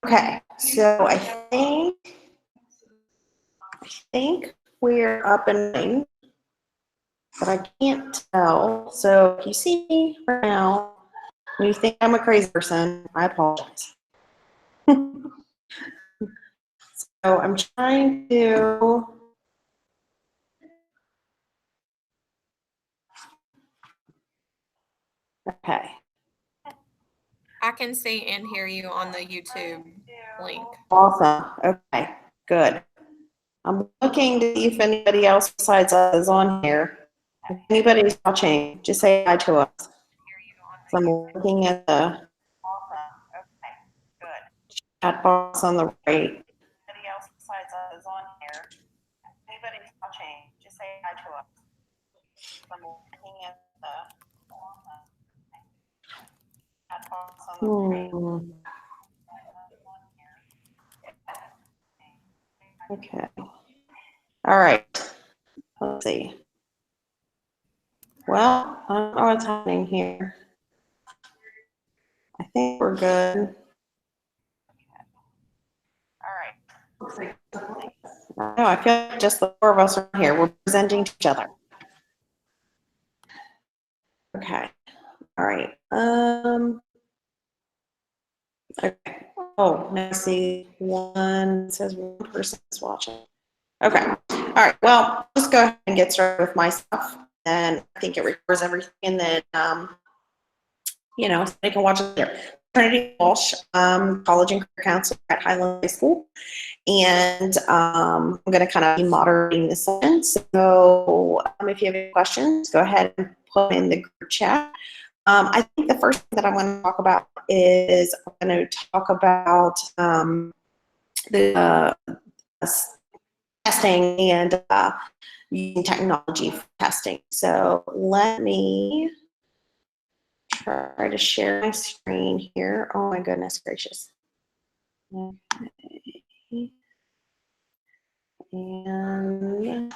Okay, so I think we're up and running, but I can't tell. So if you see me right now, and you think I'm a crazy person, I apologize. So I'm trying to. Okay. I can see and hear you on the YouTube link. Awesome. Okay, good. I'm looking to see if anybody else besides us is on here. If anybody's watching, just say hi to us. So I'm looking at the chat box on the right. Anybody else besides us is on here. If anybody's watching, just say hi to us. So I'm looking at the chat box on the right. Okay. All right. Let's see. Well, I don't know what's happening here. I think we're good. All right. No, I feel like just the four of us are here. We're presenting to each other. Okay. All right. Okay. Oh, now I see one. It says one person is watching. Okay. All right. Well, let's go ahead and get started with my stuff. And I think it records everything. And then, so they can watch it there. Trinity Walsh, college and career counselor at Highland High School. And I'm going to kind of be moderating this session. So if you have any questions, go ahead and put them in the group chat. I think the first thing that I'm going to talk about is I'm going to talk about the testing and using technology for testing. So let me try to share my screen here. Oh my goodness gracious. Okay. And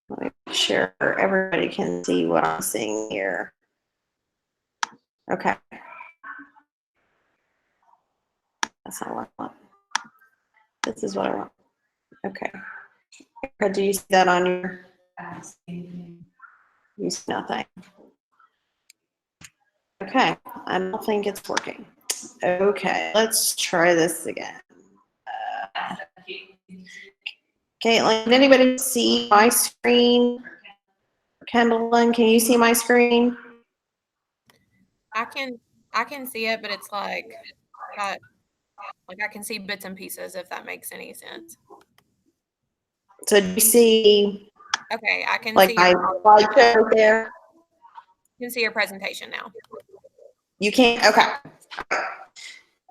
let me make sure everybody can see what I'm seeing here. Okay. That's not what I want. This is what I want. Okay. Do you see that on your? You see nothing. Okay. I don't think it's working. Okay. Let's try this again. Caitlin, can anybody see my screen? Kendilynn, can you see my screen? I can see it, but it's like I can see bits and pieces, if that makes any sense. So do you see? Okay, I can like see my slideshow there. You can see your presentation now. You can't. Okay.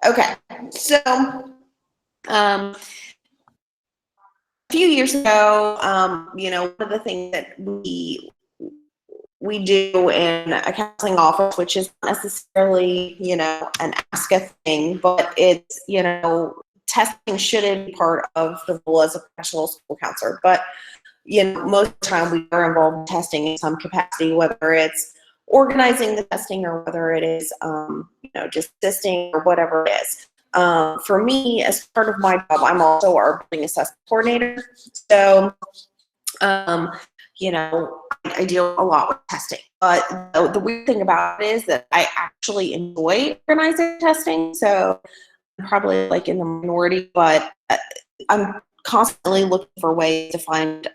Okay. So, a few years ago, one of the things that we do in a counseling office, which is not necessarily, an ask a thing, but it's, testing shouldn't be part of the role as a professional school counselor. But, most of the time we are involved in testing in some capacity, whether it's organizing the testing or whether it is, just assisting or whatever it is. For me, as part of my job, I'm also our building assessment coordinator. So, I deal a lot with testing. But the weird thing about it is that I actually enjoy organizing testing. So I'm probably like in the minority, but I'm constantly looking for ways to find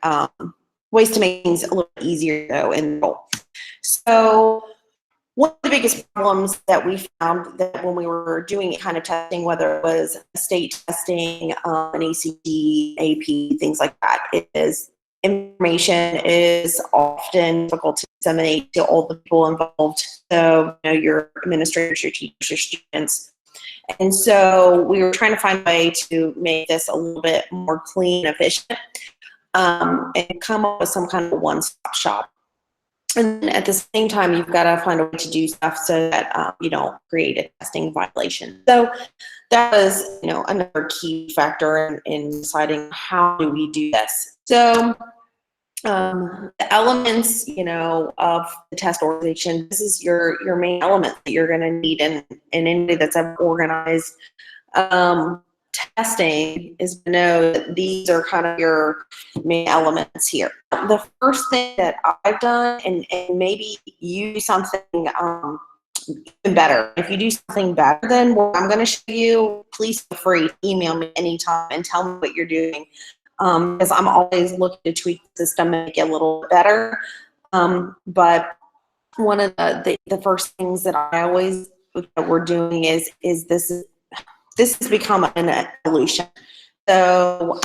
ways to make things a little easier though in the role. So one of the biggest problems that we found that when we were doing kind of testing, whether it was state testing, an ACT, AP, things like that, is information is often difficult to disseminate to all the people involved. So, your administrators, your teachers, your students. And so we were trying to find a way to make this a little bit more clean, efficient, and come up with some kind of one-stop shop. And at the same time, you've got to find a way to do stuff so that you don't create a testing violation. So that was, another key factor in deciding how do we do this. So the elements, of the test organization, this is your main element that you're going to need in anybody that's ever organized testing is to know that these are kind of your main elements here. The first thing that I've done, and maybe you do something even better. If you do something better than what I'm going to show you, please feel free to email me anytime and tell me what you're doing. Because I'm always looking to tweak the system and make it a little bit better. But one of the first things that I always we're doing is this has become an evolution. So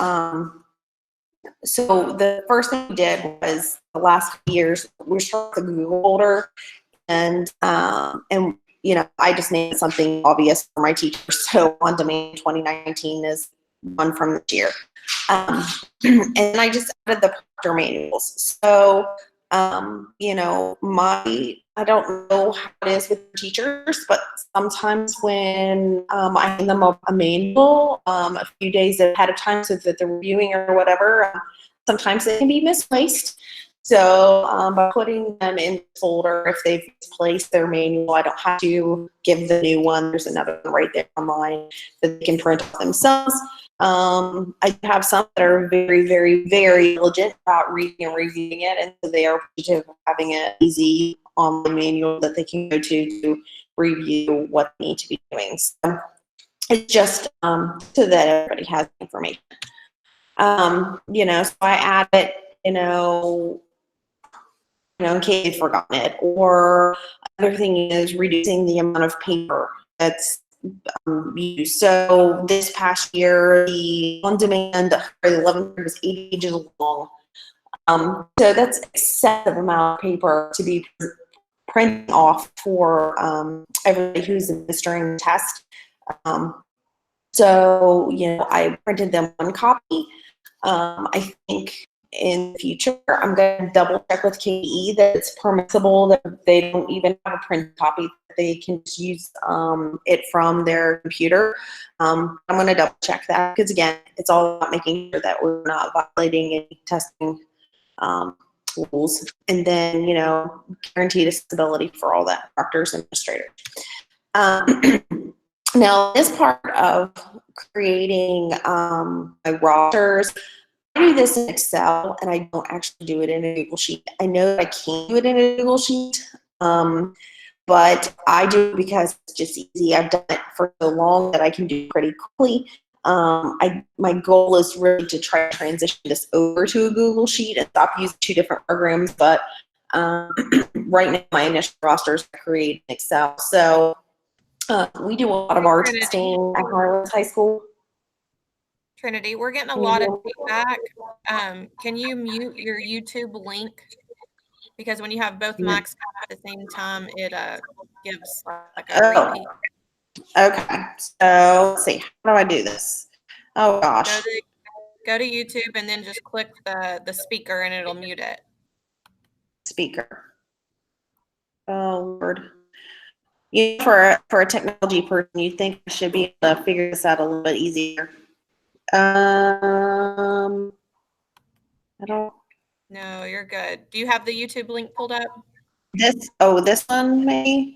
so the first thing we did was the last few years we started the Google folder, and you know, I just named something obvious for my teachers. So On Demand 2019 is one from this year. And I just added the proctor manuals. So, you know, I don't know how it is with teachers, but sometimes when I hand them a manual a few days ahead of time so that they're reviewing or whatever, sometimes they can be misplaced. So by putting them in the folder, if they've misplaced their manual, I don't have to give the new one. There's another one right there online that they can print out themselves. I have some that are very, very, very diligent about reading and reviewing it, and so they are appreciative of having an easy online manual that they can go to review what they need to be doing. So it's just so that everybody has information. You know, so I add it, you know, in case you've forgotten it. Or another thing is reducing the amount of paper that's used. So this past year, the On Demand for the 11th grade was 80 pages long. So that's excessive amount of paper to be printing off for everybody who's administering the test. So, you know, I printed them one copy. I think in the future, I'm going to double check with KE that it's permissible that they don't even have a print copy, that they can just use it from their computer. I'm going to double check that because, again, it's all about making sure that we're not violating any testing rules. And then, you know, guaranteed accessibility for all that, proctors and administrators. Now, this part of creating my rosters, I do this in Excel, and I don't actually do it in a Google Sheet. I know that I can do it in a Google Sheet, but I do it because it's just easy. I've done it for so long that I can do it pretty quickly. My goal is really to try to transition this over to a Google Sheet and stop using two different programs, but right now my initial rosters I create in Excel. So we do a lot of our testing at Harlan High School. Trinity, we're getting a lot of feedback. Can you mute your YouTube link? Because when you have both mics at the same time, it gives like a repeat. Okay, so let's see. How do I do this? Oh gosh. Go to YouTube and then just click the speaker and it'll mute it. Speaker. Oh Lord. You know, for a technology person, you'd think I should be able to figure this out a little bit easier. I don't. No, you're good. Do you have the YouTube link pulled up? This one maybe.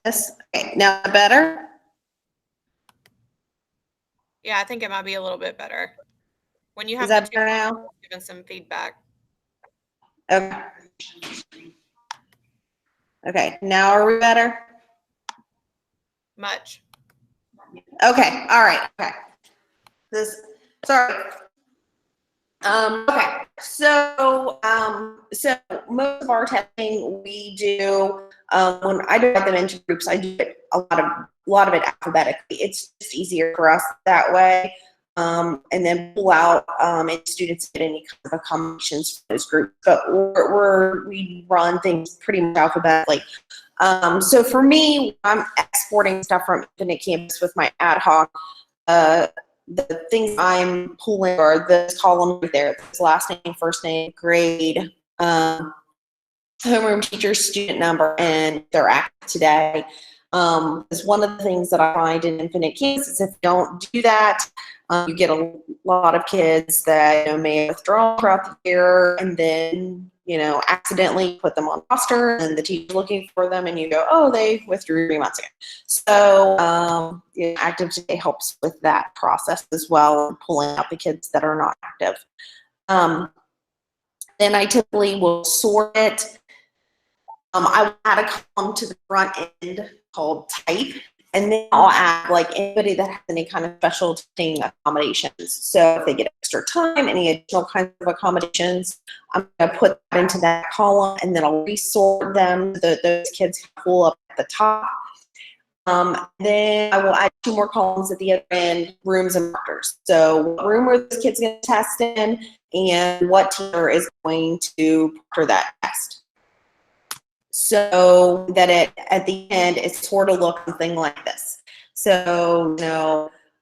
This. Okay, now better. Yeah, I think it might be a little bit better. When you have Is that better now? Giving some feedback. Okay. Okay, now are we better? Much. Okay, all right, okay. Sorry. Okay, so most of our testing we do, when I divide them into groups, I do it a lot of it alphabetically. It's just easier for us that way. And then pull out any students get any kind of accommodations for those groups. But we run things pretty much alphabetically. So for me, I'm exporting stuff from Infinite Campus with my ad hoc. The things I'm pulling are this column right there. This last name, first name, grade, homeroom teacher, student number, and their active today. Is one of the things that I find in Infinite Kids is if you don't do that, you get a lot of kids that may withdraw throughout the year and then accidentally put them on roster and the teacher's looking for them and you go, oh, they withdrew 3 months ago. So Active Today helps with that process as well, pulling out the kids that are not active. Then I typically will sort it. I will add a column to the front end called type, and then I'll add like anybody that has any kind of special testing accommodations. So if they get extra time, any additional kinds of accommodations, I'm going to put that into that column, and then I'll resort them. Those kids pull up at the top. Then I will add 2 more columns at the other end, rooms and proctors. So what room are those kids going to test in, and what teacher is going to proctor that test. So that at the end, it sort of looks something like this. So,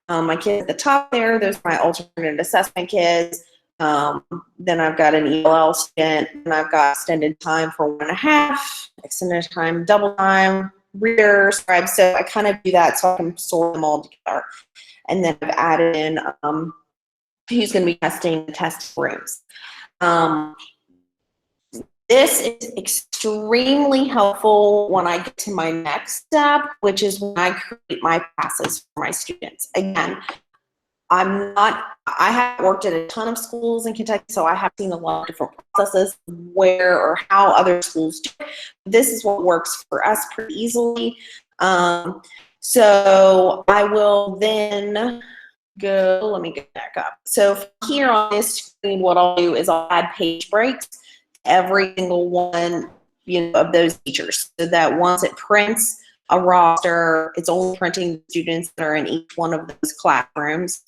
my kids at the top there, those are my alternate assessment kids. Then I've got an ELL student, and I've got extended time for 1.5, extended time, double time, reader, scribe. So I kind of do that so I can sort them all together. And then I've added in who's going to be testing the test rooms. This is extremely helpful when I get to my next step, which is when I create my passes for my students. Again, I have worked at a ton of schools in Kentucky, so I have seen a lot of different processes where or how other schools do it. This is what works for us pretty easily. So I will then go, let me get back up. So here on this screen, what I'll do is I'll add page breaks every single one of those teachers, so that once it prints a roster, it's only printing students that are in each one of those classrooms.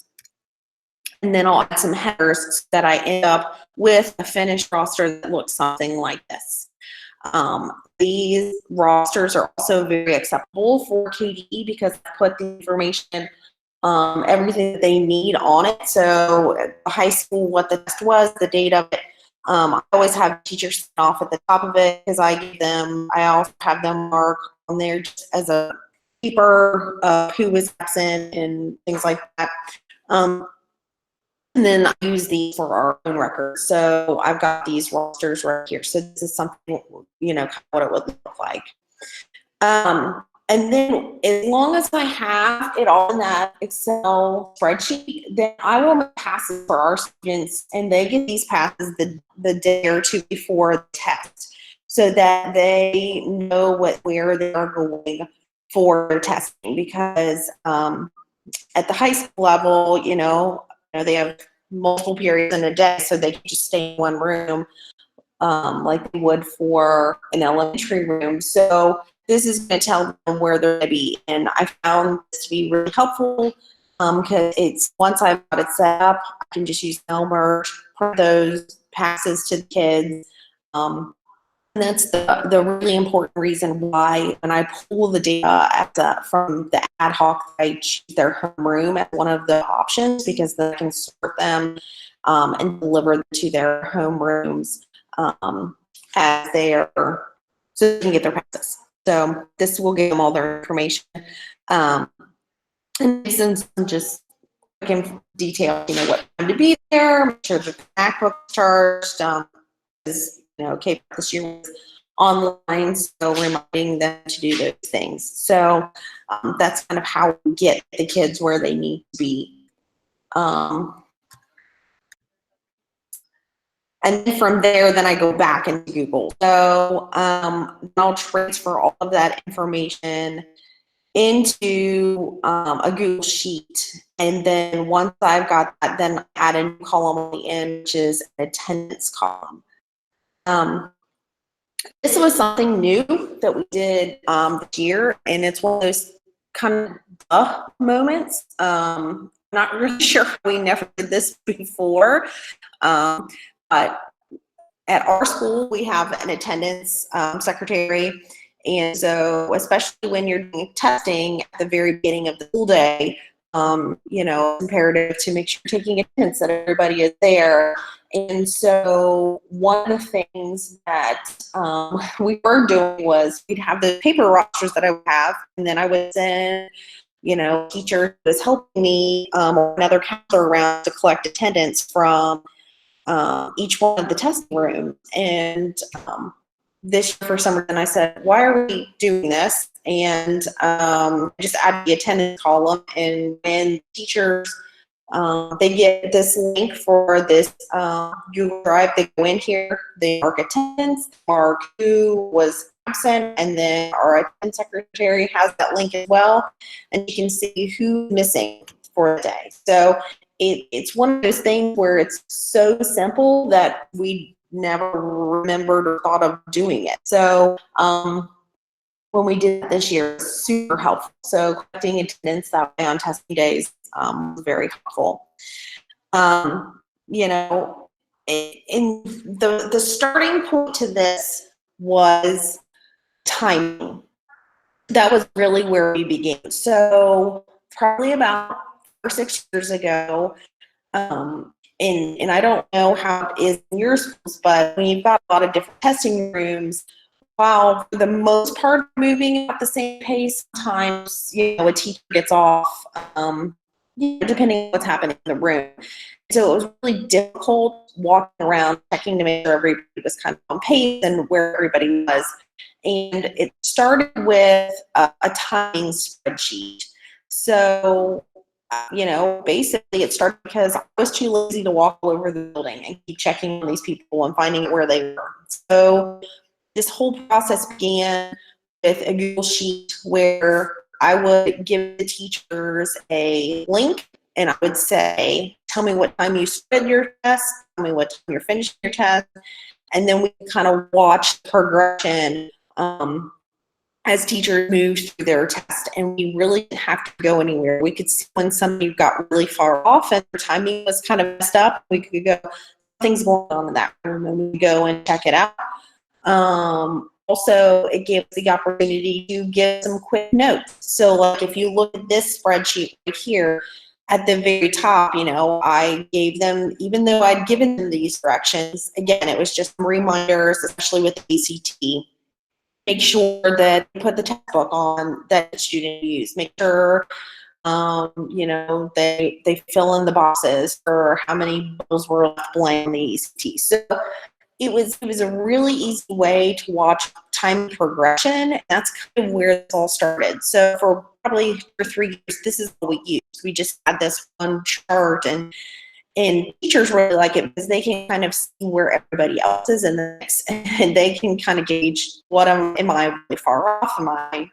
And then I'll add some headers so that I end up with a finished roster that looks something like this. These rosters are also very acceptable for KDE because I put the information, everything that they need on it. So at the high school, what the test was, the date of it. I always have teachers sign off at the top of it because I also have them mark on there just as a keeper who was absent and things like that. And then I use these for our own records. So I've got these rosters right here. So this is something, kind of what it would look like. And then as long as I have it all in that Excel spreadsheet, then I will make passes for our students, and they get these passes the day or two before the test so that they know where they are going for their testing. Because at the high school level, they have multiple periods in a day, so they can just stay in one room like they would for an elementary room. So this is going to tell them where they're going to be. And I found this to be really helpful because it's once I've got it set up, I can just use Merge, put those passes to the kids. And that's the really important reason why when I pull the data from the ad hoc, I choose their homeroom as one of the options because then I can sort them and deliver them to their homerooms as they are, so they can get their passes. So this will give them all their information. And some just in detail, what time to be there, make sure that the MacBook is charged, because K this year was online, so reminding them to do those things. So that's kind of how we get the kids where they need to be. And then from there, then I go back into Google. So I'll transfer all of that information into a Google Sheet. And then once I've got that, then add a new column on the end, which is an attendance column. This was something new that we did this year, and it's one of those kind of moments. Not really sure we never did this before. But at our school, we have an attendance secretary. And so especially when you're doing testing at the very beginning of the school day, it's imperative to make sure you're taking attendance, that everybody is there. And so one of the things that we were doing was we'd have the paper rosters that I would have, and then I would send, teacher who was helping me or another counselor around to collect attendance from each one of the testing rooms. And this year, for some reason, I said, why are we doing this? And just add the attendance column. And when teachers, they get this link for this Google Drive, they go in here, they mark attendance, mark who was absent, and then our attendance secretary has that link as well. And you can see who's missing for the day. So it's one of those things where it's so simple that we never remembered or thought of doing it. So when we did it this year, it was super helpful. So collecting attendance that way on testing days was very helpful. In the starting point to this was timing. That was really where we began. So probably about 5 or 6 years ago, and I don't know how it is in your schools, but when you've got a lot of different testing rooms, while for the most part moving at the same pace, sometimes a teacher gets off, depending on what's happening in the room. So it was really difficult walking around checking to make sure everybody was kind of on pace and where everybody was. And it started with a timing spreadsheet. So basically it started because I was too lazy to walk all over the building and keep checking on these people and finding where they were. So this whole process began with a Google Sheet where I would give the teachers a link and I would say, tell me what time you started your test, tell me what time you're finishing your test, and then we kind of watch the progression as teachers moved through their test, and we really didn't have to go anywhere. We could see when somebody got really far off and their timing was kind of messed up. We could go, things going on in that room, and we go and check it out. Also, it gave us the opportunity to give some quick notes. So, like if you look at this spreadsheet right here, at the very top, I gave them, even though I'd given them these directions, again, it was just reminders, especially with the ACT. Make sure that you put the textbook on that the student used. Make sure, they fill in the boxes for how many bubbles were left blank on the ACT. So it was a really easy way to watch time progression. And that's kind of where this all started. So for probably 2 or 3 years, this is what we used. We just had this one chart, and teachers really like it because they can kind of see where everybody else is in the mix, and they can kind of gauge am I really far off? Am I,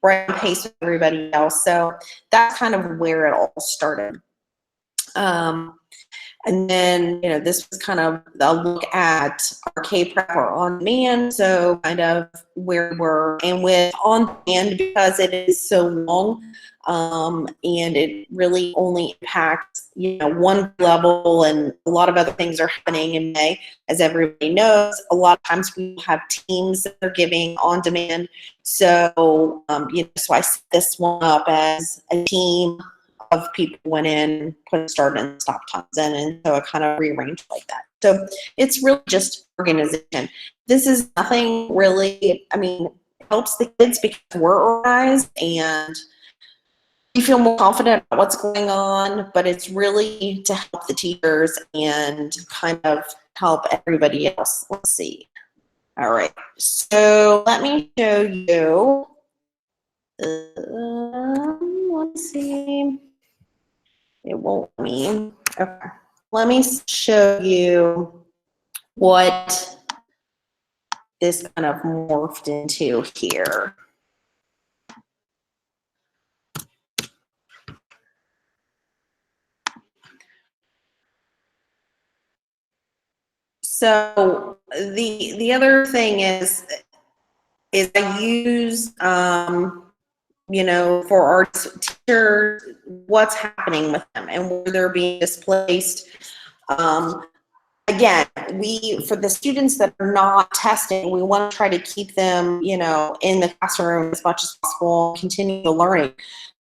right on pace with everybody else? So that's kind of where it all started. And then, this was kind of a look at our K-Prep or on demand. So kind of where we were, and with on demand, because it is so long, and it really only impacts, one level, and a lot of other things are happening in May. As everybody knows, a lot of times we have teams that are giving on demand. So, so I set this one up as a team of people went in, put start and stop times in, and so it kind of rearranged like that. So it's really just organization. This is nothing really, it helps the kids because we're organized and we feel more confident about what's going on, but it's really to help the teachers and kind of help everybody else. Let's see. All right, so let me show you. Let's see. It won't mean. Okay. Let me show you what this kind of morphed into here. So the other thing is I use for our teachers, what's happening with them and where they're being displaced. Again, for the students that are not testing, we want to try to keep them, in the classroom as much as possible, continue the learning.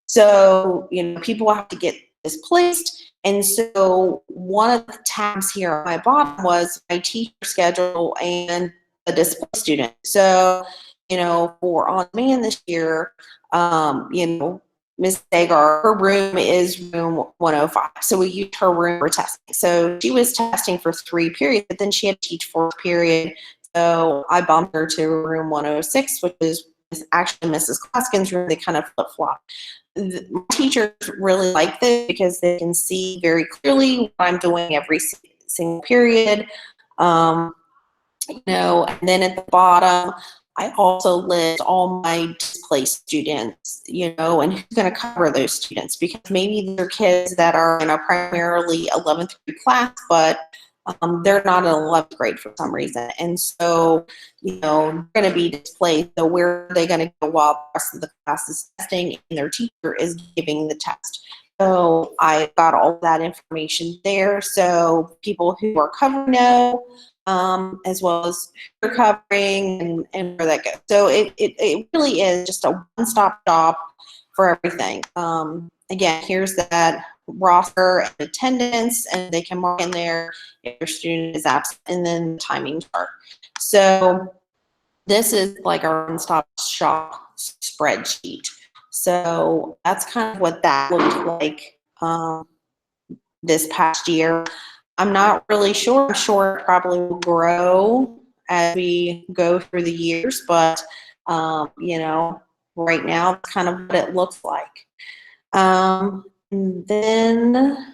So, people have to get displaced. And so one of the tabs here on my bottom was my teacher schedule and the displaced student. So, for on demand this year, Ms. Sagar, her room is room 105. So we used her room for testing. So she was testing for 3 periods, but then she had to teach 4th period. So I bumped her to room 106, which is actually Mrs. Klaskin's room. They kind of flip-flop. My teachers really like this because they can see very clearly what I'm doing every single period. And then at the bottom, I also list all my displaced students, and who's going to cover those students, because maybe they're kids that are in a primarily 11th grade class, but they're not in 11th grade for some reason. And so, they're going to be displaced. So where are they going to go while the rest of the class is testing and their teacher is giving the test? So I got all that information there. So people who are covering know, as well as who are covering and where that goes. So it really is just a one-stop shop for everything. Again, here's that roster and attendance, and they can mark in there if your student is absent, and then the timing chart. So this is like our one-stop shop spreadsheet. So that's kind of what that looked like this past year. I'm not really sure. I'm sure it probably will grow as we go through the years, but right now it's kind of what it looks like. Then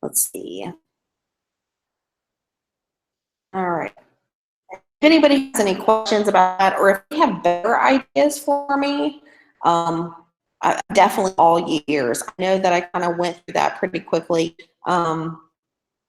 let's see. All right. If anybody has any questions about that, or if they have better ideas for me, definitely all years. I know that I kind of went through that pretty quickly.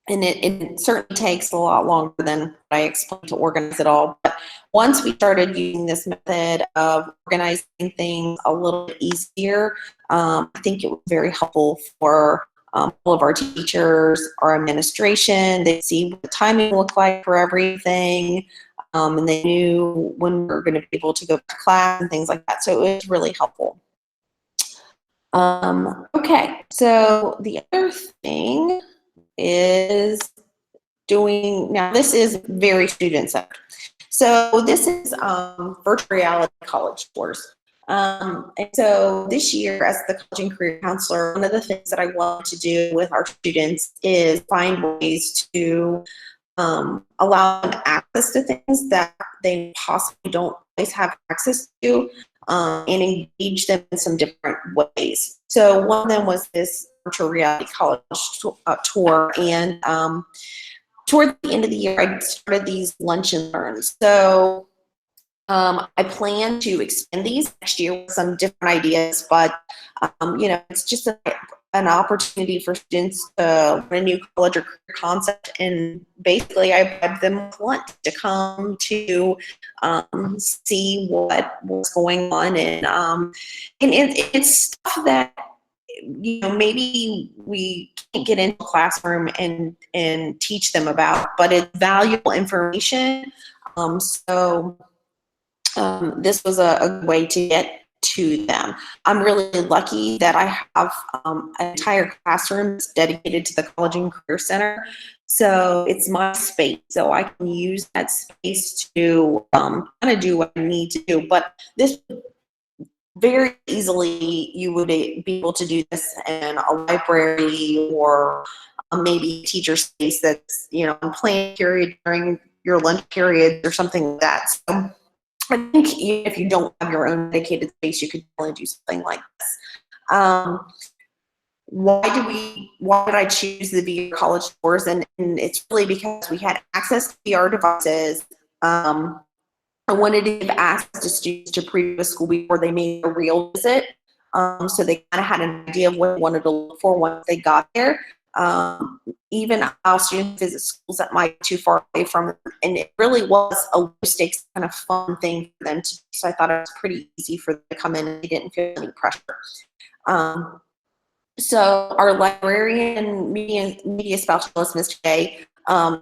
And it certainly takes a lot longer than I explained to organize it all. But once we started using this method of organizing things a little bit easier, I think it was very helpful for all of our teachers, our administration. They see what the timing looked like for everything, and they knew when we were going to be able to go to class and things like that. So it was really helpful. Okay, so the other thing is now this is very student-centered. So this is virtual reality college tours. And so this year, as the college and career counselor, one of the things that I want to do with our students is find ways to allow them access to things that they possibly don't always have access to, and engage them in some different ways. So one of them was this virtual reality college tour, and toward the end of the year, I started these lunch and learns. So I plan to extend these next year with some different ideas, but it's just an opportunity for students to learn a new college or career concept, and basically I beg them with lunch to come to see what's going on, and it's stuff that maybe we can't get into a classroom and teach them about, but it's valuable information. This was a way to get to them. I'm really lucky that I have an entire classroom that's dedicated to the College and Career Center. So it's my space, so I can use that space to kind of do what I need to do. But this very easily, you would be able to do this in a library, or maybe teacher space that's in planned period during your lunch period or something like that. So I think if you don't have your own dedicated space, you could only do something like this. Why did I choose the VR college tours? And it's really because we had access to VR devices. I wanted to give access to students to preview a school before they made a real visit, so they kind of had an idea of what they wanted to look for once they got there. Even our students visit schools that might be too far away from them, and it really was a low-stakes kind of fun thing for them to do. So I thought it was pretty easy for them to come in, and they didn't feel any pressure. So our librarian media specialist, Mr. J,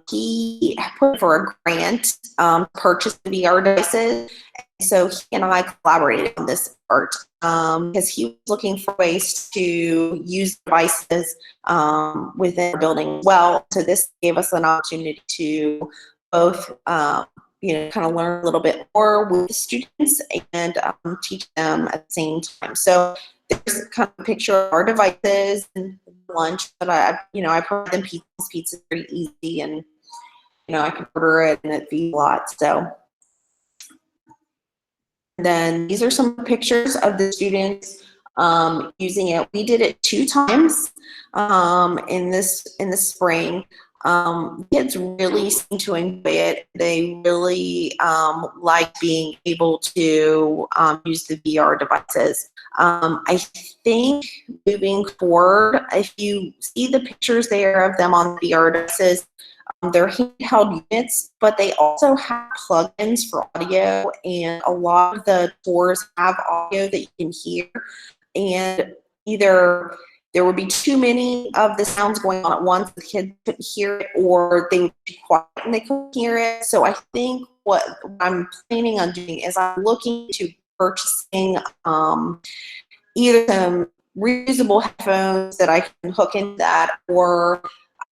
he put for a grant, purchase the VR devices, So he and I collaborated on this art because he was looking for ways to use devices within our building as well. So this gave us an opportunity to both, kind of learn a little bit more with the students and teach them at the same time. So there's kind of a picture of our devices and lunch, but I provide them pizzas. Pizza's pretty easy, and I can order it and it feeds a lot. So then these are some pictures of the students using it. We did it 2 times in the spring. Kids really seem to enjoy it. They really like being able to use the VR devices. I think moving forward, if you see the pictures there of them on VR devices, they're handheld units, but they also have plugins for audio, and a lot of the tours have audio that you can hear. And either there would be too many of the sounds going on at once, the kids couldn't hear it, or they would be quiet and they couldn't hear it. So I think what I'm planning on doing is I'm looking to purchasing either some reusable headphones that I can hook into that, or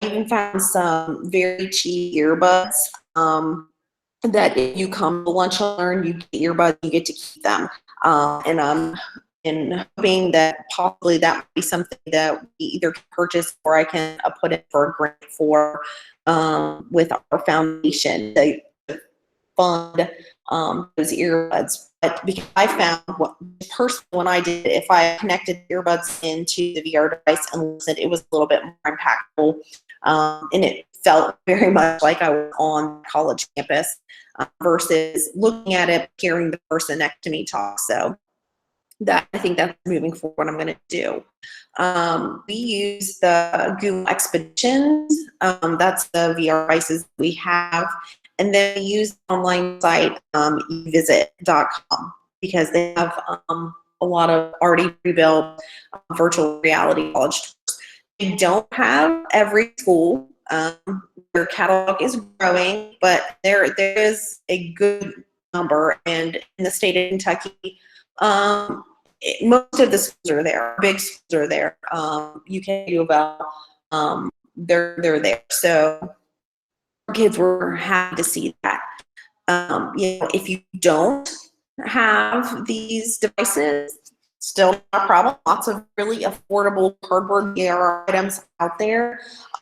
I even found some very cheap earbuds that if you come to Lunch and Learn, you get earbuds, you get to keep them. And I'm hoping that possibly that might be something that we either can purchase or I can put in for a grant for with our foundation to fund those earbuds. But because I found personally when I did it, if I connected earbuds into the VR device and listened, it was a little bit more impactful. And it felt very much like I was on college campus versus looking at it, hearing the person next to me talk. So I think that's moving forward what I'm going to do. We use the Google Expeditions. That's the VR devices we have. And then we use the online site evisit.com because they have a lot of already pre-built virtual reality college tours. We don't have every school. Their catalog is growing, but there is a good number. And in the state of Kentucky, most of the schools are there. Big schools are there. UK, U of L, they're there. So kids were happy to see that. If you don't have these devices, still not a problem. Lots of really affordable cardboard VR items out there.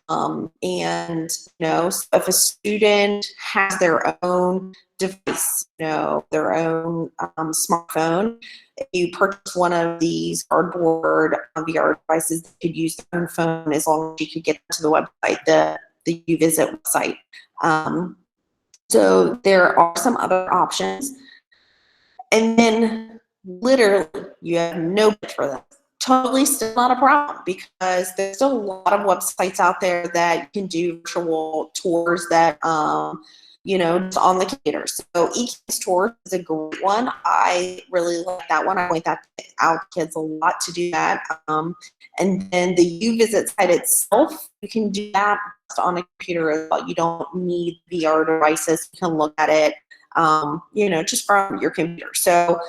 And if a student has their own device, their own smartphone, if you purchase one of these cardboard VR devices, you could use their own phone as long as you could get to the website, the UVisit website. So there are some other options. And then literally you have no budget for them. Totally still not a problem because there's still a lot of websites out there that you can do virtual tours that, just on the computer. So eKids Tour is a great one. I really like that one. I point that out to kids a lot to do that. And then the UVisit site itself, you can do that on a computer as well. You don't need VR devices. You can look at it, just from your computer. So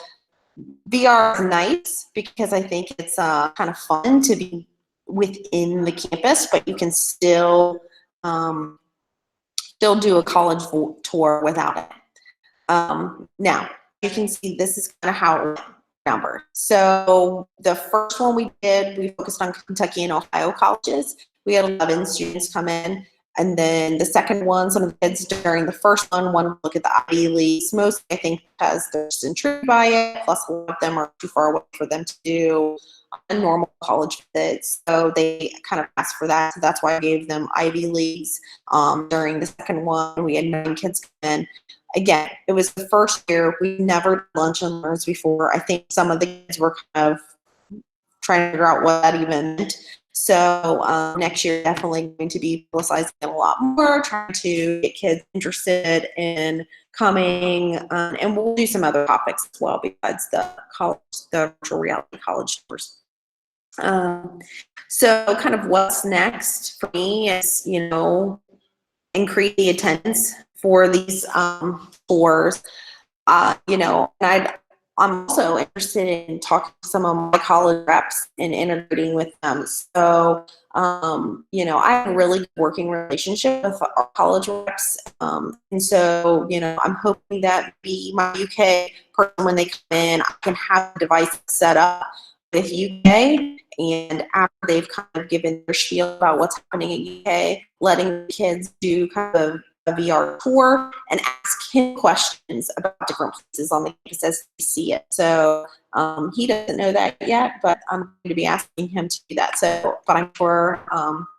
VR is nice because I think it's kind of fun to be within the campus, but you can still do a college tour without it. Now, you can see this is kind of how it numbered. So the first one we did, we focused on Kentucky and Ohio colleges. We had 11 students come in. And then the second one, some of the kids during the first one wanted to look at the Ivy Leagues, mostly I think because they're just intrigued by it, plus a lot of them are too far away for them to do a normal college visit. So they kind of asked for that. So that's why I gave them Ivy Leagues. During the second one, we had 9 kids come in. Again, it was the first year. We never did Lunch and Learns before. I think some of the kids were kind of trying to figure out what that even meant. So next year, definitely going to be publicizing it a lot more, trying to get kids interested in coming, and we'll do some other topics as well besides the virtual reality college tours. So kind of what's next for me is, increase the attendance for these tours. You know, and I'm also interested in talking to some of my college reps and integrating with them. So, you know, I have a really good working relationship with our college reps. And so, you know, I'm hoping that my UK person, when they come in, I can have a device set up with UK. And after they've kind of given their spiel about what's happening at UK, letting the kids do kind of a VR tour and ask him questions about different places on the campus as they see it. So he doesn't know that yet, but I'm going to be asking him to do that. So, but I'm sure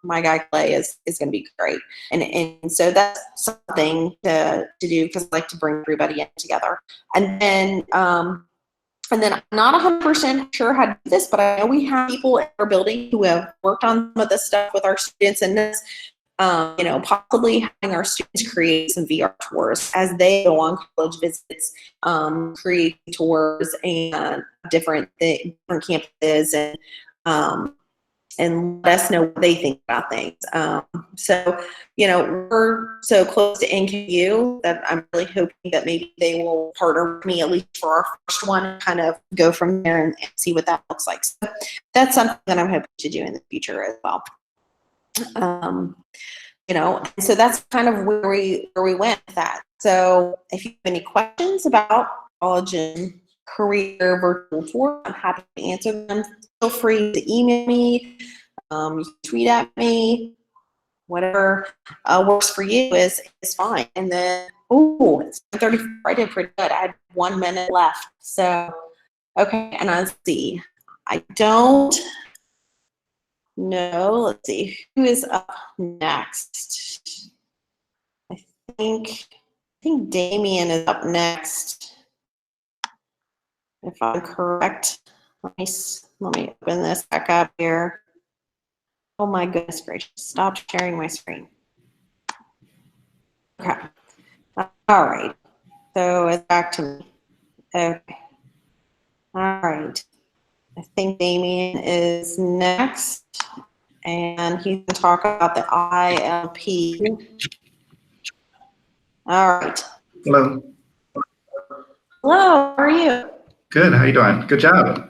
my guy Clay is going to be great. And so that's something to do because I like to bring everybody in together. And then I'm not 100% sure how to do this, but I know we have people in our building who have worked on some of this stuff with our students, and this, you know, possibly having our students create some VR tours as they go on college visits, create tours and different campuses, and let us know what they think about things. So, you know, we're so close to NKU that I'm really hoping that maybe they will partner with me at least for our first one and kind of go from there and see what that looks like. So that's something that I'm hoping to do in the future as well. You know, so that's kind of where we went with that. So if you have any questions about college and career virtual tour, I'm happy to answer them. Feel free to email me, you can tweet at me, whatever works for you is fine. And then, oh, it's 9:34. I did pretty good. I had 1 minute left. So, okay, and let's see. I don't know. Let's see who is up next. I think Damien is up next, if I'm correct. Let me open this back up here. Oh my goodness gracious! Stop sharing my screen. Okay. All right. So it's back to me. Okay. All right. I think Damien is next, and he's going to talk about the ILP. All right. Hello. Hello. How are you? Good. How you doing? Good job.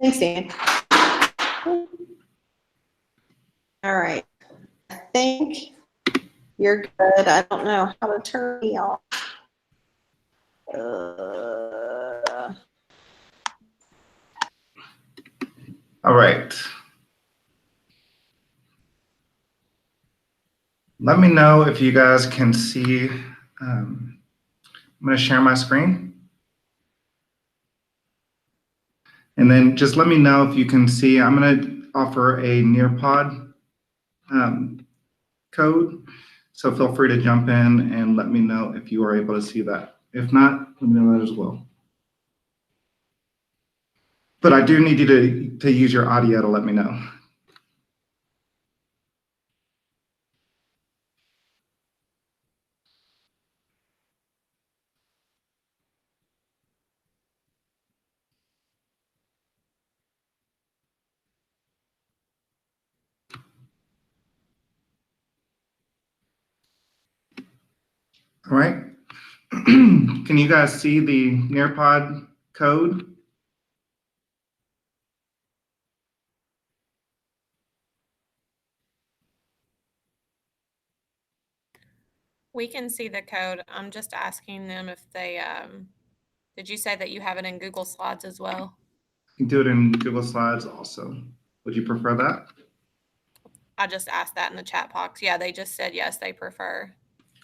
Thanks, Dan. All right. I think you're good. I don't know how to turn me off. All right. Let me know if you guys can see. I'm going to share my screen. And then just let me know if you can see. I'm going to offer a Nearpod code. So feel free to jump in and let me know if you are able to see that. If not, let me know that as well. But I do need you to use your audio to let me know. All right. Can you guys see the Nearpod code? We can see the code. I'm just asking them if they, did you say that you have it in Google Slides as well? You can do it in Google Slides also. Would you prefer that? I just asked that in the chat box. Yeah, they just said yes, they prefer.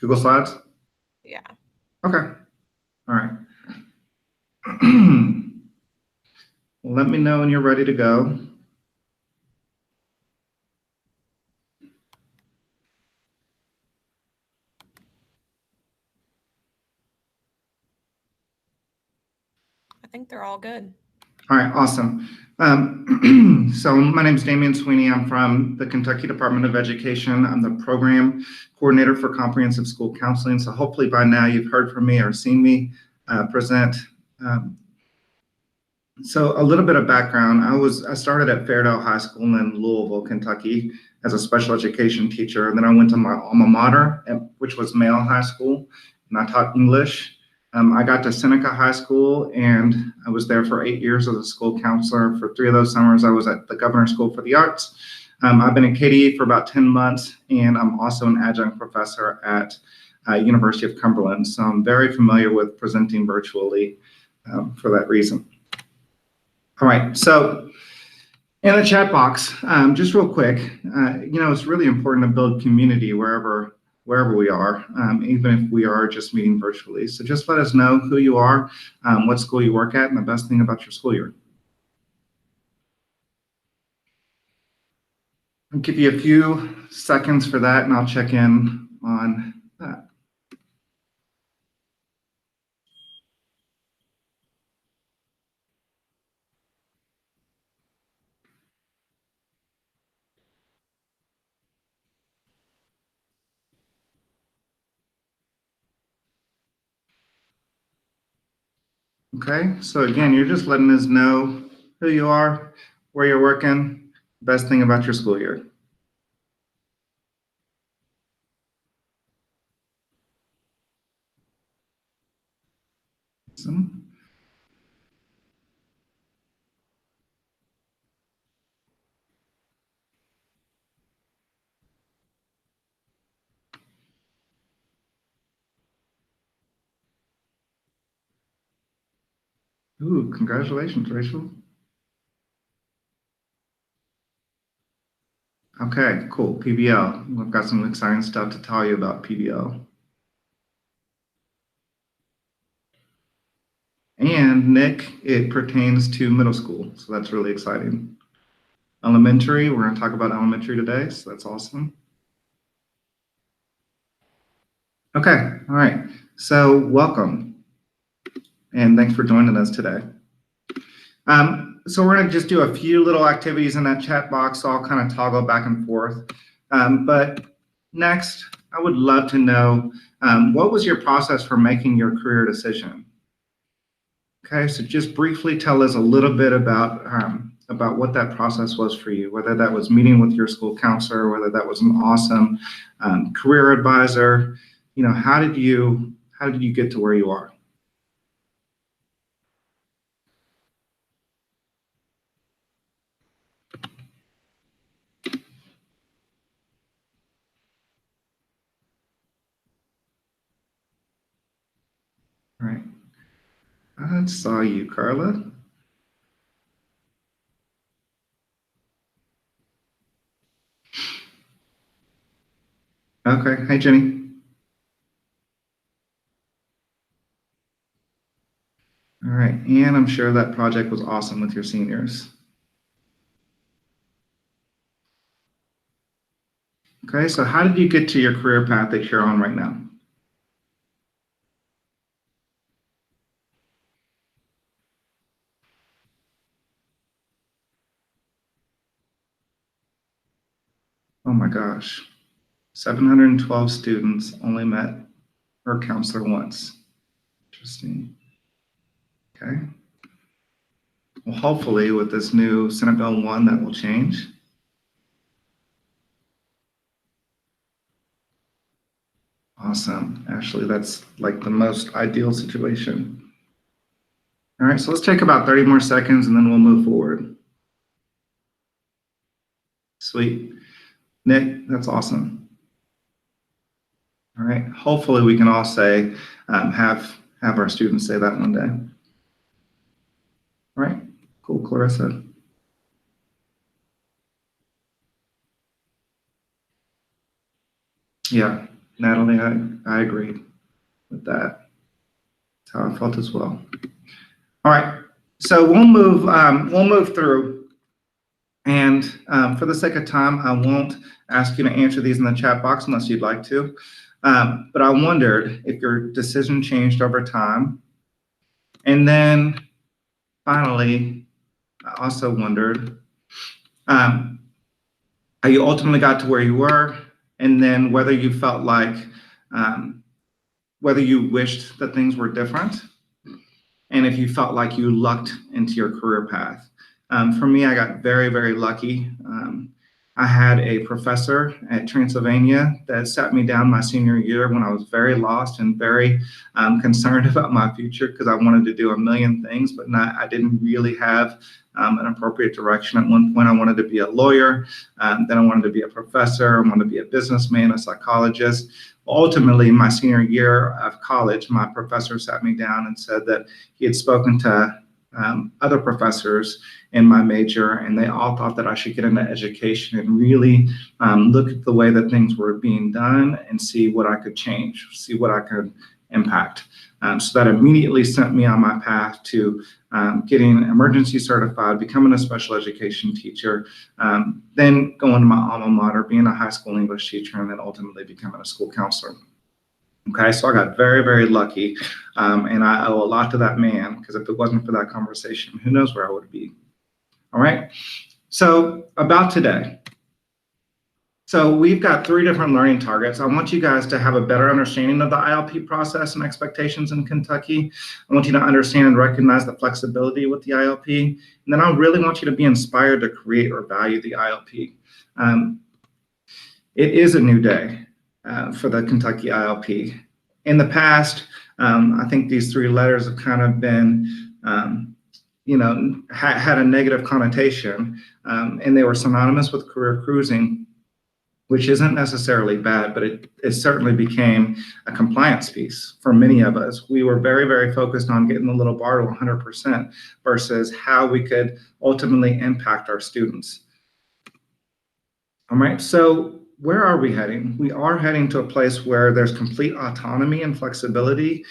Google Slides? Yeah. Okay. All right. Let me know when you're ready to go. I think they're all good. All right, awesome. So my name is Damien Sweeney. I'm from the Kentucky Department of Education. I'm the program coordinator for comprehensive school counseling. So hopefully by now you've heard from me or seen me present. So a little bit of background. I started at Fairdale High School in Louisville, Kentucky as a special education teacher. And then I went to my alma mater, which was Male High School, and I taught English. I got to Seneca High School, and I was there for 8 years as a school counselor. For 3 of those summers, I was at the Governor's School for the Arts. I've been at KDE for about 10 months, and I'm also an adjunct professor at University of Cumberland. So I'm very familiar with presenting virtually for that reason. All right, so in the chat box, just real quick, it's really important to build community wherever we are, even if we are just meeting virtually. So just let us know who you are, what school you work at, and the best thing about your school year. I'll give you a few seconds for that, and I'll check in on that. Okay, so again, you're just letting us know who you are, where you're working, best thing about your school year. Awesome. Ooh, congratulations, Rachel. Okay, cool, PBL. We've got some exciting stuff to tell you about PBL. And Nick, it pertains to middle school, so that's really exciting. Elementary, we're going to talk about elementary today, so that's awesome. Okay, all right, so welcome, and thanks for joining us today. So we're going to just do a few little activities in that chat box, so I'll kind of toggle back and forth. But next, I would love to know, what was your process for making your career decision? Okay, so just briefly tell us a little bit about what that process was for you, whether that was meeting with your school counselor, whether that was an awesome career advisor. How did you get to where you are? All right, I saw you, Carla. Okay, hi, Jenny. All right, and I'm sure that project was awesome with your seniors. Okay, so how did you get to your career path that you're on right now? Oh my gosh, 712 students only met her counselor once. Interesting. Okay. Well, hopefully with this new Senate Bill 1, that will change. Awesome. Actually, that's like the most ideal situation. All right, so let's take about 30 more seconds and then we'll move forward. Sweet. Nick, that's awesome. All right, hopefully we can all say, have our students say that one day. All right, cool, Clarissa. Yeah, Natalie, I agree with that. That's how I felt as well. All right, so we'll move through, and for the sake of time, I won't ask you to answer these in the chat box unless you'd like to. But I wondered if your decision changed over time, and then finally, I also wondered how you ultimately got to where you were, and then whether you felt like whether you wished that things were different, and if you felt like you lucked into your career path. For me, I got very, very lucky. I had a professor at Transylvania that sat me down my senior year when I was very lost and very concerned about my future because I wanted to do a million things, but I didn't really have an appropriate direction. At one point, I wanted to be a lawyer. Then I wanted to be a professor. I wanted to be a businessman, a psychologist. Ultimately, my senior year of college, my professor sat me down and said that he had spoken to other professors in my major, and they all thought that I should get into education and really look at the way that things were being done and see what I could change, see what I could impact. So that immediately sent me on my path to getting emergency certified, becoming a special education teacher, then going to my alma mater, being a high school English teacher, and then ultimately becoming a school counselor. Okay, so I got very, very lucky, and I owe a lot to that man, because if it wasn't for that conversation, who knows where I would be. All right, so about today. So we've got 3 different learning targets. I want you guys to have a better understanding of the ILP process and expectations in Kentucky. I want you to understand and recognize the flexibility with the ILP. And then I really want you to be inspired to create or value the ILP. It is a new day for the Kentucky ILP. In the past, I think these 3 letters have kind of been, had a negative connotation, and they were synonymous with career cruising, which isn't necessarily bad, but it certainly became a compliance piece for many of us. We were very, very focused on getting the little bar to 100% versus how we could ultimately impact our students. All right, so where are we heading? We are heading to a place where there's complete autonomy and flexibility.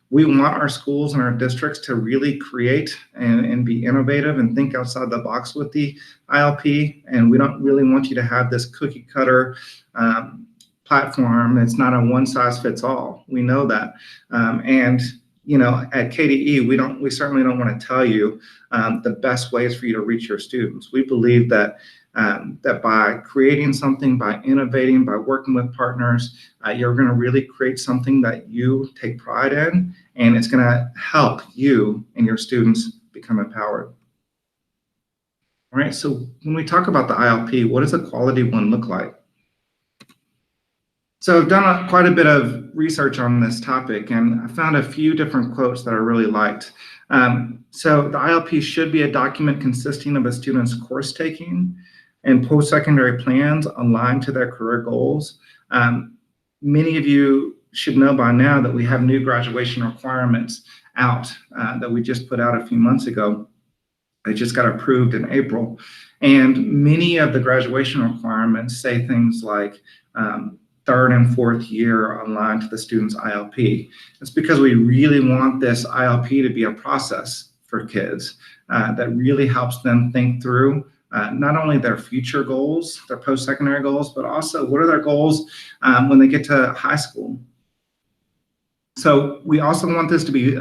We want our schools and our districts to really create and be innovative and think outside the box with the ILP. And we don't really want you to have this cookie cutter platform. It's not a one size fits all. We know that. And at KDE, we certainly don't want to tell you the best ways for you to reach your students. We believe that that by creating something, by innovating, by working with partners, you're going to really create something that you take pride in, and it's going to help you and your students become empowered. All right, so when we talk about the ILP, what does a quality one look like? So I've done quite a bit of research on this topic, and I found a few different quotes that I really liked. So the ILP should be a document consisting of a student's course taking and post-secondary plans aligned to their career goals. Many of you should know by now that we have new graduation requirements out that we just put out a few months ago. They just got approved in April. And many of the graduation requirements say things like 3rd and 4th year aligned to the student's ILP. It's because we really want this ILP to be a process for kids that really helps them think through not only their future goals, their post-secondary goals, but also what are their goals when they get to high school. So we also want this to be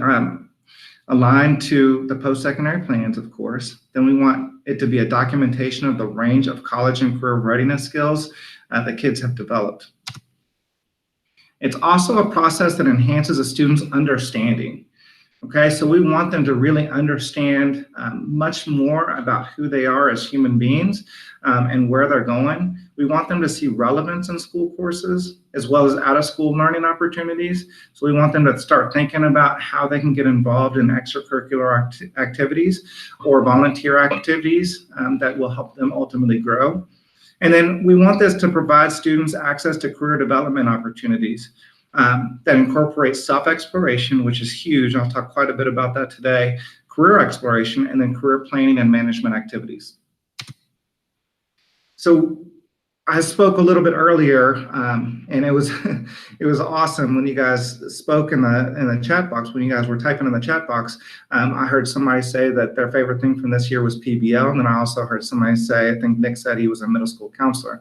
aligned to the post-secondary plans, of course. Then we want it to be a documentation of the range of college and career readiness skills that kids have developed. It's also a process that enhances a student's understanding. Okay, so we want them to really understand much more about who they are as human beings and where they're going. We want them to see relevance in school courses as well as out-of-school learning opportunities. So we want them to start thinking about how they can get involved in extracurricular activities or volunteer activities that will help them ultimately grow. And then we want this to provide students access to career development opportunities that incorporate self-exploration, which is huge. I'll talk quite a bit about that today, career exploration, and then career planning and management activities. So I spoke a little bit earlier, and it was it was awesome when you guys spoke in the chat box. When you guys were typing in the chat box, I heard somebody say that their favorite thing from this year was PBL, and then I also heard somebody say, I think Nick said he was a middle school counselor.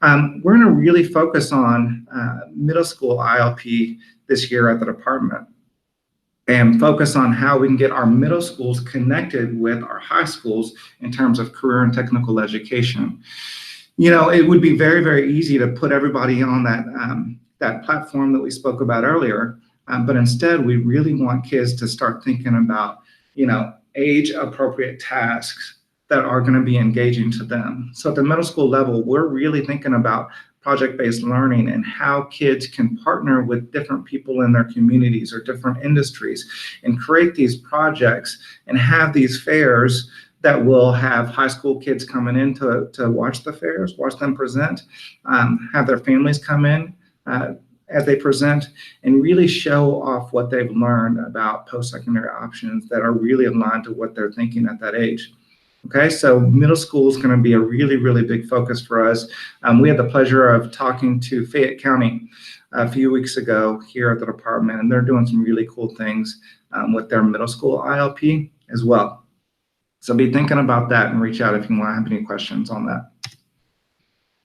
We're going to really focus on middle school ILP this year at the department and focus on how we can get our middle schools connected with our high schools in terms of career and technical education. It would be very, very easy to put everybody on that platform that we spoke about earlier, but instead we really want kids to start thinking about, age-appropriate tasks that are going to be engaging to them. So at the middle school level, we're really thinking about project-based learning and how kids can partner with different people in their communities or different industries and create these projects and have these fairs that will have high school kids coming in to watch the fairs, watch them present, have their families come in as they present, and really show off what they've learned about post-secondary options that are really aligned to what they're thinking at that age. Okay, so middle school is going to be a really, really big focus for us. We had the pleasure of talking to Fayette County a few weeks ago here at the department, and they're doing some really cool things with their middle school ILP as well. So be thinking about that and reach out if you want to have any questions on that.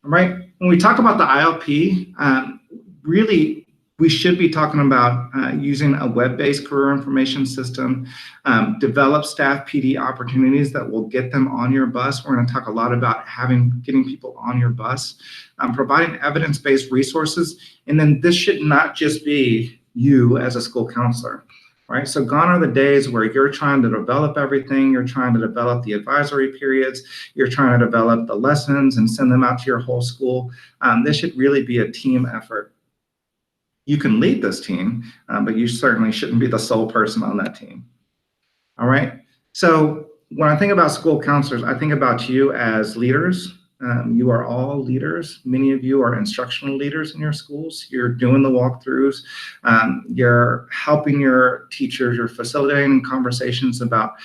All right, when we talk about the ILP, really, we should be talking about using a web-based career information system, develop staff PD opportunities that will get them on your bus. We're going to talk a lot about getting people on your bus, providing evidence-based resources, and then this should not just be you as a school counselor, right? So gone are the days where you're trying to develop everything, you're trying to develop the advisory periods, you're trying to develop the lessons and send them out to your whole school. This should really be a team effort. You can lead this team, but you certainly shouldn't be the sole person on that team. All right. So when I think about school counselors, I think about you as leaders. You are all leaders. Many of you are instructional leaders in your schools. You're doing the walkthroughs. You're helping your teachers. You're facilitating conversations about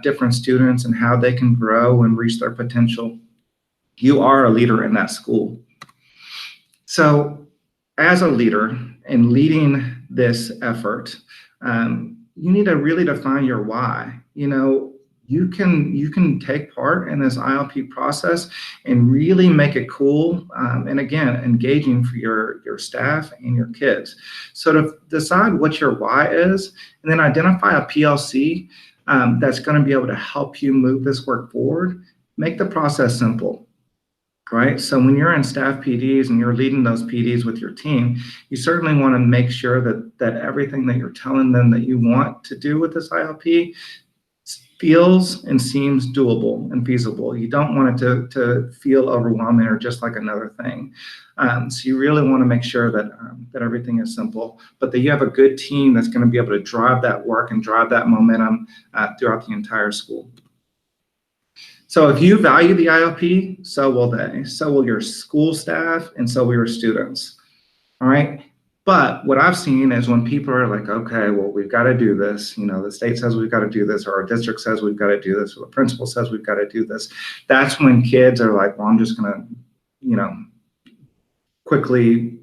different students and how they can grow and reach their potential. You are a leader in that school. So as a leader and leading this effort, you need to really define your why. You know, you can take part in this ILP process and really make it cool and again, engaging for your staff and your kids. So to decide what your why is, and then identify a PLC that's going to be able to help you move this work forward, make the process simple. Right. So when you're in staff PDs and you're leading those PDs with your team, you certainly want to make sure that everything that you're telling them that you want to do with this ILP feels and seems doable and feasible. You don't want it to feel overwhelming or just like another thing. So you really want to make sure that everything is simple, but that you have a good team that's going to be able to drive that work and drive that momentum throughout the entire school. So if you value the ILP, so will they. So will your school staff, and so will your students. All right. But what I've seen is when people are like, okay, well, we've got to do this. You know, the state says we've got to do this, or our district says we've got to do this, or the principal says we've got to do this. That's when kids are like, well, I'm just going to, you know, quickly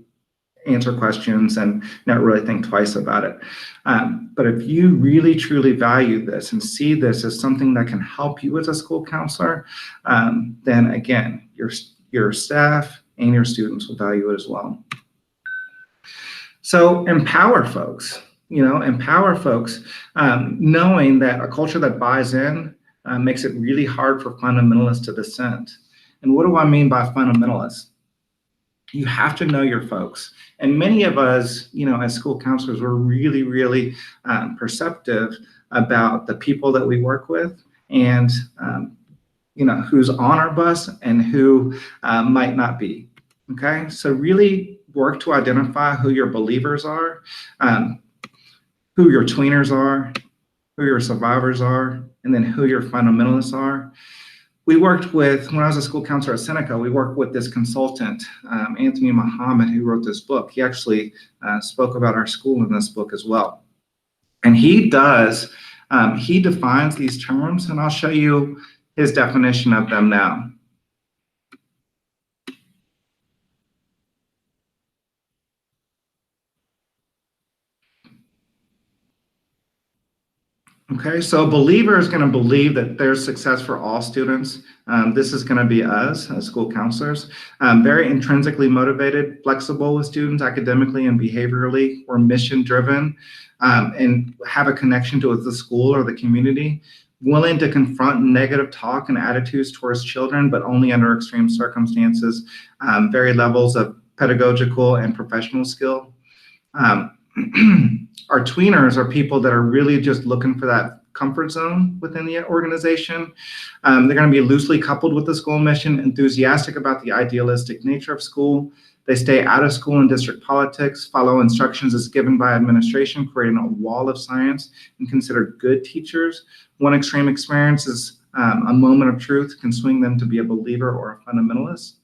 answer questions and not really think twice about it. But if you really truly value this and see this as something that can help you as a school counselor, then again, your staff and your students will value it as well. So empower folks, knowing that a culture that buys in makes it really hard for fundamentalists to dissent. And what do I mean by fundamentalists? You have to know your folks. And many of us, as school counselors, we're really, really perceptive about the people that we work with and, who's on our bus and who might not be, okay? So really work to identify who your believers are, who your tweeners are, who your survivors are, and then who your fundamentalists are. We worked with, when I was a school counselor at Seneca, we worked with this consultant, Anthony Muhammad, who wrote this book. He actually spoke about our school in this book as well. And he defines these terms, and I'll show you his definition of them now. Okay, so a believer is going to believe that there's success for all students. This is going to be us as school counselors. Very intrinsically motivated, flexible with students academically and behaviorally. We're mission driven and have a connection to the school or the community. Willing to confront negative talk and attitudes towards children, but only under extreme circumstances. Varied levels of pedagogical and professional skill. Our tweeners are people that are really just looking for that comfort zone within the organization. They're going to be loosely coupled with the school mission, enthusiastic about the idealistic nature of school. They stay out of school and district politics, follow instructions as given by administration, creating a wall of science, and consider good teachers. One extreme experience is a moment of truth can swing them to be a believer or a fundamentalist.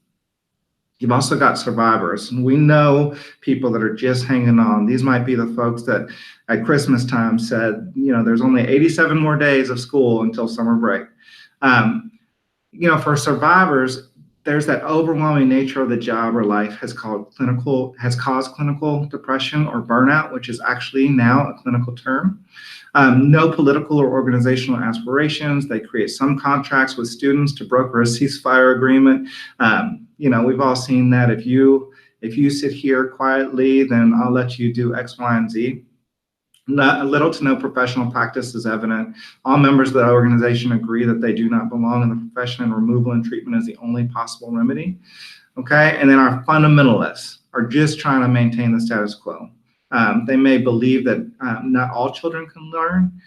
You've also got survivors. We know people that are just hanging on. These might be the folks that at Christmas time said, there's only 87 more days of school until summer break. For survivors, there's that overwhelming nature of the job or life has caused clinical depression or burnout, which is actually now a clinical term. No political or organizational aspirations. They create some contracts with students to broker a ceasefire agreement. We've all seen that. If you sit here quietly, then I'll let you do X, Y, and Z. Little to no professional practice is evident. All members of the organization agree that they do not belong in the profession, and removal and treatment is the only possible remedy. Okay, and then our fundamentalists are just trying to maintain the status quo. They may believe that not all children can learn,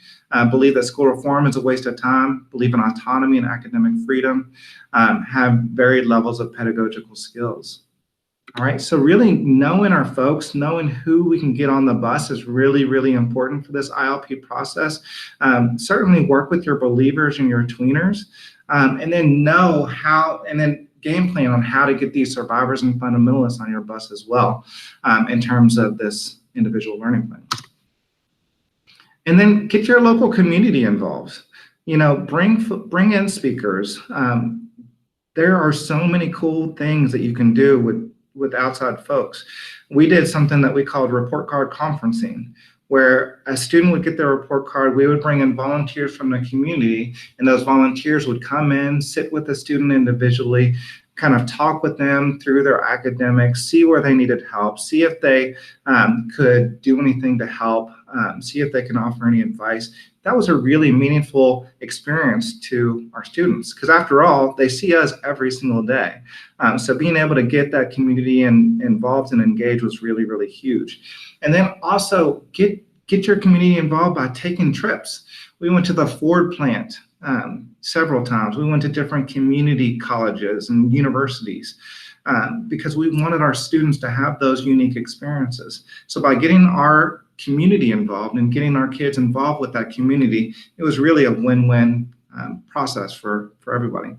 believe that school reform is a waste of time, believe in autonomy and academic freedom, have varied levels of pedagogical skills. All right, so really knowing our folks, knowing who we can get on the bus is really, really important for this ILP process. Certainly work with your believers and your tweeners, and then know how, and then game plan on how to get these survivors and fundamentalists on your bus as well, in terms of this individual learning plan. And then get your local community involved. Bring in speakers. There are so many cool things that you can do with outside folks. We did something that we called report card conferencing, where a student would get their report card, we would bring in volunteers from the community, and those volunteers would come in, sit with the student individually, kind of talk with them through their academics, see where they needed help, see if they could do anything to help, see if they can offer any advice. That was a really meaningful experience to our students, because after all, they see us every single day. So being able to get that community involved and engaged was really, really huge. And then also get your community involved by taking trips. We went to the Ford plant several times. We went to different community colleges and universities because we wanted our students to have those unique experiences. So by getting our community involved and getting our kids involved with that community, it was really a win-win process for everybody.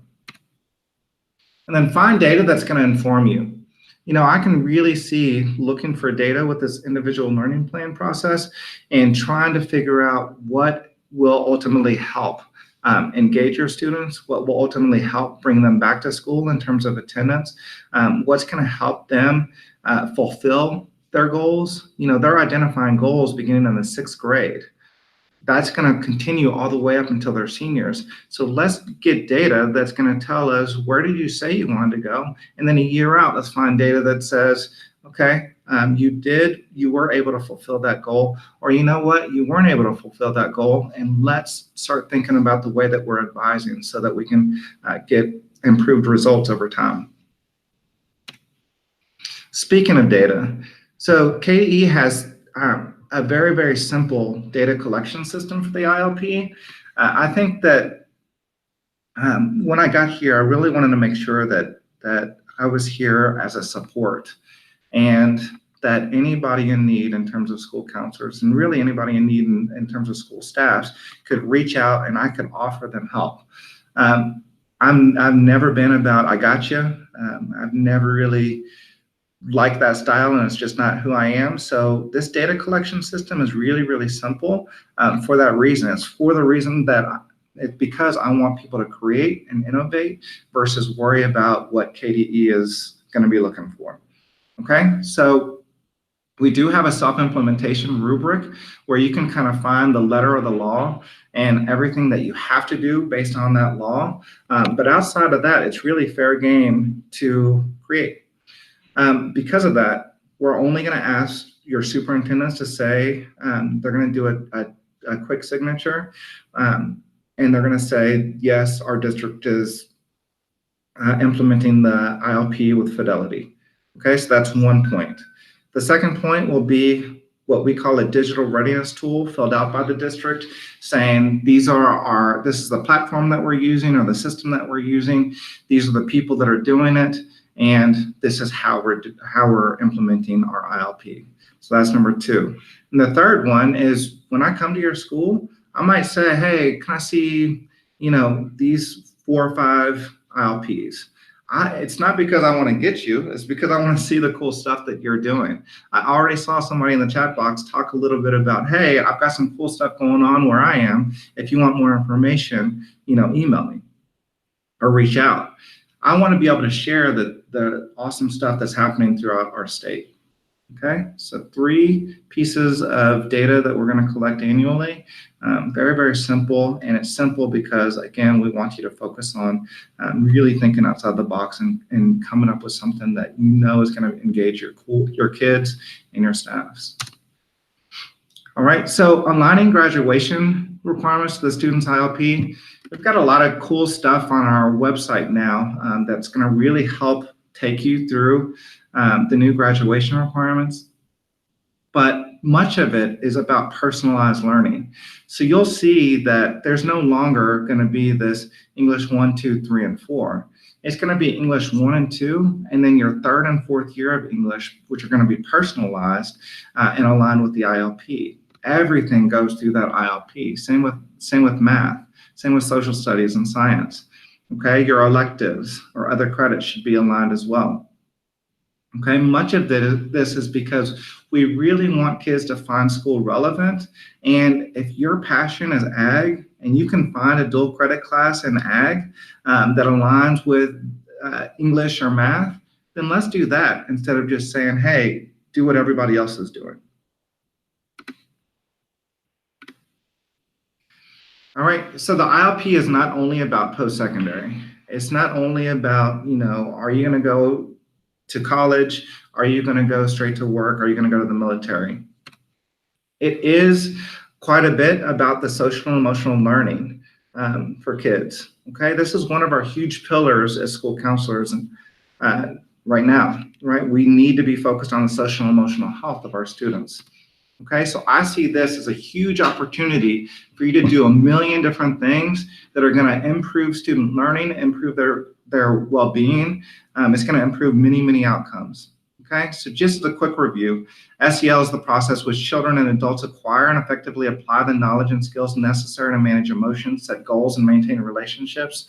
And then find data that's going to inform you. I can really see looking for data with this individual learning plan process and trying to figure out what will ultimately help engage your students, what will ultimately help bring them back to school in terms of attendance, what's going to help them fulfill their goals. They're identifying goals beginning in the 6th grade. That's going to continue all the way up until they're seniors. So let's get data that's going to tell us, where did you say you wanted to go? And then a year out, let's find data that says, okay, you were able to fulfill that goal, or you know what, you weren't able to fulfill that goal, and let's start thinking about the way that we're advising so that we can get improved results over time. Speaking of data, so KDE has a very, very simple data collection system for the ILP. I think that when I got here, I really wanted to make sure that I was here as a support, and that anybody in need in terms of school counselors, and really anybody in need in terms of school staffs, could reach out and I could offer them help. I've never been about, I got you. I've never really liked that style, and it's just not who I am. So this data collection system is really, really simple for that reason. It's for the reason that it's because I want people to create and innovate versus worry about what KDE is going to be looking for. Okay, so we do have a self-implementation rubric where you can kind of find the letter of the law and everything that you have to do based on that law. But outside of that, it's really fair game to create. Because of that, we're only going to ask your superintendents to say they're going to do a quick signature, and they're going to say, yes, our district is implementing the ILP with fidelity. Okay, so that's one point. The second point will be what we call a digital readiness tool filled out by the district saying, this is the platform that we're using or the system that we're using. These are the people that are doing it. And this is how we're implementing our ILP. So that's number 2. And the third one is when I come to your school, I might say, hey, can I see, these 4 or 5 ILPs? It's not because I want to get you, it's because I want to see the cool stuff that you're doing. I already saw somebody in the chat box talk a little bit about, hey, I've got some cool stuff going on where I am. If you want more information, email me or reach out. I want to be able to share the awesome stuff that's happening throughout our state. Okay, so 3 pieces of data that we're going to collect annually. Very, very simple, and it's simple because, again, we want you to focus on really thinking outside the box and coming up with something that is going to engage your kids and your staffs. All right, so aligning graduation requirements to the student's ILP. We've got a lot of cool stuff on our website now that's going to really help take you through the new graduation requirements, but much of it is about personalized learning. So you'll see that there's no longer going to be this English 1, 2, 3, and 4. It's going to be English 1 and 2, and then your 3rd and 4th year of English, which are going to be personalized and aligned with the ILP. Everything goes through that ILP. Same with math, same with social studies and science. Okay, your electives or other credits should be aligned as well. Okay, much of this is because we really want kids to find school relevant. And if your passion is ag and you can find a dual credit class in ag that aligns with English or math, then let's do that instead of just saying, hey, do what everybody else is doing. All right, so the ILP is not only about post-secondary. It's not only about, are you going to go to college? Are you going to go straight to work? Are you going to go to the military? It is quite a bit about the social and emotional learning for kids. Okay, this is one of our huge pillars as school counselors and right now, right? We need to be focused on the social and emotional health of our students. Okay, so I see this as a huge opportunity for you to do a million different things that are going to improve student learning, improve their well-being. It's going to improve many, many outcomes. Okay, so just a quick review. SEL is the process which children and adults acquire and effectively apply the knowledge and skills necessary to manage emotions, set goals, and maintain relationships.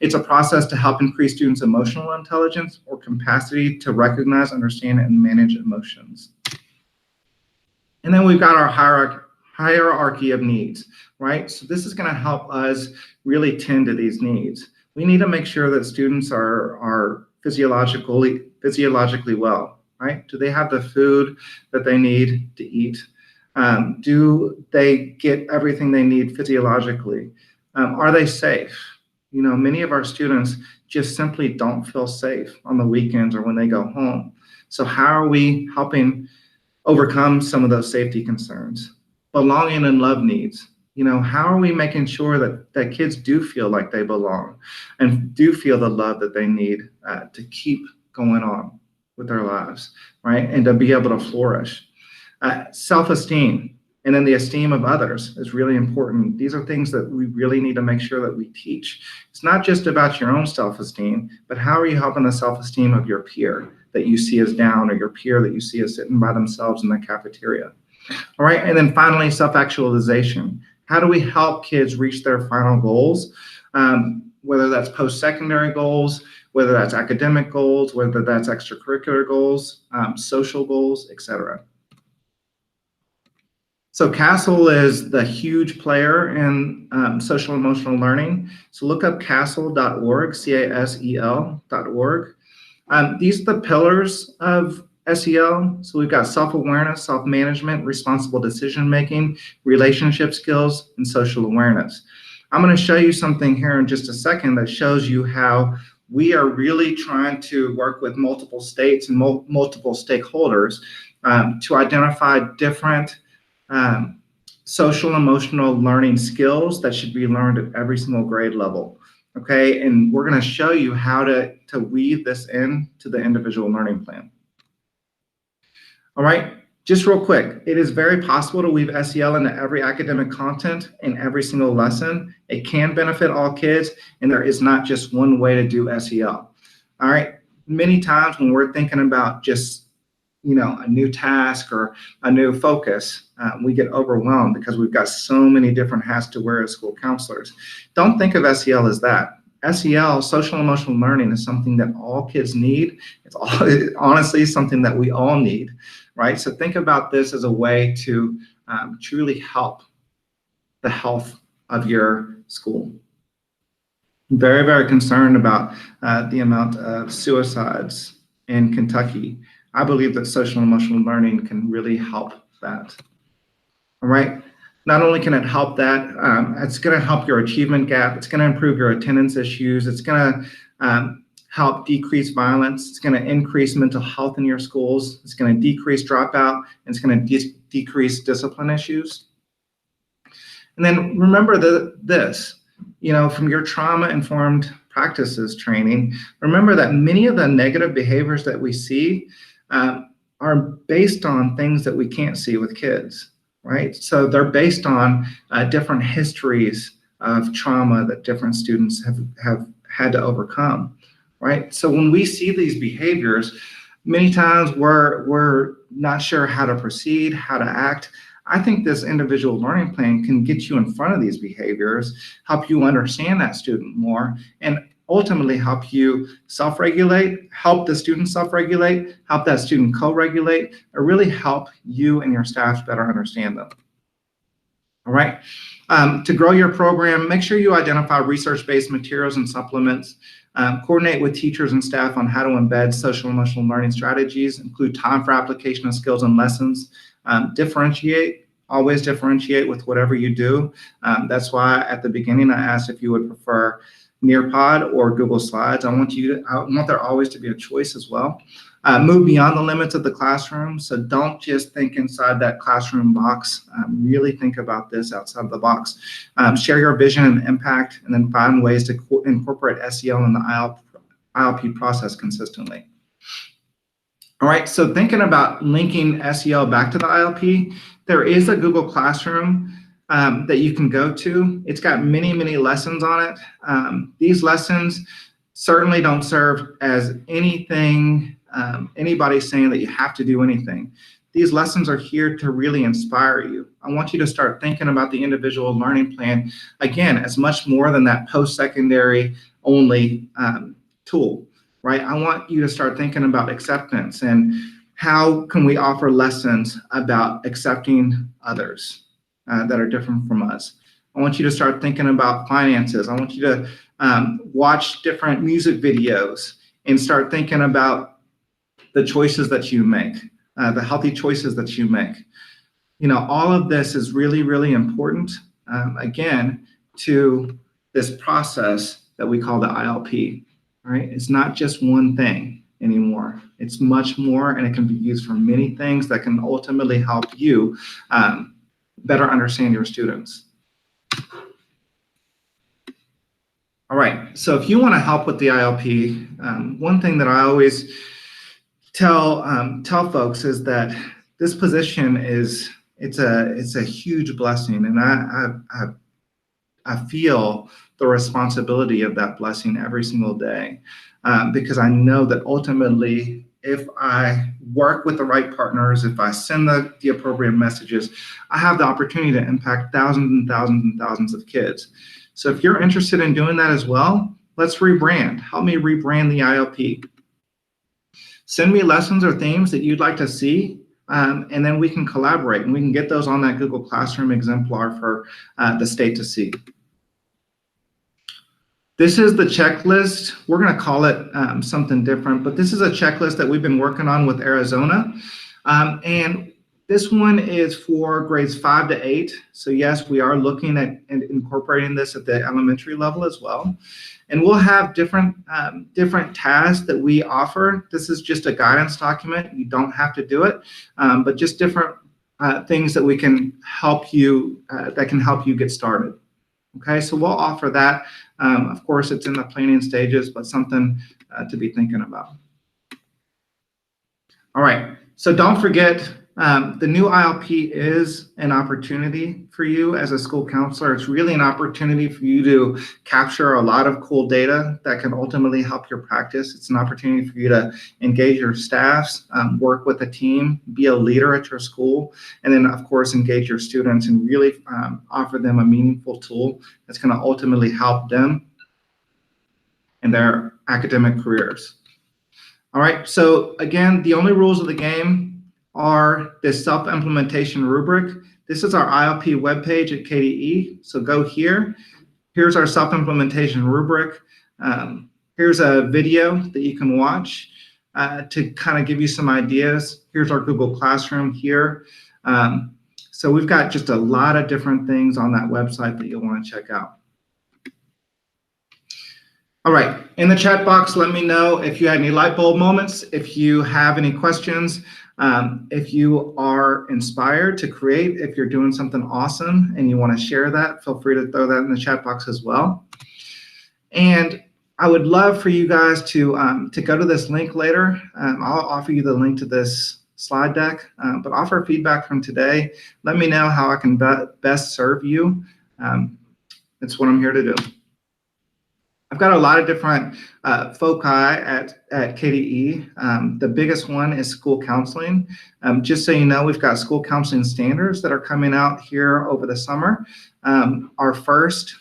It's a process to help increase students' emotional intelligence or capacity to recognize, understand, and manage emotions. And then we've got our hierarchy of needs, right? So this is going to help us really tend to these needs. We need to make sure that students are physiologically well, right? Do they have the food that they need to eat? Do they get everything they need physiologically? Are they safe? Many of our students just simply don't feel safe on the weekends or when they go home. So how are we helping overcome some of those safety concerns? Belonging and love needs. How are we making sure that kids do feel like they belong and do feel the love that they need to keep going on with their lives, right? And to be able to flourish. Self-esteem and then the esteem of others is really important. These are things that we really need to make sure that we teach. It's not just about your own self-esteem, but how are you helping the self-esteem of your peer that you see as down or your peer that you see as sitting by themselves in the cafeteria? All right, and then finally, self-actualization. How do we help kids reach their final goals, whether that's post-secondary goals, whether that's academic goals, whether that's extracurricular goals, social goals, etc. So CASEL is the huge player in social emotional learning. So look up casel.org, CASEL.org. These are the pillars of SEL. So we've got self-awareness, self-management, responsible decision-making, relationship skills, and social awareness. I'm going to show you something here in just a second that shows you how we are really trying to work with multiple states and multiple stakeholders to identify different social emotional learning skills that should be learned at every single grade level. Okay, and we're going to show you how to weave this into the individual learning plan. All right, Just real quick, it is very possible to weave SEL into every academic content in every single lesson. It can benefit all kids, and there is not just one way to do SEL. All right, many times when we're thinking about just, you know, a new task or a new focus, we get overwhelmed because we've got so many different hats to wear as school counselors. Don't think of SEL as that. SEL, social emotional learning, is something that all kids need. It's honestly something that we all need, right? So think about this as a way to truly help the health of your school. I'm very, very concerned about the amount of suicides in Kentucky. I believe that social and emotional learning can really help that. All right. Not only can it help that, it's going to help your achievement gap. It's going to improve your attendance issues. It's going to help decrease violence. It's going to increase mental health in your schools. It's going to decrease dropout. And it's going to decrease discipline issues. And then remember this, you know, from your trauma-informed practices training, remember that many of the negative behaviors that we see are based on things that we can't see with kids. Right? So they're based on different histories of trauma that different students have had to overcome, right? So when we see these behaviors, many times we're not sure how to proceed, how to act. I think this individual learning plan can get you in front of these behaviors, help you understand that student more, and ultimately help you self-regulate, help the student self-regulate, help that student co-regulate, or really help you and your staff better understand them. All right. To grow your program, make sure you identify research-based materials and supplements, coordinate with teachers and staff on how to embed social and emotional learning strategies, include time for application of skills and lessons, differentiate, always differentiate with whatever you do. That's why at the beginning I asked if you would prefer Nearpod or Google Slides. I want there always to be a choice as well. Move beyond the limits of the classroom. So don't just think inside that classroom box. Really think about this outside of the box. Share your vision and impact, and then find ways to incorporate SEL in the ILP process consistently. All right, so thinking about linking SEL back to the ILP, there is a Google Classroom that you can go to. It's got many, many lessons on it. These lessons certainly don't serve as anything, anybody saying that you have to do anything. These lessons are here to really inspire you. I want you to start thinking about the individual learning plan, again, as much more than that post-secondary only tool, right? I want you to start thinking about acceptance and how can we offer lessons about accepting others that are different from us. I want you to start thinking about finances. I want you to watch different music videos and start thinking about the choices that you make, the healthy choices that you make. You know, all of this is really, really important, again, to this process that we call the ILP, right? It's not just one thing anymore. It's much more, and it can be used for many things that can ultimately help you better understand your students. All right, so if you want to help with the ILP, one thing that I always tell folks is that this position it's a huge blessing, and I feel the responsibility of that blessing every single day, because I know that ultimately, if I work with the right partners, if I send the appropriate messages, I have the opportunity to impact thousands and thousands and thousands of kids. So if you're interested in doing that as well, let's rebrand. Help me rebrand the ILP. Send me lessons or themes that you'd like to see, and then we can collaborate, and we can get those on that Google Classroom exemplar for the state to see. This is the checklist. We're going to call it something different, but this is a checklist that we've been working on with Arizona. And this one is for grades 5 to 8. So yes, we are looking at incorporating this at the elementary level as well. And we'll have different tasks that we offer. This is just a guidance document. You don't have to do it, but just different things that we can help you, that can help you get started. Okay, so we'll offer that. Of course, it's in the planning stages, but something to be thinking about. All right, so don't forget, The new ILP is an opportunity for you as a school counselor. It's really an opportunity for you to capture a lot of cool data that can ultimately help your practice. It's an opportunity for you to engage your staffs, work with a team, be a leader at your school, and then of course engage your students and really offer them a meaningful tool that's going to ultimately help them in their academic careers. All right, so again, the only rules of the game are this self-implementation rubric. This is our ILP webpage at KDE. So go here. Here's our self-implementation rubric. Here's a video that you can watch to kind of give you some ideas. Here's our Google Classroom here. So we've got just a lot of different things on that website that you'll want to check out. All right, in the chat box, let me know if you had any light bulb moments, if you have any questions, if you are inspired to create, if you're doing something awesome and you want to share that, feel free to throw that in the chat box as well. And I would love for you guys to go to this link later. I'll offer you the link to this slide deck, but offer feedback from today. Let me know how I can best serve you. That's what I'm here to do. I've got a lot of different foci at KDE. The biggest one is school counseling. Just so you know, we've got school counseling standards that are coming out here over the summer. Our first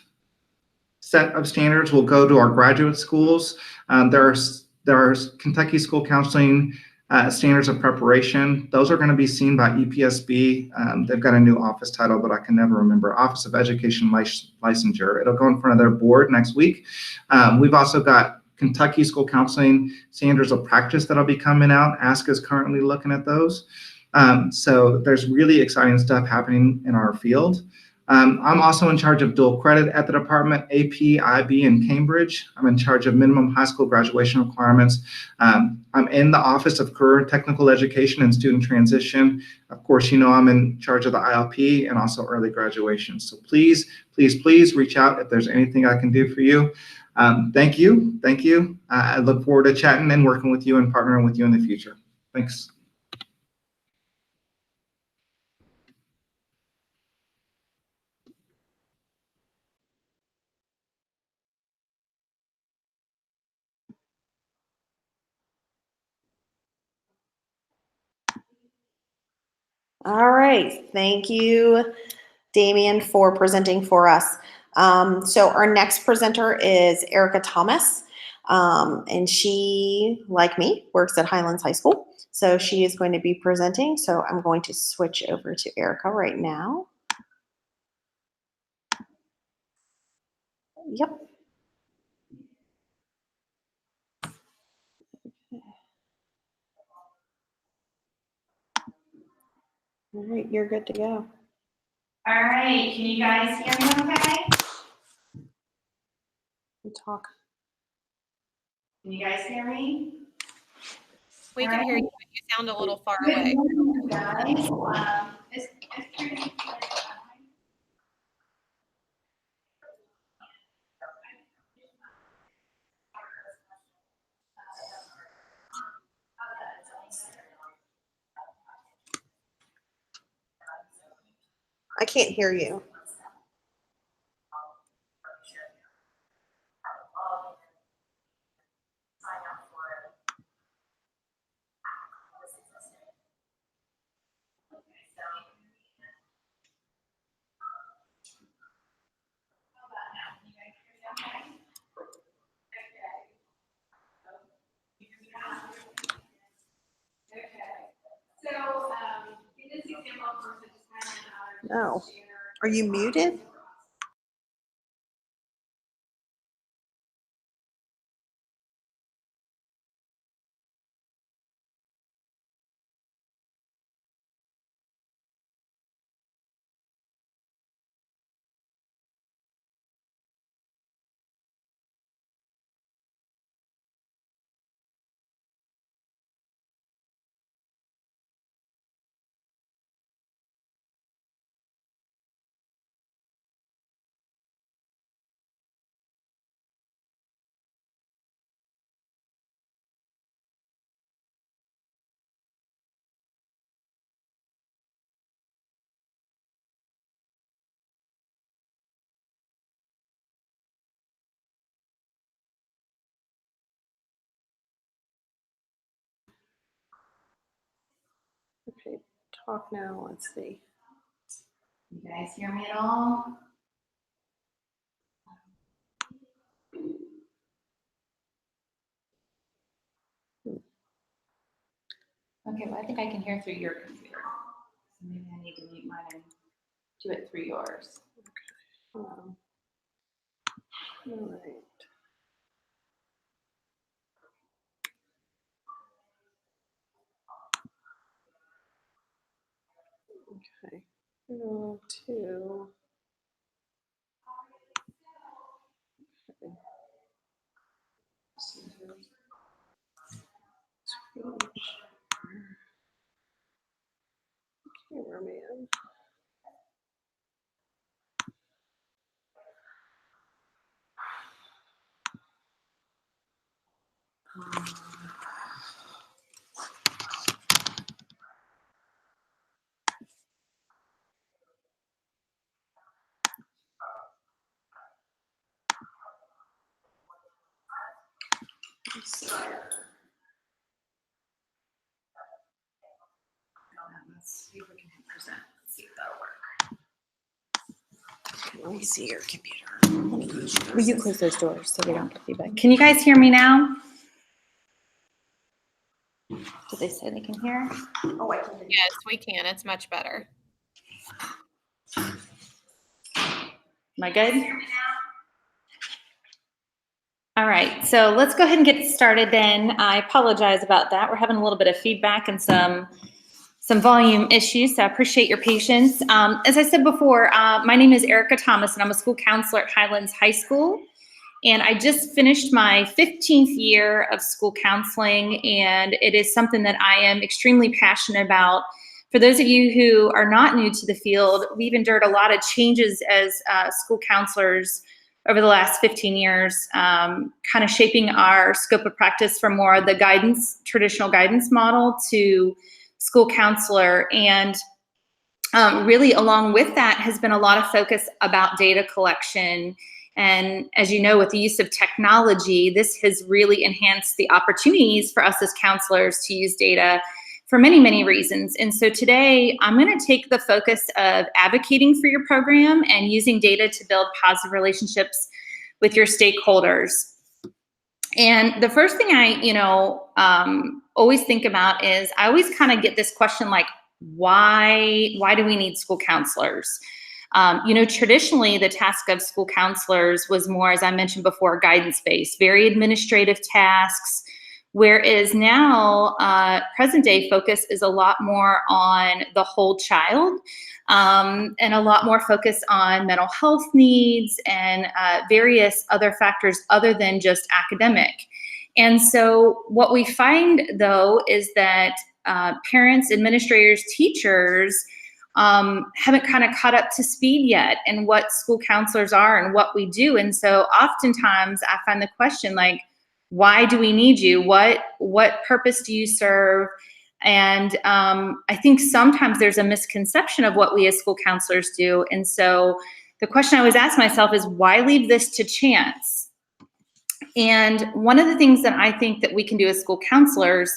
set of standards will go to our graduate schools. There are Kentucky school counseling standards of preparation. Those are going to be seen by EPSB. They've got a new office title, but I can never remember. Office of Education Licensure. It'll go in front of their board next week. We've also got Kentucky school counseling standards of practice that'll be coming out. ASCA is currently looking at those. So there's really exciting stuff happening in our field. I'm also in charge of dual credit at the department, AP, IB, and Cambridge. I'm in charge of minimum high school graduation requirements. I'm in the Office of Career Technical Education and Student Transition. Of course, you know I'm in charge of the ILP and also early graduation. So please, please, please reach out if there's anything I can do for you. Thank you. Thank you. I look forward to chatting and working with you and partnering with you in the future. Thanks. All right, thank you, Damien, for presenting for us. So our next presenter is Erica Thomas, and she, like me, works at Highlands High School. So she is going to be presenting. So I'm going to switch over to Erica right now. Yep. All right, you're good to go. All right, can you guys hear me okay? Talk. Can you guys hear me? We can hear you, but you sound a little far Good away. morning, guys. Is Trinity I can't hear you. No. Are you muted? Okay, talk now. Let's see. You guys hear me at all? Okay, well, I think I can hear through your computer. So maybe I need to mute mine and do it through yours. All right. Okay. Go to. Okay. Cameraman. Let's see if we can hit present. Let's see if that'll work. Let me see your computer. Will you close those doors so we don't get feedback? Can you guys hear me now? Did they say they can hear? Oh, I can. Yes, we can. It's much better. Am I good? All right, so let's go ahead and get started then. I apologize about that. We're having a little bit of feedback and some volume issues, so I appreciate your patience. As I said before, my name is Erica Thomas, and I'm a school counselor at Highlands High School. And I just finished my 15th year of school counseling, and it is something that I am extremely passionate about. For those of you who are not new to the field, we've endured a lot of changes as school counselors over the last 15 years, kind of shaping our scope of practice from more of the guidance, traditional guidance model to school counselor. And really along with that has been a lot of focus about data collection. And as you know, with the use of technology, this has really enhanced the opportunities for us as counselors to use data for many, many reasons. And so today I'm going to take the focus of advocating for your program and using data to build positive relationships with your stakeholders. And the first thing I, always think about is I always kind of get this question like, why do we need school counselors? Traditionally the task of school counselors was more, as I mentioned before, guidance-based, very administrative tasks, whereas now present day focus is a lot more on the whole child, and a lot more focus on mental health needs and various other factors other than just academic. And so what we find though is that parents, administrators, teachers haven't kind of caught up to speed yet in what school counselors are and what we do. And so oftentimes I find the question like, why do we need you? What purpose do you serve? And I think sometimes there's a misconception of what we as school counselors do. And so the question I always ask myself is, why leave this to chance? And one of the things that I think that we can do as school counselors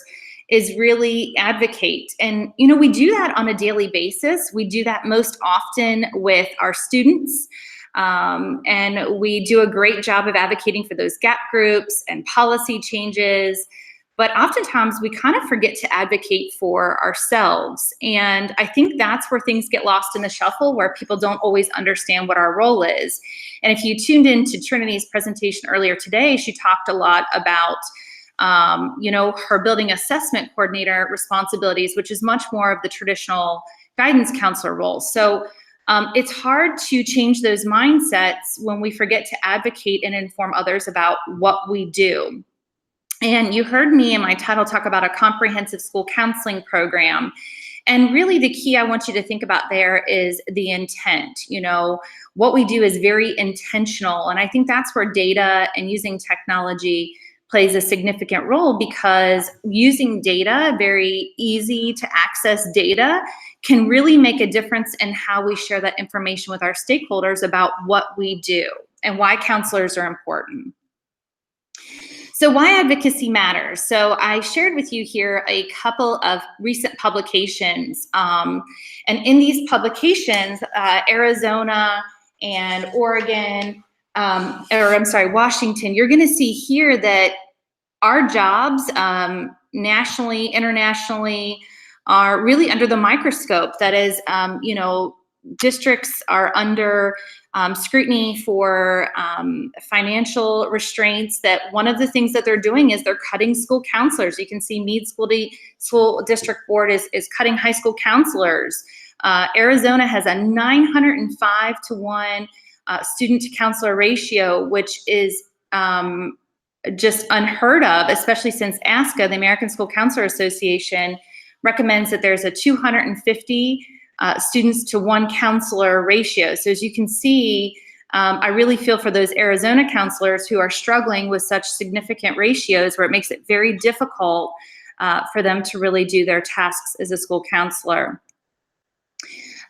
is really advocate. And, we do that on a daily basis. We do that most often with our students. And we do a great job of advocating for those gap groups and policy changes. But oftentimes we kind of forget to advocate for ourselves. And I think that's where things get lost in the shuffle, where people don't always understand what our role is. And if you tuned into Trinity's presentation earlier today, she talked a lot about her building assessment coordinator responsibilities, which is much more of the traditional guidance counselor role. So it's hard to change those mindsets when we forget to advocate and inform others about what we do. And you heard me in my title talk about a comprehensive school counseling program. And really the key I want you to think about there is the intent. What we do is very intentional. And I think that's where data and using technology plays a significant role, because using data, very easy to access data, can really make a difference in how we share that information with our stakeholders about what we do and why counselors are important. So why advocacy matters? So I shared with you here a couple of recent publications. And in these publications, Arizona and Oregon, Washington, you're gonna see here that our jobs, nationally, internationally, are really under the microscope. That is, districts are under scrutiny for financial restraints. That one of the things that they're doing is they're cutting school counselors. You can see Meade School District Board is cutting high school counselors. Arizona has a 905 to 1 student to counselor ratio, which is just unheard of, especially since ASCA, the American School Counselor Association, recommends that there's a 250 students to 1 counselor ratio. So as you can see, I really feel for those Arizona counselors who are struggling with such significant ratios where it makes it very difficult for them to really do their tasks as a school counselor.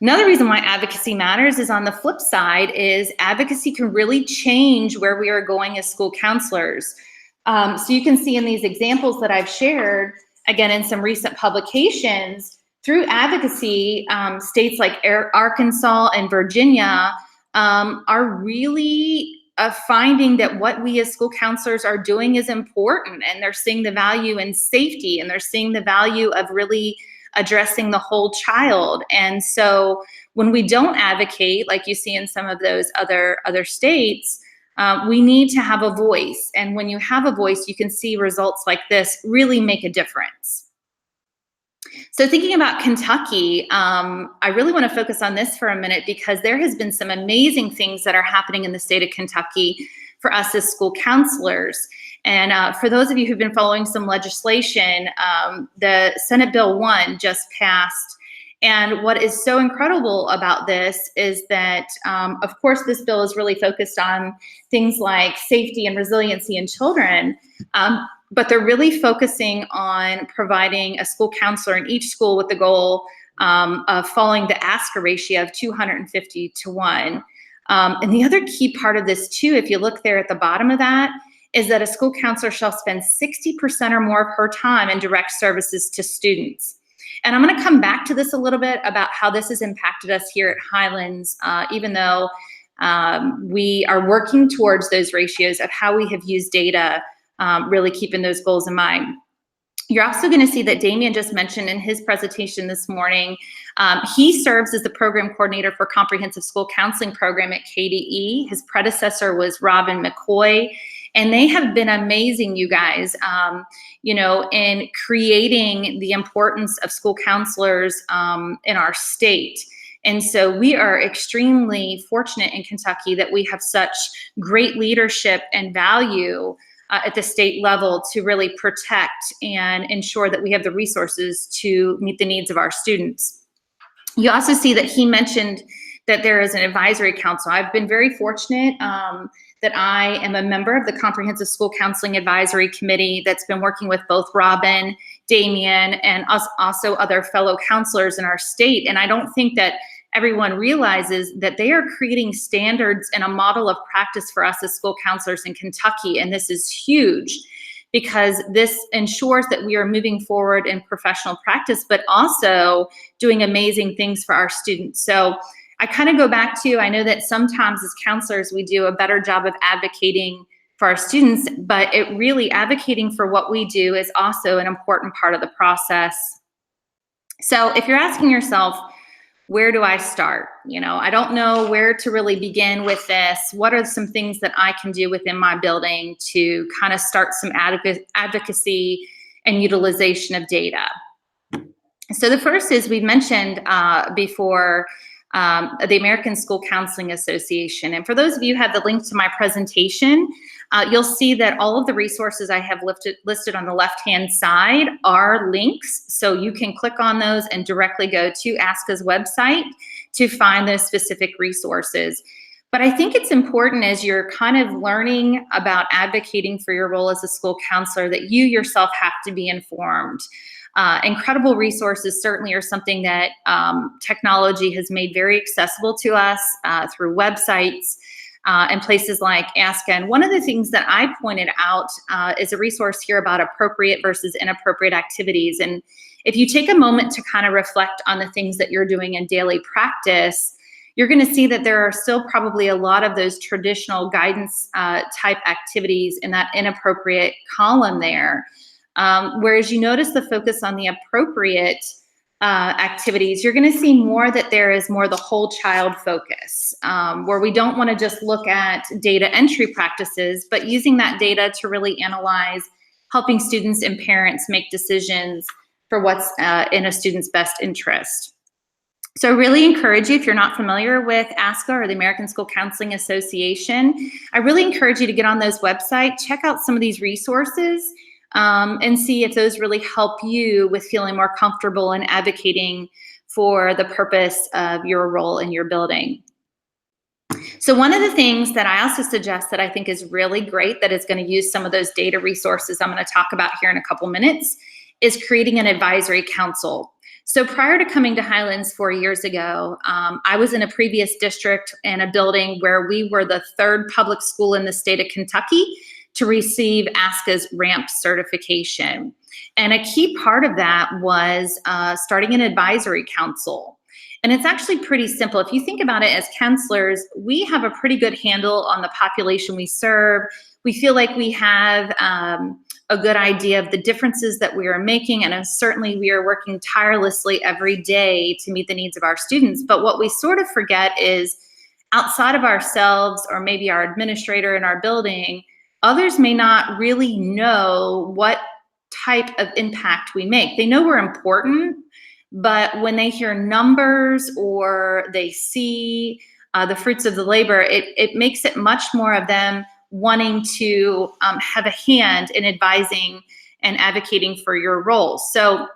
Another reason why advocacy matters is on the flip side is advocacy can really change where we are going as school counselors. So you can see in these examples that I've shared, again, in some recent publications, through advocacy, states like Arkansas and Virginia are really finding that what we as school counselors are doing is important, and they're seeing the value in safety, and they're seeing the value of really addressing the whole child. And so when we don't advocate, like you see in some of those other states, we need to have a voice. And when you have a voice, you can see results like this really make a difference. So thinking about Kentucky, I really want to focus on this for a minute because there has been some amazing things that are happening in the state of Kentucky for us as school counselors. And for those of you who've been following some legislation, the Senate Bill 1 just passed. And what is so incredible about this is that, of course, this bill is really focused on things like safety and resiliency in children, but they're really focusing on providing a school counselor in each school with the goal of following the ASCA ratio of 250 to 1. And the other key part of this too, if you look there at the bottom of that, is that a school counselor shall spend 60% or more of her time in direct services to students. And I'm going to come back to this a little bit about how this has impacted us here at Highlands, even though we are working towards those ratios of how we have used data, really keeping those goals in mind. You're also going to see that Damien just mentioned in his presentation this morning, he serves as the program coordinator for Comprehensive School Counseling Program at KDE. His predecessor was Robin McCoy. And they have been amazing, you guys, in creating the importance of school counselors in our state. And so we are extremely fortunate in Kentucky that we have such great leadership and value at the state level to really protect and ensure that we have the resources to meet the needs of our students. You also see that he mentioned that there is an advisory council. I've been very fortunate that I am a member of the Comprehensive School Counseling Advisory Committee that's been working with both Robin, Damien, and us, also other fellow counselors in our state. And I don't think that everyone realizes that they are creating standards and a model of practice for us as school counselors in Kentucky. And this is huge because this ensures that we are moving forward in professional practice, but also doing amazing things for our students. So I kind of go back to, I know that sometimes as counselors, we do a better job of advocating for our students, but it really advocating for what we do is also an important part of the process. So if you're asking yourself, where do I start? I don't know where to really begin with this. What are some things that I can do within my building to kind of start some advocacy and utilization of data? So the first is, we've mentioned before, the American School Counseling Association. And for those of you who have the link to my presentation, you'll see that all of the resources I have listed on the left-hand side are links. So you can click on those and directly go to ASCA's website to find those specific resources. But I think it's important as you're kind of learning about advocating for your role as a school counselor that you yourself have to be informed. Incredible resources certainly are something that technology has made very accessible to us through websites. and places like ASCA. And one of the things that I pointed out is a resource here about appropriate versus inappropriate activities. And if you take a moment to kind of reflect on the things that you're doing in daily practice, you're going to see that there are still probably a lot of those traditional guidance type activities in that inappropriate column there. Whereas you notice the focus on the appropriate activities, you're going to see more that there is more the whole child focus, where we don't want to just look at data entry practices, but using that data to really analyze, helping students and parents make decisions for what's in a student's best interest. So I really encourage you, if you're not familiar with ASCA or the American School Counseling Association, I really encourage you to get on those websites, check out some of these resources, and see if those really help you with feeling more comfortable and advocating for the purpose of your role in your building. So one of the things that I also suggest that I think is really great that is going to use some of those data resources I'm going to talk about here in a couple minutes is creating an advisory council. So prior to coming to Highlands 4 years ago, I was in a previous district in a building where we were the third public school in the state of Kentucky to receive ASCA's RAMP certification. And a key part of that was starting an advisory council. And it's actually pretty simple. If you think about it as counselors, we have a pretty good handle on the population we serve. We feel like we have a good idea of the differences that we are making, and certainly we are working tirelessly every day to meet the needs of our students. But what we sort of forget is outside of ourselves or maybe our administrator in our building, others may not really know what type of impact we make. They know we're important, but when they hear numbers or they see the fruits of the labor, it makes it much more of them wanting to have a hand in advising and advocating for your role. So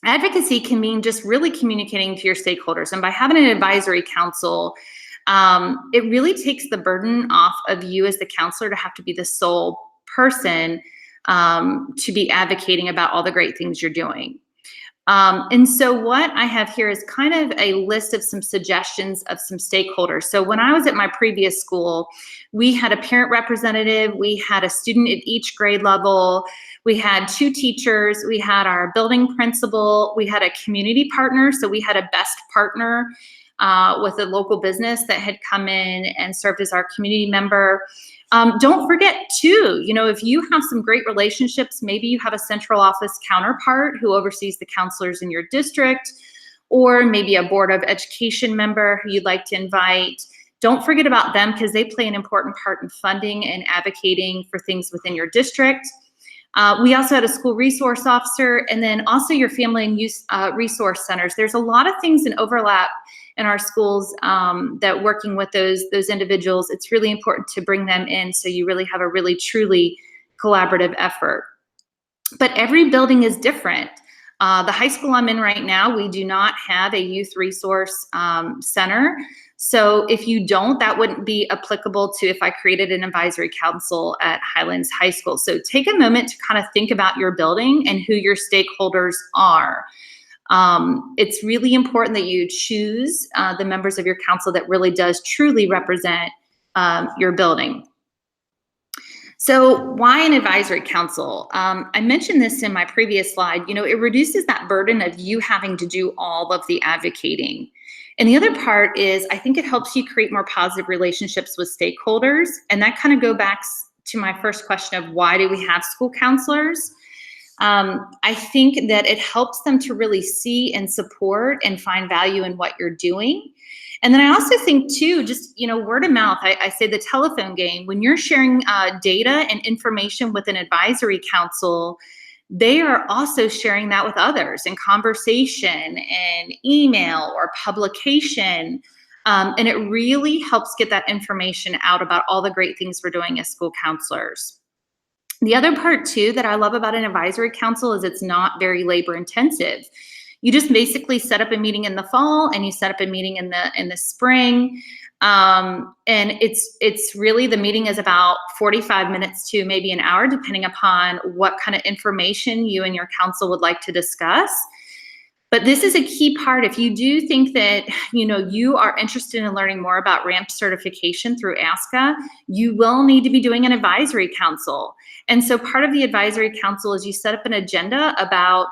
advocacy can mean just really communicating to your stakeholders. And by having an advisory council, it really takes the burden off of you as the counselor to have to be the sole person to be advocating about all the great things you're doing. And so what I have here is kind of a list of some suggestions of some stakeholders. So when I was at my previous school, we had a parent representative, we had a student at each grade level, we had 2 teachers, we had our building principal, we had a community partner, so we had a best partner with a local business that had come in and served as our community member. Don't forget too, if you have some great relationships, maybe you have a central office counterpart who oversees the counselors in your district, or maybe a board of education member who you'd like to invite. Don't forget about them because they play an important part in funding and advocating for things within your district. We also had a school resource officer, and then also your family and youth resource centers. There's a lot of things in overlap in our schools that working with those individuals, it's really important to bring them in so you really have a really truly collaborative effort. But every building is different. The high school I'm in right now, we do not have a youth resource center. So if you don't, that wouldn't be applicable to if I created an advisory council at Highlands High School. So take a moment to kind of think about your building and who your stakeholders are. It's really important that you choose the members of your council that really does truly represent your building. So why an advisory council? I mentioned this in my previous slide. It reduces that burden of you having to do all of the advocating. And the other part is I think it helps you create more positive relationships with stakeholders. And that kind of goes back to my first question of why do we have school counselors? I think that it helps them to really see and support and find value in what you're doing. And then I also think too, just, word of mouth, I say the telephone game, when you're sharing data and information with an advisory council, they are also sharing that with others in conversation and email or publication. And it really helps get that information out about all the great things we're doing as school counselors. The other part too that I love about an advisory council is it's not very labor intensive. You just basically set up a meeting in the fall and you set up a meeting in the spring. And it's really, the meeting is about 45 minutes to maybe an hour, depending upon what kind of information you and your council would like to discuss. But this is a key part. If you do think that, you are interested in learning more about RAMP certification through ASCA, you will need to be doing an advisory council. And so part of the advisory council is you set up an agenda about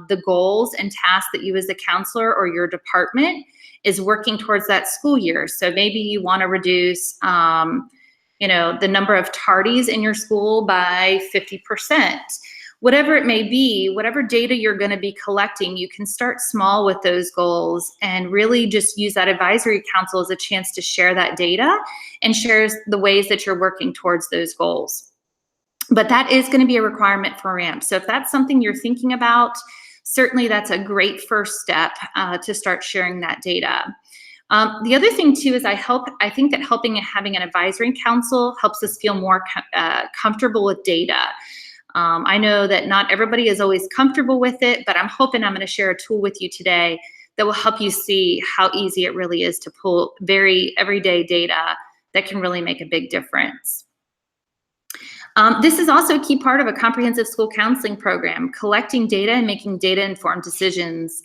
the goals and tasks that you as a counselor or your department is working towards that school year. So maybe you want to reduce, the number of tardies in your school by 50%. Whatever it may be, whatever data you're going to be collecting, you can start small with those goals and really just use that advisory council as a chance to share that data and share the ways that you're working towards those goals. But that is going to be a requirement for RAMP. So if that's something you're thinking about, certainly that's a great first step to start sharing that data. The other thing too is I think that having an advisory council helps us feel more comfortable with data. I know that not everybody is always comfortable with it, but I'm hoping I'm going to share a tool with you today that will help you see how easy it really is to pull very everyday data that can really make a big difference. This is also a key part of a comprehensive school counseling program. Collecting data and making data-informed decisions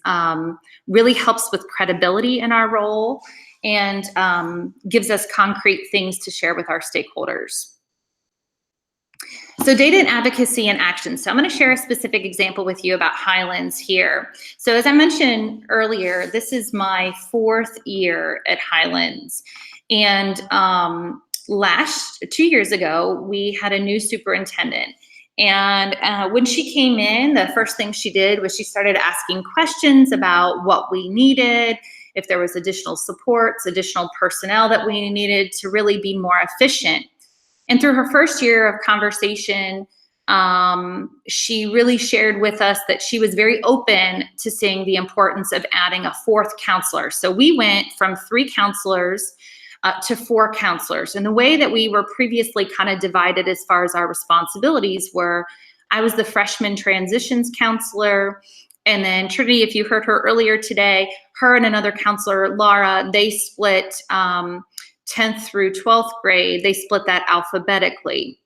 really helps with credibility in our role and gives us concrete things to share with our stakeholders. So data and advocacy and action. So I'm going to share a specific example with you about Highlands here. So as I mentioned earlier, this is my 4th year at Highlands. And 2 years ago, we had a new superintendent. And when she came in, the first thing she did was she started asking questions about what we needed, if there was additional supports, additional personnel that we needed to really be more efficient. And through her first year of conversation, she really shared with us that she was very open to seeing the importance of adding a 4th counselor. So we went from 3 counselors to 4 counselors. And the way that we were previously kind of divided as far as our responsibilities were, I was the freshman transitions counselor, and then Trinity, if you heard her earlier today, her and another counselor, Laura, they split 10th through 12th grade, they split that alphabetically.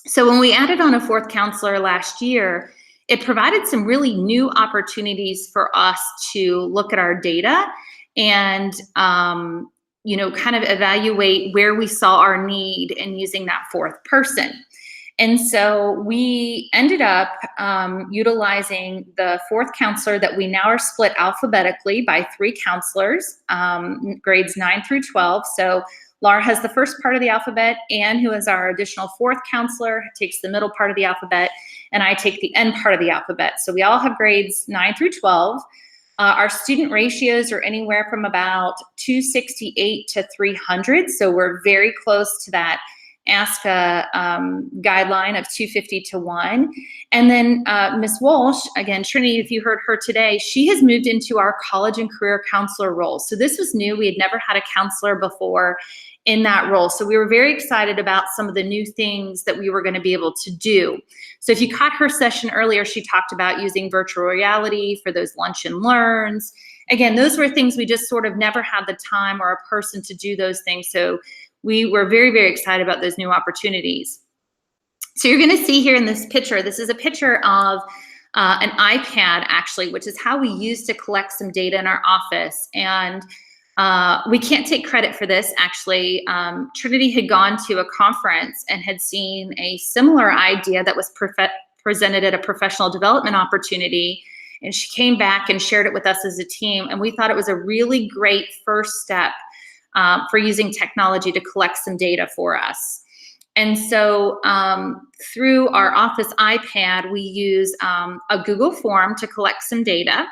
So when we added on a 4th counselor last year, it provided some really new opportunities for us to look at our data and kind of evaluate where we saw our need in using that 4th person. And so we ended up utilizing the 4th counselor that we now are split alphabetically by 3 counselors, grades 9 through 12. So Laura has the first part of the alphabet. Anne, who is our additional 4th counselor, takes the middle part of the alphabet, and I take the end part of the alphabet. So we all have grades 9 through 12. Our student ratios are anywhere from about 268 to 300. So we're very close to that ASCA guideline of 250 to 1. And then Ms. Walsh, again, Trinity, if you heard her today, she has moved into our college and career counselor role. So this was new. We had never had a counselor before in that role. So we were very excited about some of the new things that we were going to be able to do. So if you caught her session earlier, she talked about using virtual reality for those lunch and learns. Again, those were things we just sort of never had the time or a person to do those things. So we were very, very excited about those new opportunities. So you're going to see here in this picture, this is a picture of an iPad actually, which is how we used to collect some data in our office. And we can't take credit for this actually. Trinity had gone to a conference and had seen a similar idea that was presented at a professional development opportunity. And she came back and shared it with us as a team. And we thought it was a really great first step for using technology to collect some data for us. And so through our office iPad, we use a Google form to collect some data.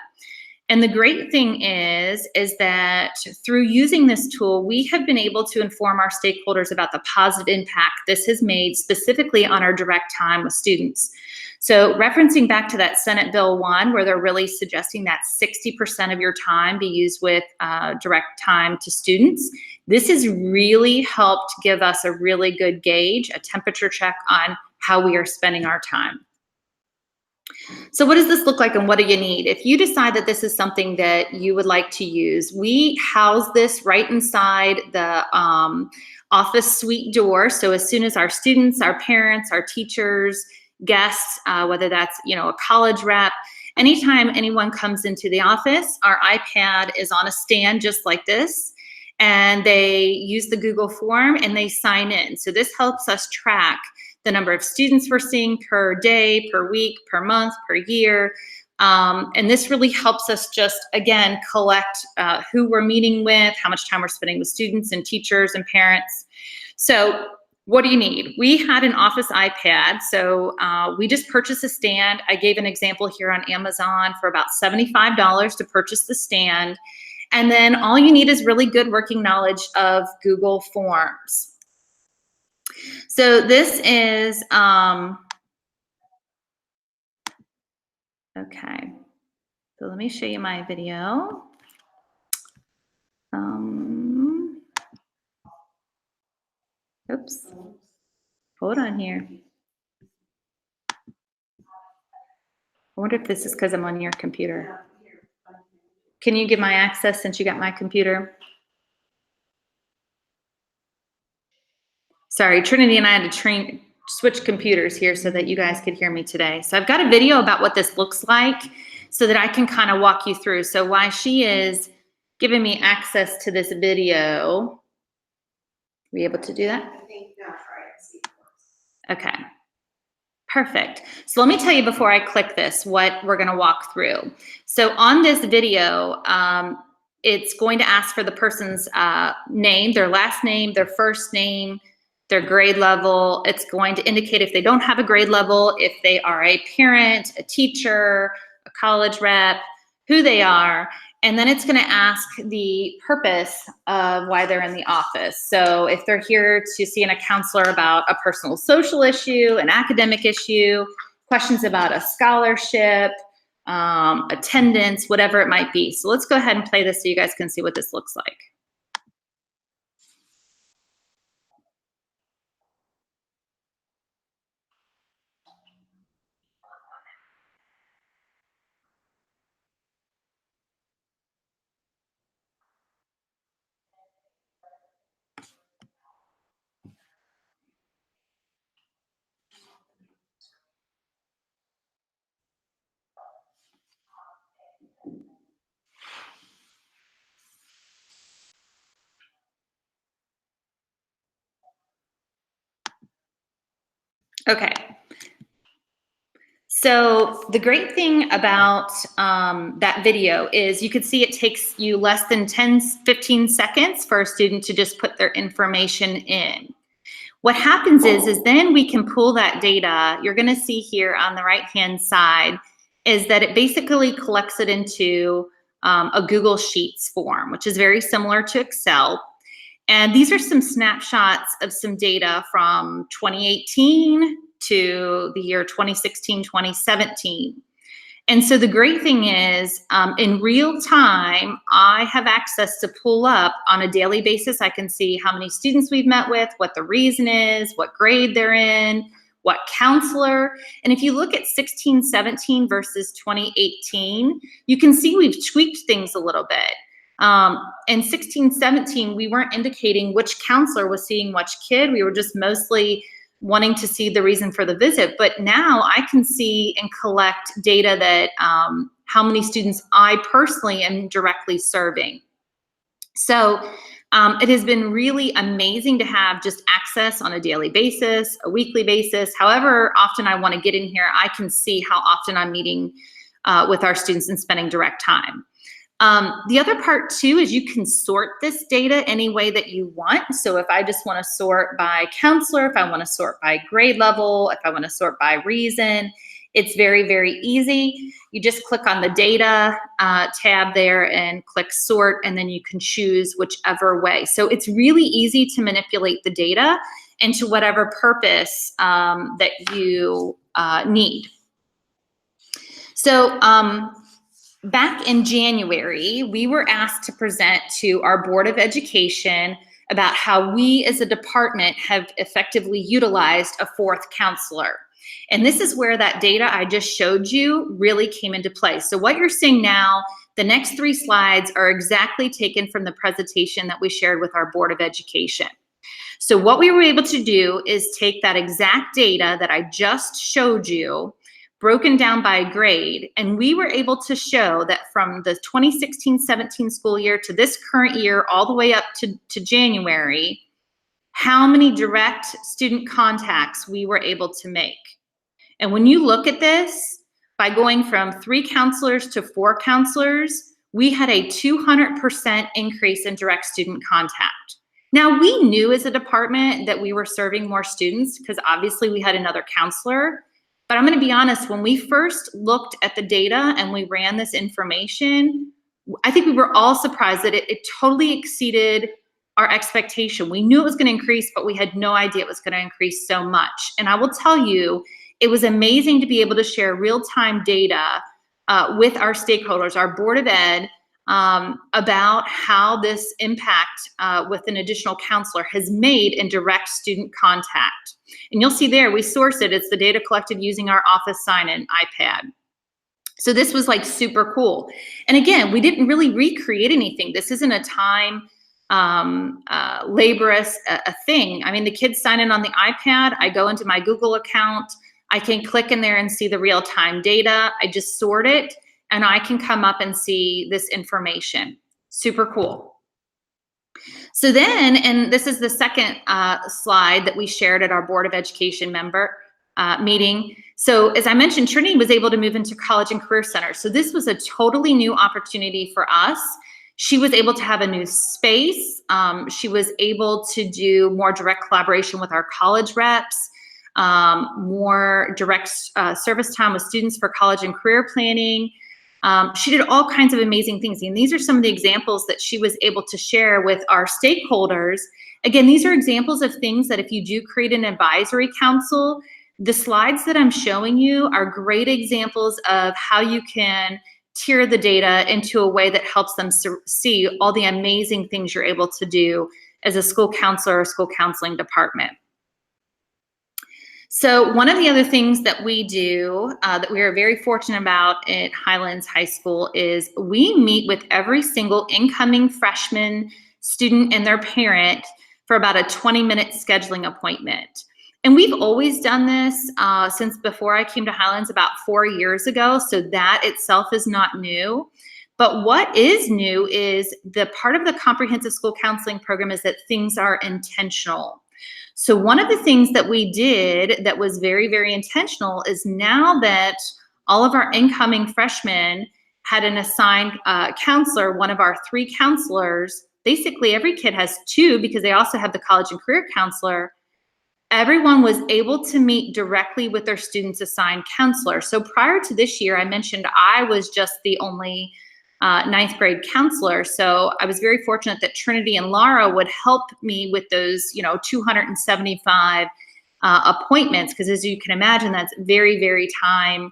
And the great thing is that through using this tool, we have been able to inform our stakeholders about the positive impact this has made specifically on our direct time with students. So referencing back to that Senate Bill 1, where they're really suggesting that 60% of your time be used with direct time to students, this has really helped give us a really good gauge, a temperature check on how we are spending our time. So what does this look like and what do you need? If you decide that this is something that you would like to use, we house this right inside the office suite door. So as soon as our students, our parents, our teachers, guests, whether that's a college rep, anytime anyone comes into the office, our iPad is on a stand just like this, and they use the Google form and they sign in. So this helps us track the number of students we're seeing per day, per week, per month, per year. And this really helps us just, again, collect who we're meeting with, how much time we're spending with students and teachers and parents. So what do you need? We had an office iPad, so we just purchased a stand. I gave an example here on Amazon for about $75 to purchase the stand. And then all you need is really good working knowledge of Google Forms. So this is, okay, so let me show you my video. Oops, hold on here. I wonder if this is because I'm on your computer. Can you give my access since you got my computer? Sorry, Trinity and I had to switch computers here so that you guys could hear me today. So I've got a video about what this looks like so that I can kind of walk you through. So while she is giving me access to this video, are we able to do that? I think that's right. Okay, perfect. So let me tell you before I click this what we're going to walk through. So on this video, it's going to ask for the person's name, their last name, their first name, their grade level. It's going to indicate if they don't have a grade level, if they are a parent, a teacher, a college rep, who they are. And then it's going to ask the purpose of why they're in the office. So if they're here to see a counselor about a personal social issue, an academic issue, questions about a scholarship, attendance, whatever it might be. So let's go ahead and play this so you guys can see what this looks like. Okay. So the great thing about that video is you could see it takes you less than 15 seconds for a student to just put their information in. What happens is then we can pull that data. You're going to see here on the right-hand side is that it basically collects it into a Google Sheets form, which is very similar to Excel. And these are some snapshots of some data from 2018 to the year 2016, 2017. And so the great thing is in real time, I have access to pull up on a daily basis. I can see how many students we've met with, what the reason is, what grade they're in, what counselor. And if you look at 16, 17 versus 2018, you can see we've tweaked things a little bit. In 16, 17, we weren't indicating which counselor was seeing which kid. We were just mostly wanting to see the reason for the visit. But now I can see and collect data that how many students I personally am directly serving. So it has been really amazing to have just access on a daily basis, a weekly basis, however often I want to get in here, I can see how often I'm meeting with our students and spending direct time. The other part too is you can sort this data any way that you want. So if I just want to sort by counselor, if I want to sort by grade level, if I want to sort by reason, it's very, very easy. You just click on the data tab there and click sort, and then you can choose whichever way. So it's really easy to manipulate the data into whatever purpose that you need. So back in January, we were asked to present to our Board of Education about how we as a department have effectively utilized a fourth counselor. And this is where that data I just showed you really came into play. So what you're seeing now, the next 3 slides are exactly taken from the presentation that we shared with our Board of Education. So what we were able to do is take that exact data that I just showed you, broken down by grade. And we were able to show that from the 2016-17 school year to this current year, all the way up to January, how many direct student contacts we were able to make. And when you look at this, by going from 3 counselors to 4 counselors, we had a 200% increase in direct student contact. Now, we knew as a department that we were serving more students because obviously we had another counselor. But I'm going to be honest, when we first looked at the data and we ran this information, I think we were all surprised that it totally exceeded our expectation. We knew it was going to increase, but we had no idea it was going to increase so much. And I will tell you, it was amazing to be able to share real-time data with our stakeholders, our Board of Ed, about how this impact with an additional counselor has made in direct student contact. And you'll see there, we source it. It's the data collected using our Office sign-in iPad. So this was like super cool. And again, we didn't really recreate anything. This isn't a time laborious a thing. I mean, the kids sign in on the iPad. I go into my Google account. I can click in there and see the real-time data. I just sort it, and I can come up and see this information. Super cool. So then, and this is the second slide that we shared at our Board of Education member meeting. So as I mentioned, Trinity was able to move into College and Career Center. So this was a totally new opportunity for us. She was able to have a new space. She was able to do more direct collaboration with our college reps, more direct service time with students for college and career planning. She did all kinds of amazing things. And these are some of the examples that she was able to share with our stakeholders. Again, these are examples of things that if you do create an advisory council, the slides that I'm showing you are great examples of how you can tier the data into a way that helps them see all the amazing things you're able to do as a school counselor or school counseling department. So one of the other things that we do that we are very fortunate about at Highlands High School is we meet with every single incoming freshman student and their parent for about a 20-minute scheduling appointment. And we've always done this since before I came to Highlands about 4 years ago, so that itself is not new. But what is new is the part of the comprehensive school counseling program is that things are intentional. So one of the things that we did that was very, very intentional is now that all of our incoming freshmen had an assigned counselor, one of our 3 counselors, basically every kid has 2 because they also have the college and career counselor. Everyone was able to meet directly with their students' assigned counselor. So prior to this year, I mentioned I was just the only 9th grade counselor. So I was very fortunate that Trinity and Laura would help me with those, 275 appointments, because as you can imagine, that's very, very time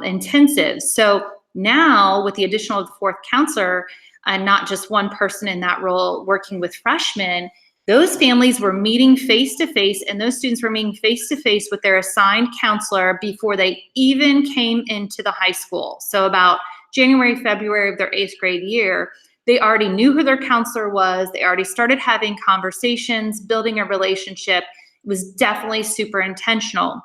intensive. So now with the addition of the 4th counselor and not just one person in that role working with freshmen, those families were meeting face-to-face, and those students were meeting face-to-face with their assigned counselor before they even came into the high school. So about January, February of their 8th grade year, they already knew who their counselor was. They already started having conversations, building a relationship. It was definitely super intentional.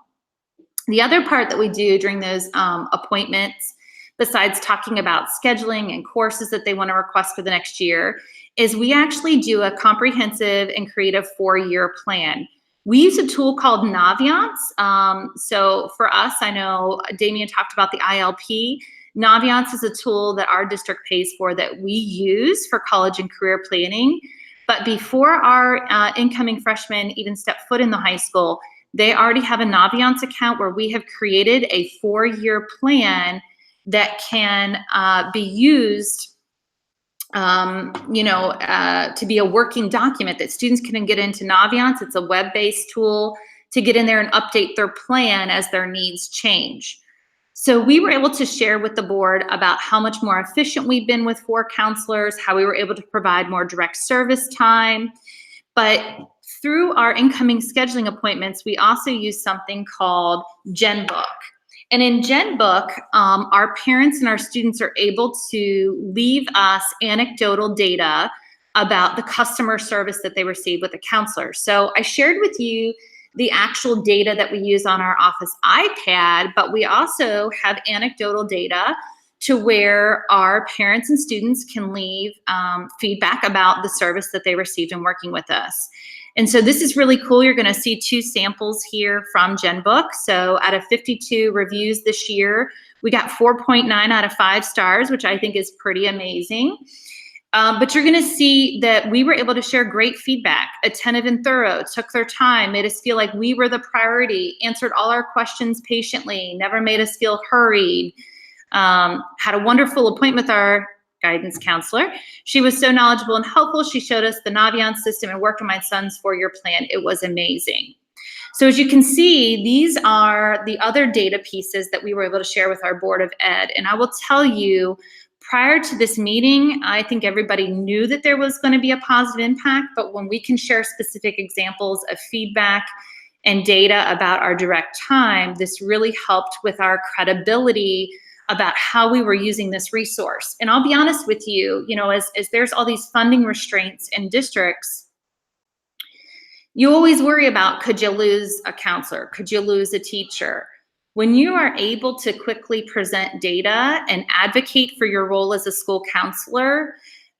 The other part that we do during those appointments, besides talking about scheduling and courses that they want to request for the next year, is we actually do a comprehensive and creative 4-year plan. We use a tool called Naviance. So for us, I know Damien talked about the ILP. Naviance is a tool that our district pays for that we use for college and career planning. But before our incoming freshmen even step foot in the high school, they already have a Naviance account where we have created a 4-year plan that can be used to be a working document that students can get into Naviance. It's a web-based tool to get in there and update their plan as their needs change. So we were able to share with the board about how much more efficient we've been with 4 counselors, how we were able to provide more direct service time. But through our incoming scheduling appointments, we also use something called GenBook. And in GenBook, our parents and our students are able to leave us anecdotal data about the customer service that they receive with a counselor. So I shared with you the actual data that we use on our office iPad, but we also have anecdotal data to where our parents and students can leave feedback about the service that they received in working with us. And so this is really cool. You're going to see 2 samples here from GenBook. So out of 52 reviews this year, we got 4.9 out of 5 stars, which I think is pretty amazing. But you're going to see that we were able to share great feedback, attentive and thorough, took their time, made us feel like we were the priority, answered all our questions patiently, never made us feel hurried, had a wonderful appointment with our guidance counselor. She was so knowledgeable and helpful. She showed us the Naviance system and worked on my son's 4-year plan. It was amazing. So as you can see, these are the other data pieces that we were able to share with our Board of Ed. And I will tell you, prior to this meeting, I think everybody knew that there was going to be a positive impact, but when we can share specific examples of feedback and data about our direct time, this really helped with our credibility about how we were using this resource. And I'll be honest with you, as there's all these funding restraints in districts, you always worry about, could you lose a counselor? Could you lose a teacher? When you are able to quickly present data and advocate for your role as a school counselor,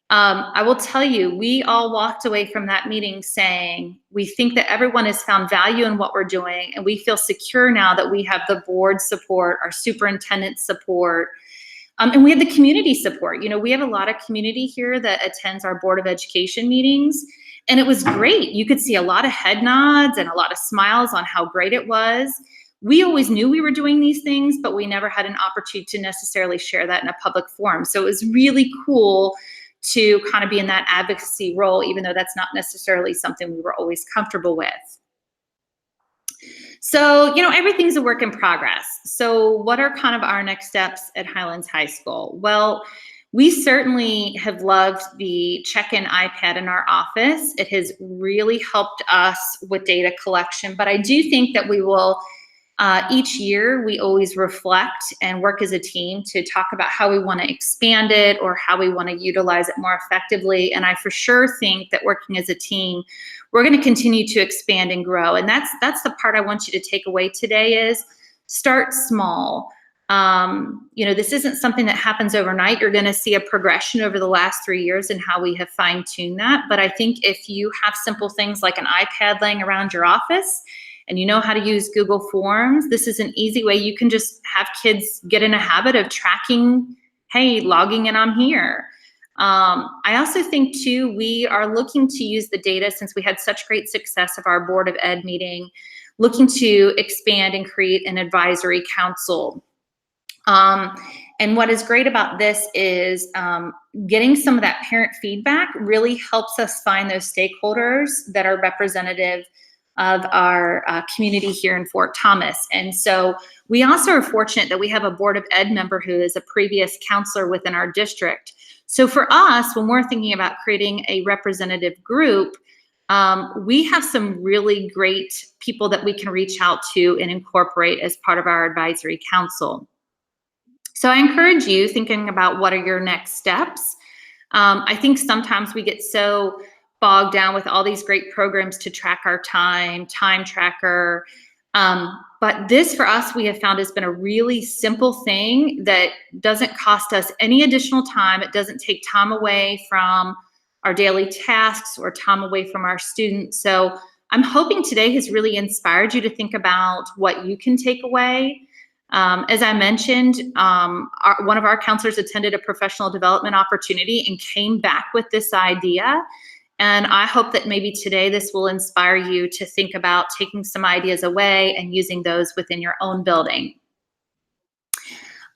I will tell you, we all walked away from that meeting saying, we think that everyone has found value in what we're doing, and we feel secure now that we have the board support, our superintendent support, and we have the community support. We have a lot of community here that attends our Board of Education meetings, and it was great. You could see a lot of head nods and a lot of smiles on how great it was. We always knew we were doing these things, but we never had an opportunity to necessarily share that in a public forum. So it was really cool to kind of be in that advocacy role, even though that's not necessarily something we were always comfortable with. So, everything's a work in progress. So what are kind of our next steps at Highlands High School? Well, we certainly have loved the check-in iPad in our office. It has really helped us with data collection, but I do think that we will each year, we always reflect and work as a team to talk about how we want to expand it or how we want to utilize it more effectively. And I for sure think that working as a team, we're going to continue to expand and grow. And that's the part I want you to take away today is start small. This isn't something that happens overnight. You're going to see a progression over the last 3 years in how we have fine-tuned that. But I think if you have simple things like an iPad laying around your office, and you know how to use Google Forms, this is an easy way you can just have kids get in a habit of tracking, hey, logging in, I'm here. I also think too, we are looking to use the data since we had such great success of our Board of Ed meeting, looking to expand and create an advisory council. And what is great about this is getting some of that parent feedback really helps us find those stakeholders that are representative of our community here in Fort Thomas. And so we also are fortunate that we have a Board of Ed member who is a previous counselor within our district. So for us, when we're thinking about creating a representative group, we have some really great people that we can reach out to and incorporate as part of our advisory council. So I encourage you thinking about what are your next steps. I think sometimes we get so bogged down with all these great programs to track our time tracker. But this for us, we have found has been a really simple thing that doesn't cost us any additional time. It doesn't take time away from our daily tasks or time away from our students. So I'm hoping today has really inspired you to think about what you can take away. As I mentioned, one of our counselors attended a professional development opportunity and came back with this idea. And I hope that maybe today this will inspire you to think about taking some ideas away and using those within your own building.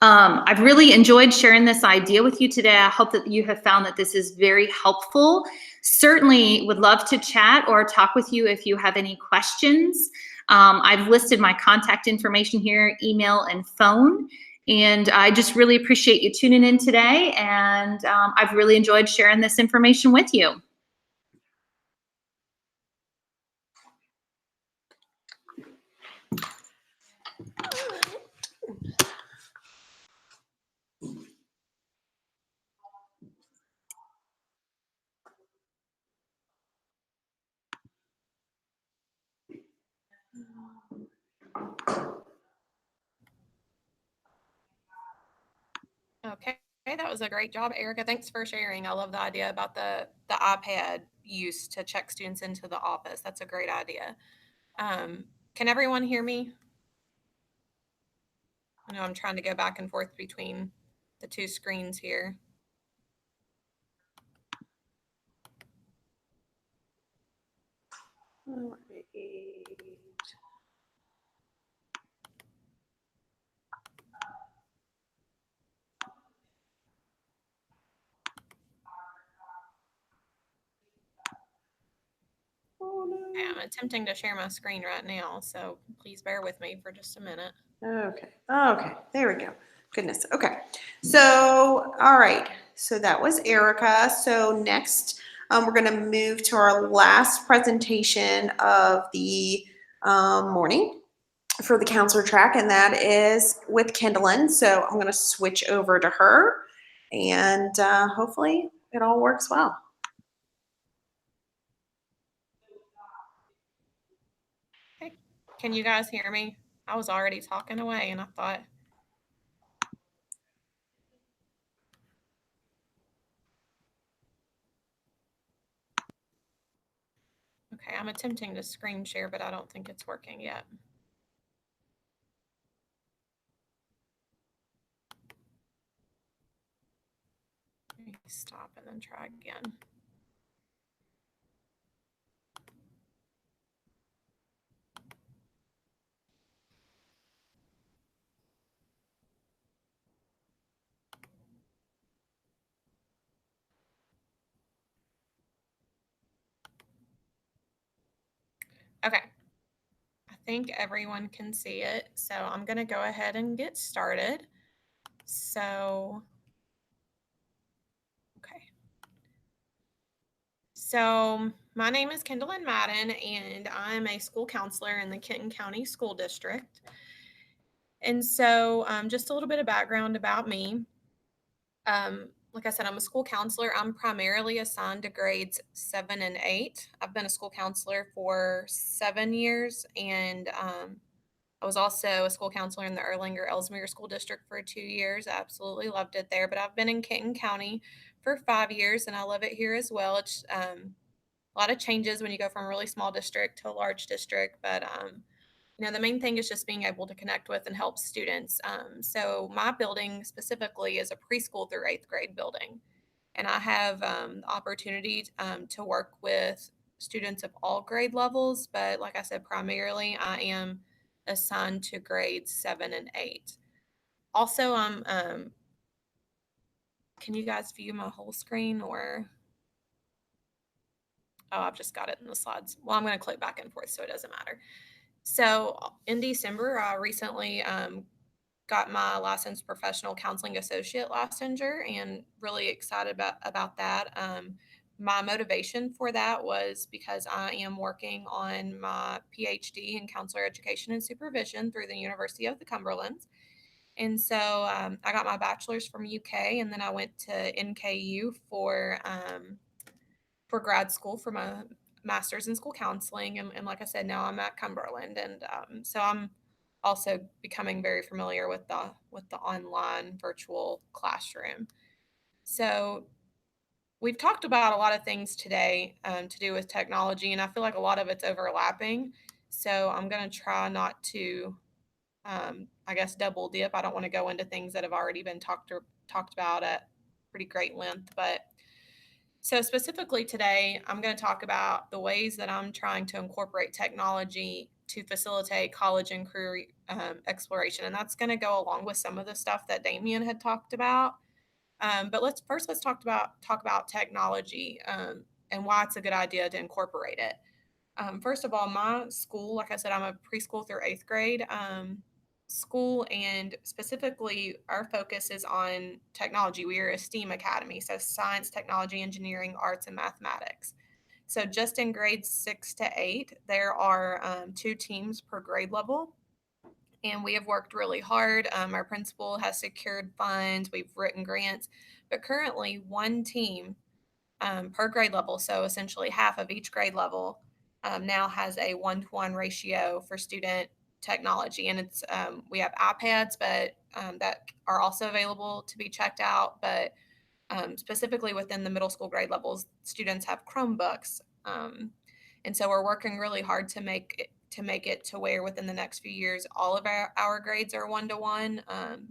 I've really enjoyed sharing this idea with you today. I hope that you have found that this is very helpful. Certainly would love to chat or talk with you if you have any questions. I've listed my contact information here, email and phone. And I just really appreciate you tuning in today. And I've really enjoyed sharing this information with you. Okay, that was a great job, Erica. Thanks for sharing. I love the idea about the iPad use to check students into the office. That's a great idea. Can everyone hear me? I know I'm trying to go back and forth between the two screens here. All right. Oh, Okay, I'm attempting to share my screen right now, so please bear with me for just a minute. no. Okay. There we go. Goodness. Okay. So, all right. So that was Erica. So next, we're going to move to our last presentation of the morning for the counselor track, and that is with Kendilynn. So I'm going to switch over to her, and hopefully it all works well. Okay, can you guys hear me? I was already talking away, and I thought. Okay, I'm attempting to screen share, but I don't think it's working yet. Let me stop and then try again. Okay, I think everyone can see it, so I'm going to go ahead and get started. So, okay. So my name is Kendilynn Madden, and I'm a school counselor in the Kenton County School District. And so just a little bit of background about me. Like I said, I'm a school counselor. I'm primarily assigned to grades 7 and 8. I've been a school counselor for 7 years, and I was also a school counselor in the Erlanger-Ellesmere School District for 2 years. I absolutely loved it there, but I've been in Kenton County for 5 years, and I love it here as well. It's a lot of changes when you go from a really small district to a large district, but the main thing is just being able to connect with and help students. So my building specifically is a preschool through 8th grade building, and I have the opportunity to work with students of all grade levels, but like I said, primarily I am assigned to grades 7 and 8. Also, can you guys view my whole screen, or? Oh, I've just got it in the slides. Well, I'm going to click back and forth, so it doesn't matter. So in December, I recently got my licensed professional counseling associate licensure, and really excited about that. My motivation for that was because I am working on my PhD in counselor education and supervision through the University of the Cumberlands. And so I got my bachelor's from UK, and then I went to NKU for grad school for my master's in school counseling. And like I said, now I'm at Cumberland. And so I'm also becoming very familiar with the online virtual classroom. So we've talked about a lot of things today to do with technology, and I feel like a lot of it's overlapping. So I'm going to try not to, I guess, double dip. I don't want to go into things that have already been talked about at pretty great length, but so specifically today, I'm going to talk about the ways that I'm trying to incorporate technology to facilitate college and career exploration. And that's going to go along with some of the stuff that Damien had talked about. But let's talk about technology and why it's a good idea to incorporate it. First of all, my school, like I said, I'm a preschool through 8th grade school, and specifically our focus is on technology. We are a STEAM academy, so science, technology, engineering, arts, and mathematics. So just in grades 6 to 8, there are 2 teams per grade level, and we have worked really hard. Our principal has secured funds, we've written grants, but currently 1 team per grade level, so essentially half of each grade level, now has a 1-to-1 ratio for student technology. And it's we have iPads, but that are also available to be checked out. But specifically within the middle school grade levels, students have Chromebooks. And so we're working really hard to make it to where within the next few years, all of our grades are 1-to-1.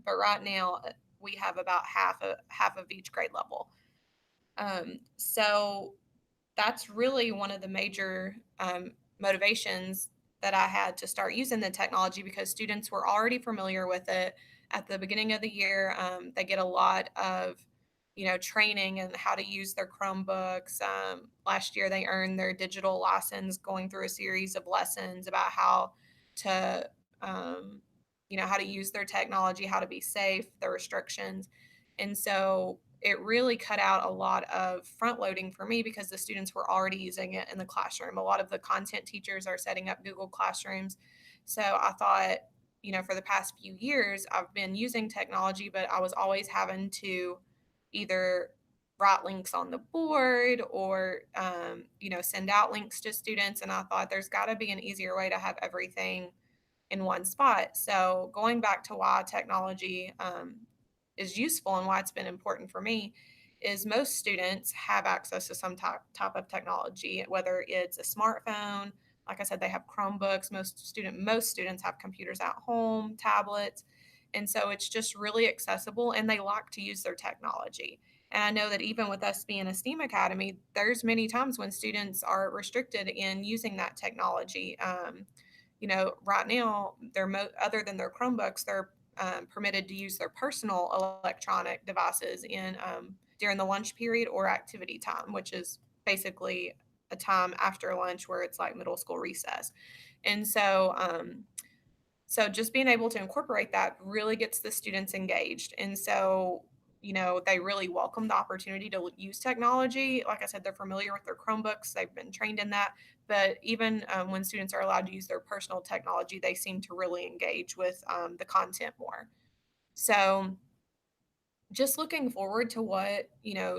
But right now we have about half of each grade level. So that's really one of the major motivations that I had to start using the technology, because students were already familiar with it. At the beginning of the year, they get a lot of, training and how to use their Chromebooks. Last year, they earned their digital license, going through a series of lessons about how to, how to use their technology, how to be safe, the restrictions. And so it really cut out a lot of front loading for me, because the students were already using it in the classroom. A lot of the content teachers are setting up Google Classrooms. So I thought, for the past few years, I've been using technology, but I was always having to either write links on the board or, send out links to students. And I thought there's got to be an easier way to have everything in one spot. So going back to why technology is useful and why it's been important for me is most students have access to some type of technology, whether it's a smartphone. Like I said, they have Chromebooks. Most students have computers at home, tablets. And so it's just really accessible, and they like to use their technology. And I know that even with us being a STEAM academy, there's many times when students are restricted in using that technology. Right now, other than their Chromebooks, they're permitted to use their personal electronic devices in during the lunch period or activity time, which is basically a time after lunch where it's like middle school recess. And so just being able to incorporate that really gets the students engaged. And so, they really welcome the opportunity to use technology. Like I said, they're familiar with their Chromebooks. They've been trained in that. But even when students are allowed to use their personal technology, they seem to really engage with the content more. So just looking forward to what,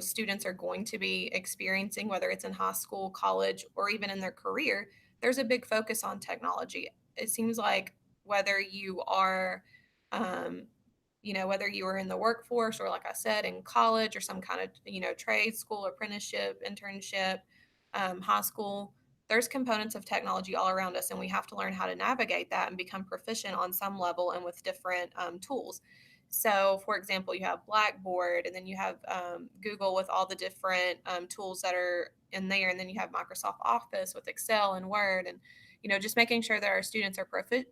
students are going to be experiencing, whether it's in high school, college, or even in their career, there's a big focus on technology. It seems like whether you are, whether you are in the workforce or, like I said, in college or some kind of, trade school, apprenticeship, internship, high school, there's components of technology all around us, and we have to learn how to navigate that and become proficient on some level and with different tools. So, for example, you have Blackboard, and then you have Google with all the different tools that are in there, and then you have Microsoft Office with Excel and Word, and just making sure that our students are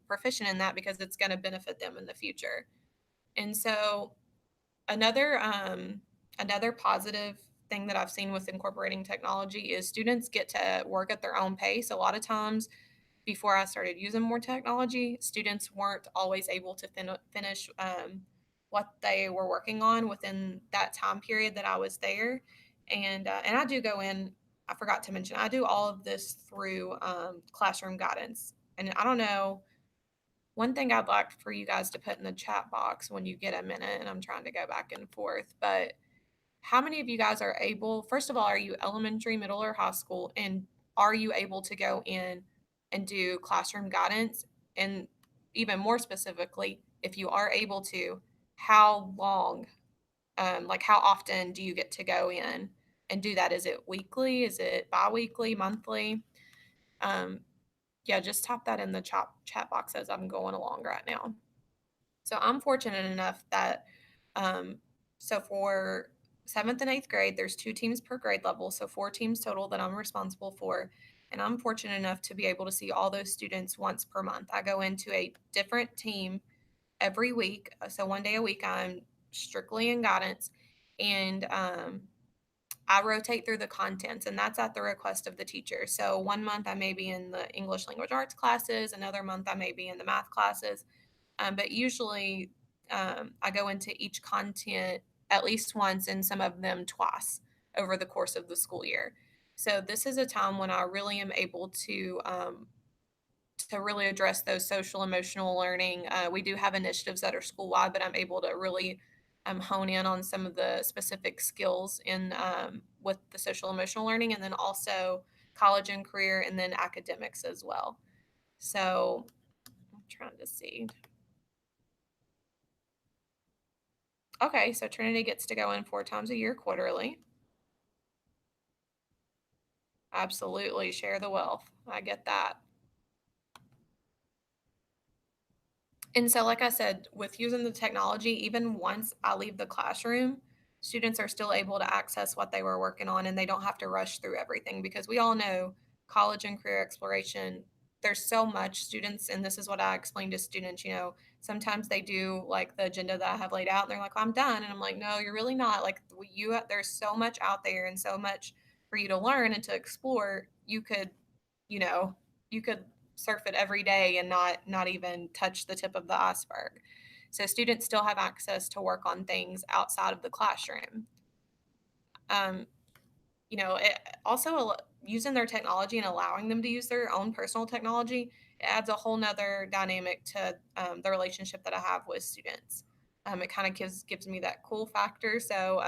proficient in that, because it's going to benefit them in the future. And so, another positive thing that I've seen with incorporating technology is students get to work at their own pace. A lot of times, before I started using more technology, students weren't always able to finish what they were working on within that time period that I was there. And I do go in, I forgot to mention, I do all of this through classroom guidance. And I don't know, one thing I'd like for you guys to put in the chat box when you get a minute, and I'm trying to go back and forth, but how many of you guys are able, first of all, are you elementary, middle, or high school? And are you able to go in and do classroom guidance? And even more specifically, if you are able to, how long, how often do you get to go in and do that? Is it weekly? Is it bi-weekly, monthly? Yeah, just type that in the chat box as I'm going along right now. So I'm fortunate enough that, so for 7th and 8th grade, there's 2 teams per grade level, so 4 teams total that I'm responsible for. And I'm fortunate enough to be able to see all those students once per month. I go into a different team every week. So one day a week, I'm strictly in guidance, and I rotate through the contents, and that's at the request of the teacher. So one month I may be in the English language arts classes, another month I may be in the math classes. But usually I go into each content at least once, and some of them twice over the course of the school year. So this is a time when I really am able to really address those social emotional learning. We do have initiatives that are school wide, but I'm able to really hone in on some of the specific skills in with the social emotional learning, and then also college and career, and then academics as well. So trying to see. Okay, so Trinity gets to go in 4 times a year quarterly. Absolutely, share the wealth. I get that. And so, like I said, with using the technology, even once I leave the classroom, students are still able to access what they were working on and they don't have to rush through everything, because we all know college and career exploration, there's so much students, and this is what I explain to students, sometimes they do like the agenda that I have laid out and they're like, I'm done. And I'm like, no, you're really not. Like there's so much out there and so much for you to learn and to explore. You know, you could surf it every day and not even touch the tip of the iceberg. So students still have access to work on things outside of the classroom. Also using their technology and allowing them to use their own personal technology, it adds a whole nother dynamic to the relationship that I have with students. It kind of gives me that cool factor. So,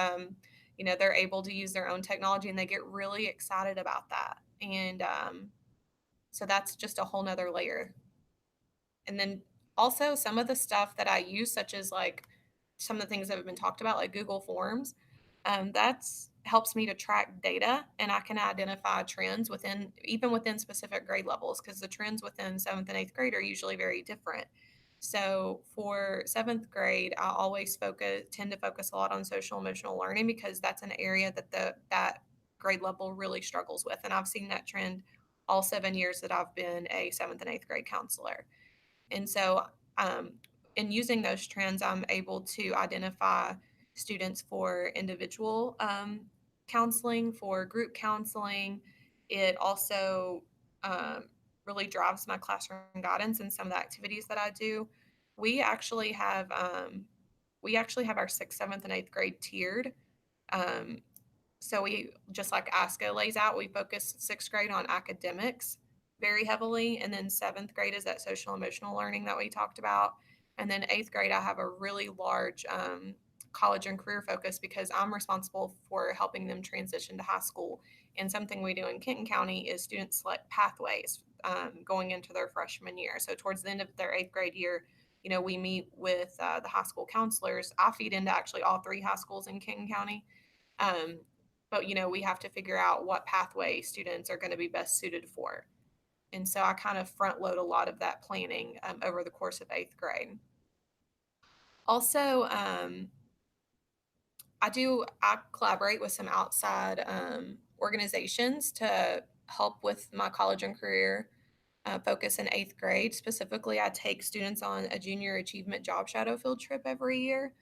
they're able to use their own technology and they get really excited about that. And so that's just a whole nother layer. And then also some of the stuff that I use, such as like some of the things that have been talked about, like Google Forms, that's helps me to track data, and I can identify trends even within specific grade levels, because the trends within 7th and 8th grade are usually very different. So for 7th grade, I always tend to focus a lot on social emotional learning, because that's an area that grade level really struggles with. And I've seen that trend all 7 years that I've been a 7th and 8th grade counselor. And so in using those trends, I'm able to identify students for individual counseling, for group counseling. It also really drives my classroom guidance and some of the activities that I do. We actually have our 6th, 7th, and 8th grade tiered. So we, just like ASCA lays out, we focus 6th grade on academics very heavily. And then 7th grade is that social emotional learning that we talked about. And then 8th grade, I have a really large college and career focus, because I'm responsible for helping them transition to high school. And something we do in Kenton County is student select pathways going into their freshman year. So towards the end of their 8th grade year, we meet with the high school counselors. I feed into actually all 3 high schools in Kenton County. But, we have to figure out what pathway students are going to be best suited for. And so I kind of front load a lot of that planning over the course of 8th grade. Also, I collaborate with some outside organizations to help with my college and career focus in 8th grade. Specifically, I take students on a junior achievement job shadow field trip every year.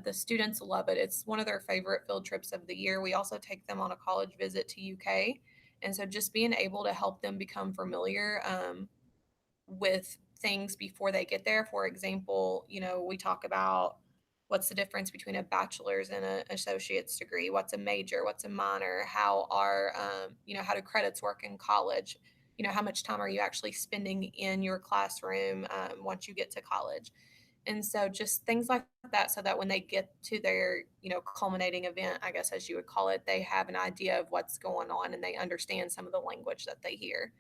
The students love it. It's one of their favorite field trips of the year. We also take them on a college visit to UK. And so just being able to help them become familiar with things before they get there. For example, we talk about what's the difference between a bachelor's and an associate's degree, what's a major, what's a minor, how how do credits work in college, how much time are you actually spending in your classroom once you get to college. And so just things like that, so that when they get to their, culminating event, I guess, as you would call it, they have an idea of what's going on and they understand some of the language that they hear.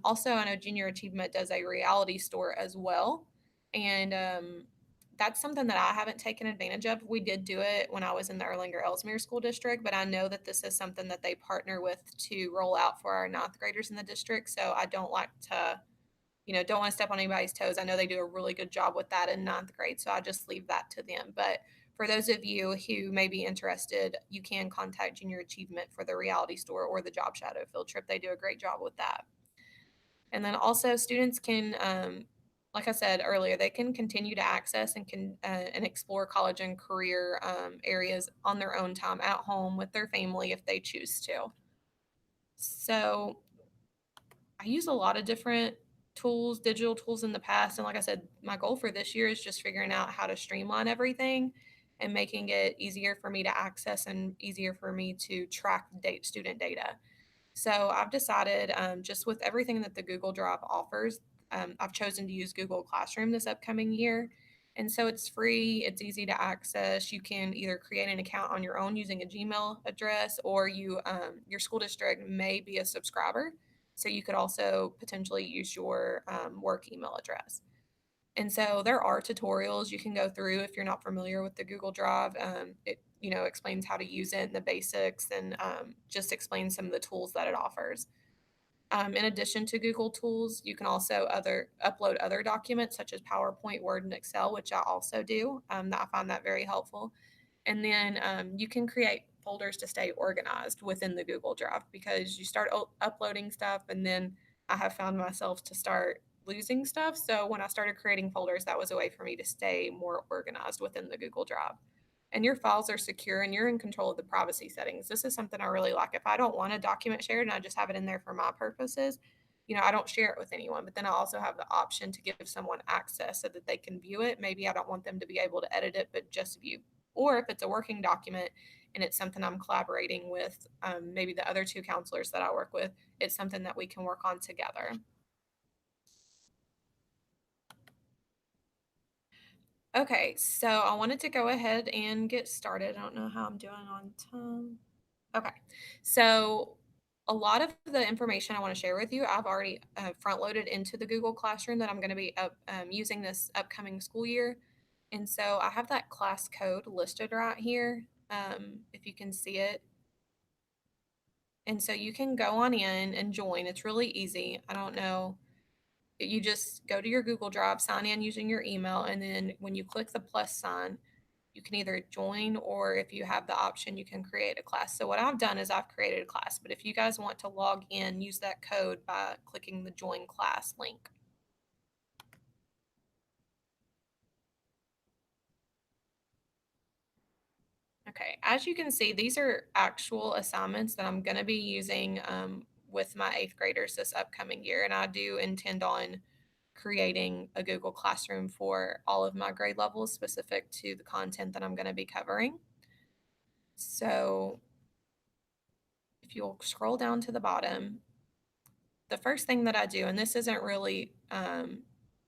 Also, I know Junior Achievement does a reality store as well. And that's something that I haven't taken advantage of. We did do it when I was in the Erlanger-Ellesmere School District, but I know that this is something that they partner with to roll out for our 9th graders in the district. So I don't like to don't want to step on anybody's toes. I know they do a really good job with that in 9th grade, so I just leave that to them. But for those of you who may be interested, you can contact Junior Achievement for the reality store or the job shadow field trip. They do a great job with that. And then also students can, like I said earlier, they can continue to access and explore college and career areas on their own time at home with their family if they choose to. So I use a lot of different digital tools in the past. And like I said, my goal for this year is just figuring out how to streamline everything and making it easier for me to access and easier for me to track student data. So I've decided just with everything that the Google Drive offers, I've chosen to use Google Classroom this upcoming year. And so it's free, it's easy to access. You can either create an account on your own using a Gmail address, or your school district may be a subscriber. So you could also potentially use your work email address. And so there are tutorials you can go through if you're not familiar with the Google Drive. It explains how to use it and the basics, and just explains some of the tools that it offers. In addition to Google tools, you can also upload other documents such as PowerPoint, Word, and Excel, which I also do. I find that very helpful. And then you can create folders to stay organized within the Google Drive, because you start uploading stuff, and then I have found myself to start losing stuff. So when I started creating folders, that was a way for me to stay more organized within the Google Drive. And your files are secure and you're in control of the privacy settings. This is something I really like. If I don't want a document shared and I just have it in there for my purposes, I don't share it with anyone. But then I also have the option to give someone access so that they can view it. Maybe I don't want them to be able to edit it, but just view. Or if it's a working document and it's something I'm collaborating with, maybe the other 2 counselors that I work with, it's something that we can work on together. Okay, so I wanted to go ahead and get started. I don't know how I'm doing on time. Okay, so a lot of the information I want to share with you, I've already front-loaded into the Google Classroom that I'm going to be using this upcoming school year. And so I have that class code listed right here, if you can see it. And so you can go on in and join. It's really easy. I don't know. You just go to your Google Drive, sign in using your email, and then when you click the plus sign, you can either join, or if you have the option, you can create a class. So what I've done is I've created a class, but if you guys want to log in, use that code by clicking the join class link. Okay, as you can see, these are actual assignments that I'm going to be using with my 8th graders this upcoming year, and I do intend on creating a Google Classroom for all of my grade levels specific to the content that I'm going to be covering. So if you'll scroll down to the bottom, the first thing that I do, and this isn't really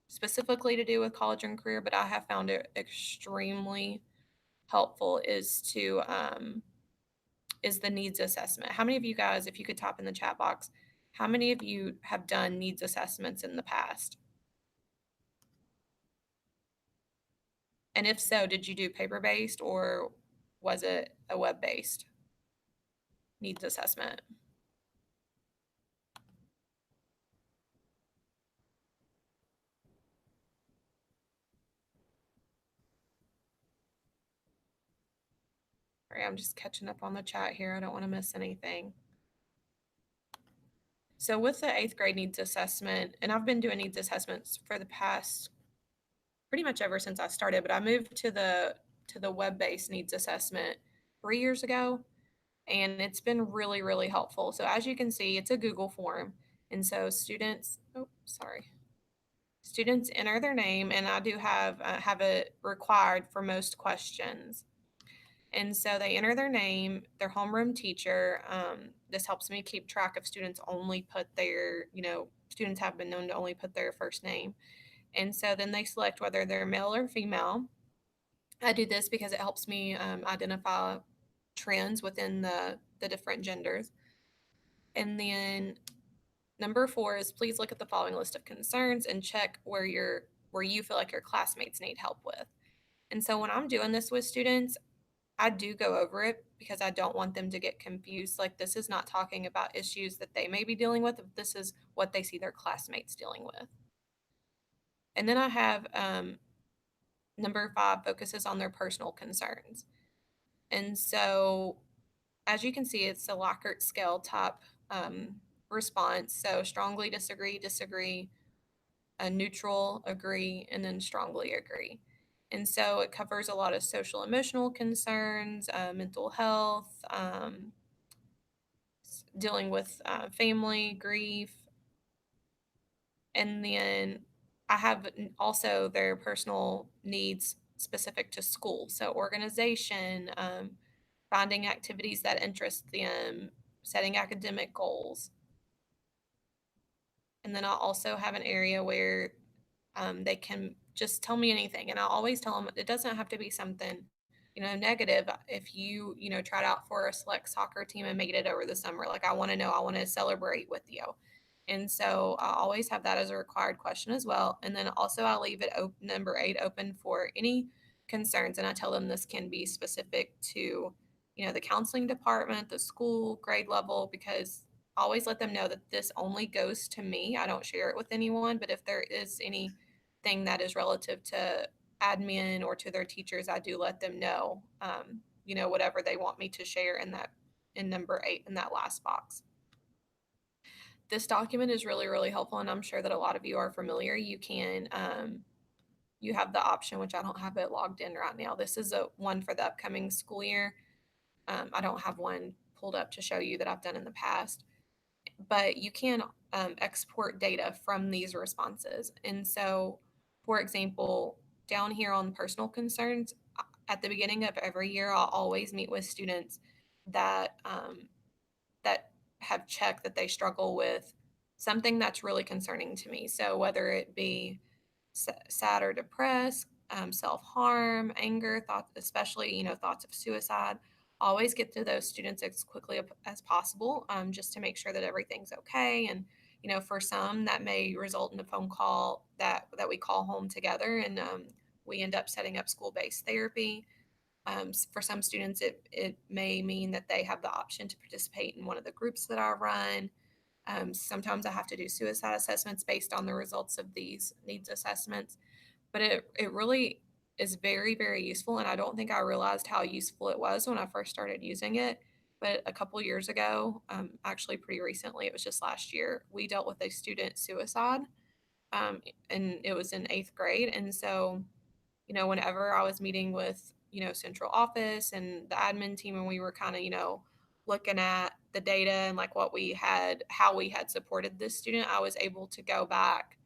specifically to do with college and career, but I have found it extremely helpful, is the needs assessment. How many of you guys, if you could type in the chat box, how many of you have done needs assessments in the past? And if so, did you do paper-based or was it a web-based needs assessment? Sorry, I'm just catching up on the chat here. I don't want to miss anything. So with the 8th grade needs assessment, and I've been doing needs assessments for the past pretty much ever since I started, but I moved to the web-based needs assessment 3 years ago, and it's been really, really helpful. So as you can see, it's a Google form. And so students enter their name, and I do have it required for most questions. And so they enter their name, their homeroom teacher. This helps me keep track of students only put their, students have been known to only put their first name. And so then they select whether they're male or female. I do this because it helps me identify trends within the different genders. And then number 4 is please look at the following list of concerns and check where you feel like your classmates need help with. And so when I'm doing this with students, I do go over it because I don't want them to get confused. Like, this is not talking about issues that they may be dealing with. This is what they see their classmates dealing with. And then I have number 5 focuses on their personal concerns. And so as you can see, it's a Likert scale type response. So strongly disagree, a neutral, agree, and then strongly agree. And so it covers a lot of social emotional concerns, mental health, dealing with family, grief. And then I have also their personal needs specific to school. So organization, finding activities that interest them, setting academic goals. And then I'll also have an area where they can just tell me anything. And I'll always tell them it doesn't have to be something, negative. If you, tried out for a select soccer team and made it over the summer, like, I want to know, I want to celebrate with you. And so I always have that as a required question as well. And then also I leave it number 8 open for any concerns. And I tell them this can be specific to, the counseling department, the school, grade level, because I always let them know that this only goes to me. I don't share it with anyone. But if there is anything that is relative to admin or to their teachers, I do let them know, whatever they want me to share in number 8 in that last box. This document is really, really helpful, and I'm sure that a lot of you are familiar. You can, you have the option, which I don't have it logged in right now. This is a one for the upcoming school year. I don't have one pulled up to show you that I've done in the past, but you can export data from these responses. And so, for example, down here on personal concerns, at the beginning of every year, I'll always meet with students that that have checked that they struggle with something that's really concerning to me. So whether it be sad or depressed, self-harm, anger, thoughts, especially, thoughts of suicide, always get to those students as quickly as possible, just to make sure that everything's okay. And, for some that may result in a phone call that we call home together, and we end up setting up school-based therapy. For some students, it may mean that they have the option to participate in one of the groups that I run. Sometimes I have to do suicide assessments based on the results of these needs assessments, but it really is very, very useful. And I don't think I realized how useful it was when I first started using it. But a couple years ago, actually pretty recently, it was just last year, we dealt with a student suicide, and it was in 8th grade. And so, whenever I was meeting with, central office and the admin team, and we were kind of, looking at the data and like how we had supported this student, I was able to go back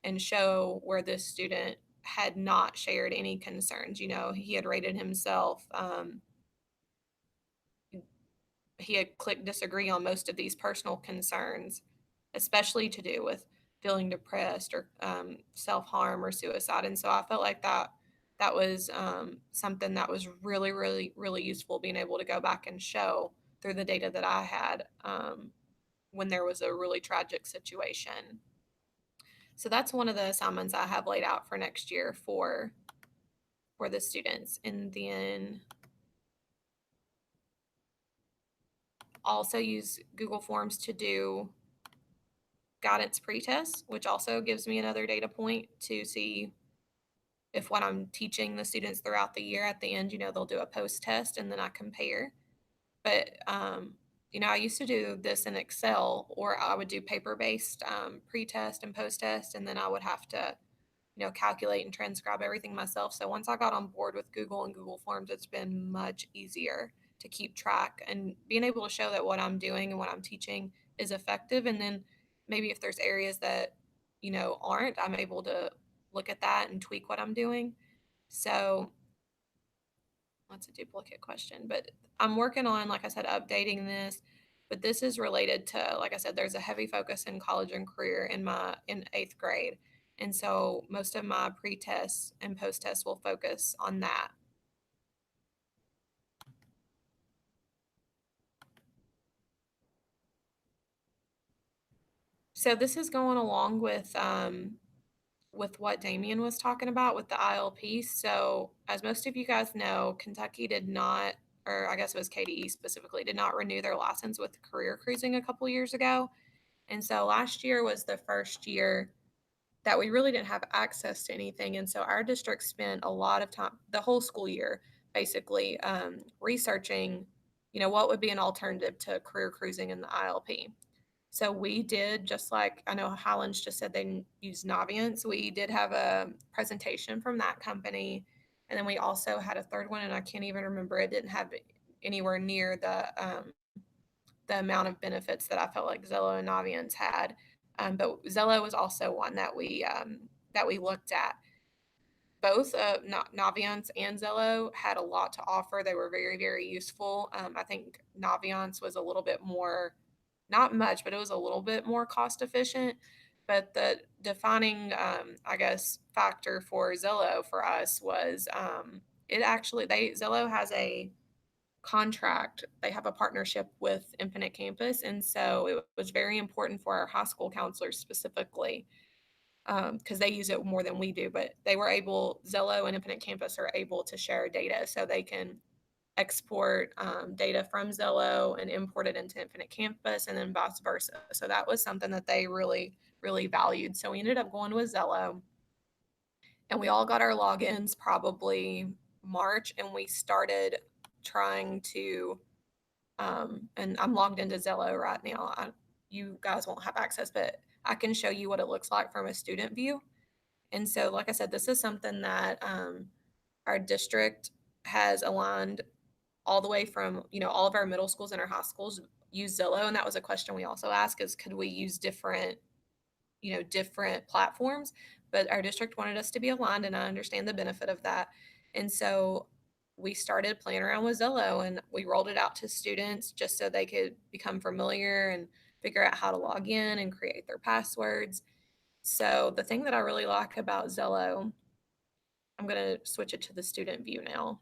and show where this student had not shared any concerns. He had rated himself, he had clicked disagree on most of these personal concerns, especially to do with feeling depressed or self-harm or suicide. And so I felt like that was something that was really, really, really useful, being able to go back and show through the data that I had, when there was a really tragic situation. So that's one of the assignments I have laid out for next year for the students. And then also use Google Forms to do guidance pretest, which also gives me another data point to see if what I'm teaching the students throughout the year, at the end, they'll do a post test and then I compare. But, I used to do this in Excel, or I would do paper-based pre-test and post-test, and then I would have to, calculate and transcribe everything myself. So once I got on board with Google and Google Forms, it's been much easier to keep track and being able to show that what I'm doing and what I'm teaching is effective. And then maybe if there's areas that, aren't, I'm able to look at that and tweak what I'm doing. So that's a duplicate question, but I'm working on, like I said, updating this. But this is related to, like I said, there's a heavy focus in college and career in 8th grade. And so most of my pre-tests and post-tests will focus on that. So this is going along with what Damien was talking about with the ILP. So as most of you guys know, Kentucky did not, or I guess it was KDE specifically, did not renew their license with career cruising a couple years ago. And so last year was the first year that we really didn't have access to anything. And so our district spent a lot of time, the whole school year, basically researching, what would be an alternative to career cruising in the ILP. So we did, just like I know Highlands just said they use Naviance, we did have a presentation from that company. And then we also had a third one, and I can't even remember, it didn't have anywhere near the amount of benefits that I felt like Zello and Naviance had. But Zello was also one that we looked at. Both Naviance and Zello had a lot to offer. They were very, very useful. I think Naviance was a little bit more, not much, but it was a little bit more cost efficient. But the defining, I guess, factor for Zello for us was Zello has a contract, they have a partnership with Infinite Campus. And so it was very important for our high school counselors specifically, because they use it more than we do, but they were able, Zello and Infinite Campus are able to share data, so they can export data from Zello and import it into Infinite Campus, and then vice versa. So that was something that they really, really valued. So we ended up going with Zello, and we all got our logins probably March, and we started trying to, and I'm logged into Zello right now. You guys won't have access, but I can show you what it looks like from a student view. And so, like I said, this is something that our district has aligned all the way from, all of our middle schools and our high schools use Zillow. And that was a question we also asked, is could we use different platforms? But our district wanted us to be aligned, and I understand the benefit of that. And so we started playing around with Zillow, and we rolled it out to students just so they could become familiar and figure out how to log in and create their passwords. So the thing that I really like about Zello, I'm going to switch it to the student view now.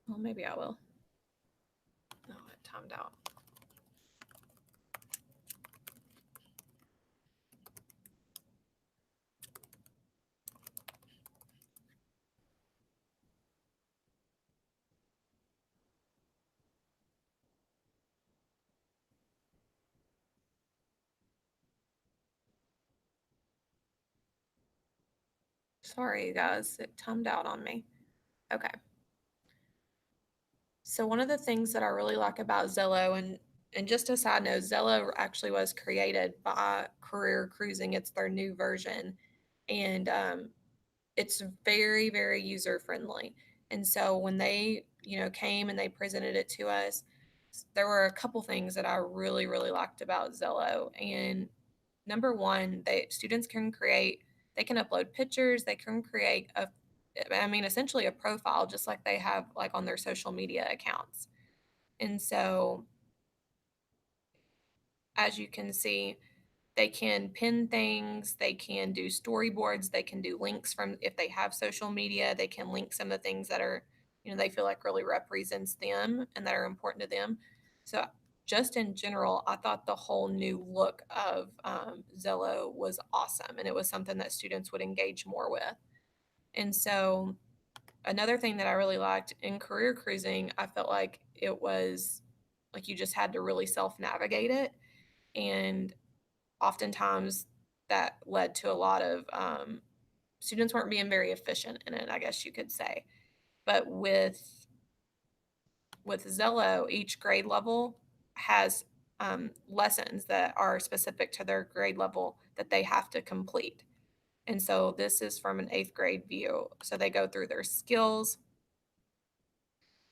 Well, maybe I will. No, it timed out. Sorry, you guys, it timed out on me. Okay. So one of the things that I really like about Zello, and just a side note, Zello actually was created by Career Cruising. It's their new version, and it's very, very user friendly. And so when they, came and they presented it to us, there were a couple things that I really, really liked about Zello. And number one, students can create, they can upload pictures, they can create essentially a profile, just like they have like on their social media accounts. And so, as you can see, they can pin things, they can do storyboards, they can do links from, if they have social media, they can link some of the things that are, they feel like really represents them and that are important to them. So just in general, I thought the whole new look of Zello was awesome, and it was something that students would engage more with. And so another thing that I really liked in Career Cruising, I felt like it was like you just had to really self-navigate it. And oftentimes that led to a lot of students weren't being very efficient in it, I guess you could say. But with Zello, each grade level has lessons that are specific to their grade level that they have to complete. And so this is from an 8th grade view. So they go through their skills.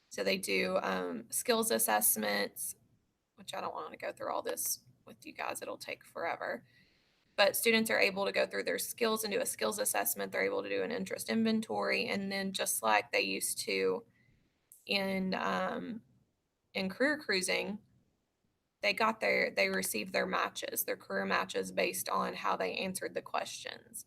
So they do skills assessments, which I don't want to go through all this with you guys. It'll take forever. But students are able to go through their skills and do a skills assessment. They're able to do an interest inventory. And then just like they used to in Career Cruising, they received their matches, their career matches based on how they answered the questions.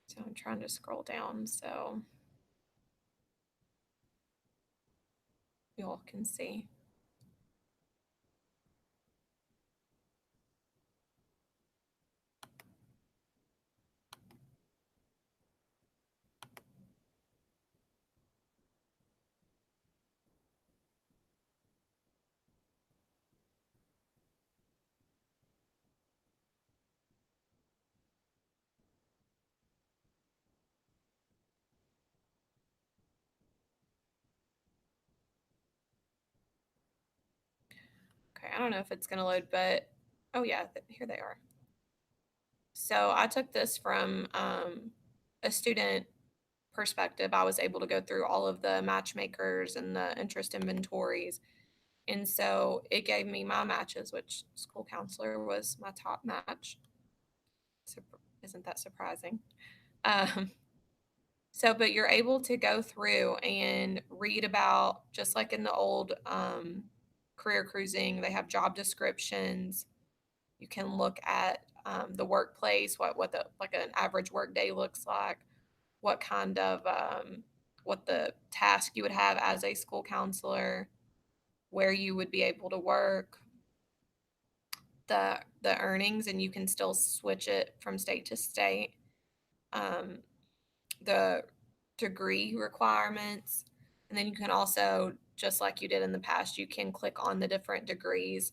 So I'm trying to scroll down so you all can see. Okay, I don't know if it's going to load, but oh yeah, here they are. So I took this from a student perspective. I was able to go through all of the matchmakers and the interest inventories. And so it gave me my matches, which school counselor was my top match. Isn't that surprising? So, but you're able to go through and read about, just like in the old career cruising, they have job descriptions. You can look at the workplace, what the like an average work day looks like, what kind of what the task you would have as a school counselor, where you would be able to work, the earnings, and you can still switch it from state to state. The degree requirements, and then you can also, just like you did in the past, you can click on the different degrees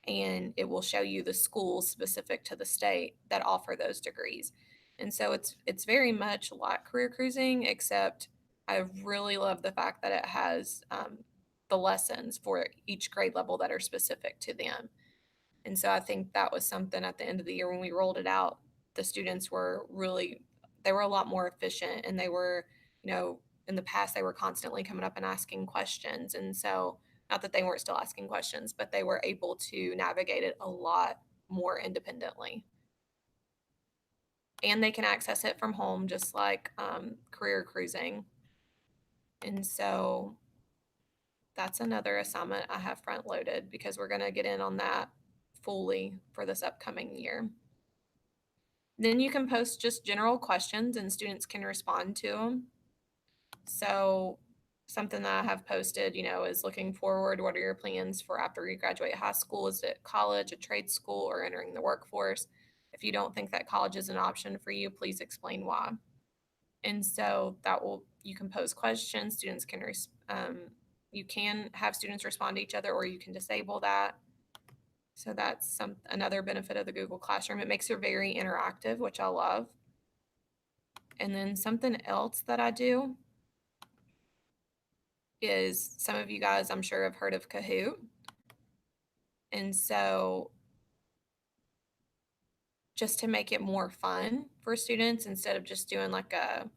and it will show you the schools specific to the state that offer those degrees. And so it's very much like career cruising, except I really love the fact that it has the lessons for each grade level that are specific to them. And so I think that was something at the end of the year when we rolled it out, the students were really, they were a lot more efficient, and they were, in the past they were constantly coming up and asking questions. And so, not that they weren't still asking questions, but they were able to navigate it a lot more independently. And they can access it from home, just like career cruising. And so that's another assignment I have front loaded, because we're going to get in on that fully for this upcoming year. Then you can post just general questions and students can respond to them. So something that I have posted, is looking forward, what are your plans for after you graduate high school? Is it college, a trade school, or entering the workforce? If you don't think that college is an option for you, please explain why. And so you can pose questions. Students can, you can have students respond to each other, or you can disable that. So that's another benefit of the Google Classroom. It makes it very interactive, which I love. And then something else that I do is, some of you guys, I'm sure, have heard of Kahoot. And so just to make it more fun for students, instead of just doing like a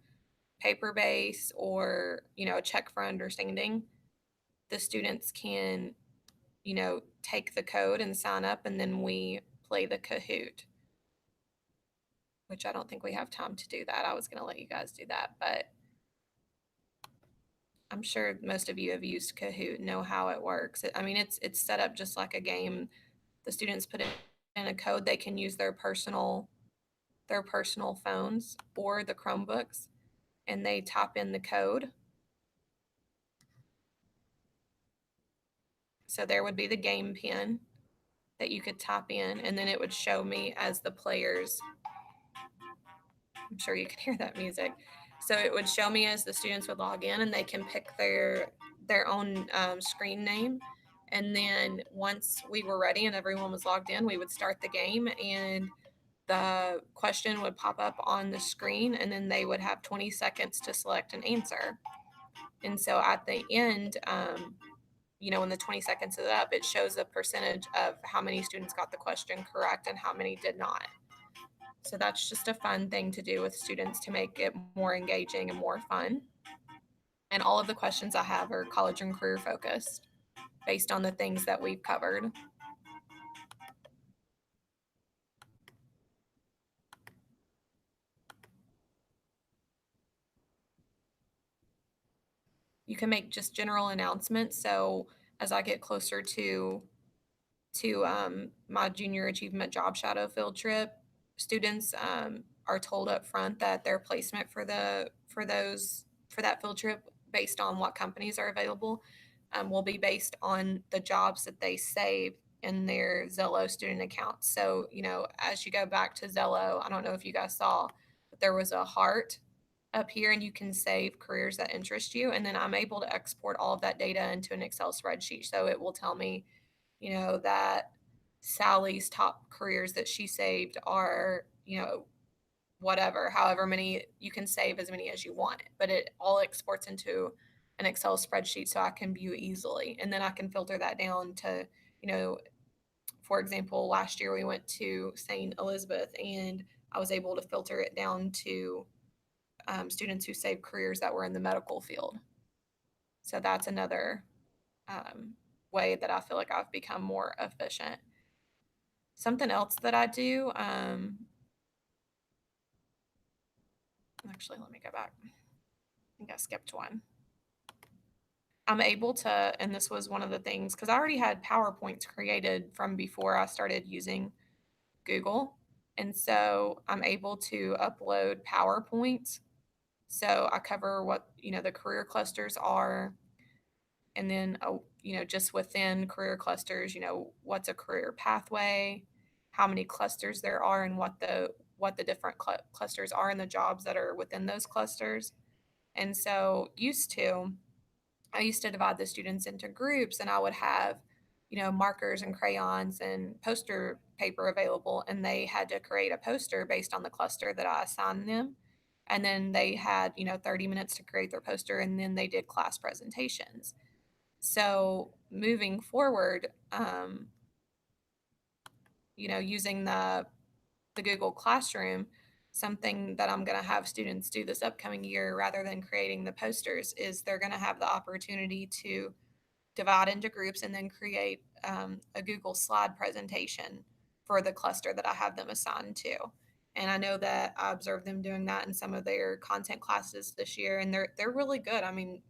paper base or, a check for understanding, the students can, take the code and sign up, and then we play the Kahoot, which I don't think we have time to do that. I was going to let you guys do that, but I'm sure most of you have used Kahoot, know how it works. I mean, it's set up just like a game. The students put in a code. They can use their personal phones or the Chromebooks, and they type in the code. So there would be the game pin that you could type in, and then it would show me as the players. I'm sure you can hear that music. So it would show me as the students would log in, and they can pick their own screen name. And then once we were ready and everyone was logged in, we would start the game, and the question would pop up on the screen, and then they would have 20 seconds to select an answer. And so at the end, when the 20 seconds is up, it shows a percentage of how many students got the question correct and how many did not. So that's just a fun thing to do with students to make it more engaging and more fun. And all of the questions I have are college and career focused based on the things that we've covered. You can make just general announcements. So as I get closer to my junior achievement job shadow field trip, students are told up front that their placement for that field trip, based on what companies are available, will be based on the jobs that they save in their Zello student account. So, as you go back to Zello, I don't know if you guys saw, but there was a heart up here, and you can save careers that interest you. And then I'm able to export all of that data into an Excel spreadsheet. So it will tell me, that Sally's top careers that she saved are, whatever, however many. You can save as many as you want, but it all exports into an Excel spreadsheet so I can view easily. And then I can filter that down to, for example, last year we went to St. Elizabeth, and I was able to filter it down to students who saved careers that were in the medical field. So that's another way that I feel like I've become more efficient. Something else that I do, actually, let me go back. think I skipped one. I'm able to, and this was one of the things, because I already had PowerPoints created from before I started using Google. And so I'm able to upload PowerPoints. So I cover what, the career clusters are. And then, just within career clusters, what's a career pathway, how many clusters there are, and what the different clusters are and the jobs that are within those clusters. And so I used to divide the students into groups, and I would have, markers and crayons and poster paper available, and they had to create a poster based on the cluster that I assigned them. And then they had, 30 minutes to create their poster, and then they did class presentations. So moving forward, using the Google Classroom, something that I'm going to have students do this upcoming year rather than creating the posters is they're going to have the opportunity to divide into groups and then create a Google slide presentation for the cluster that I have them assigned to. And I know that I observed them doing that in some of their content classes this year, and they're really good. I mean,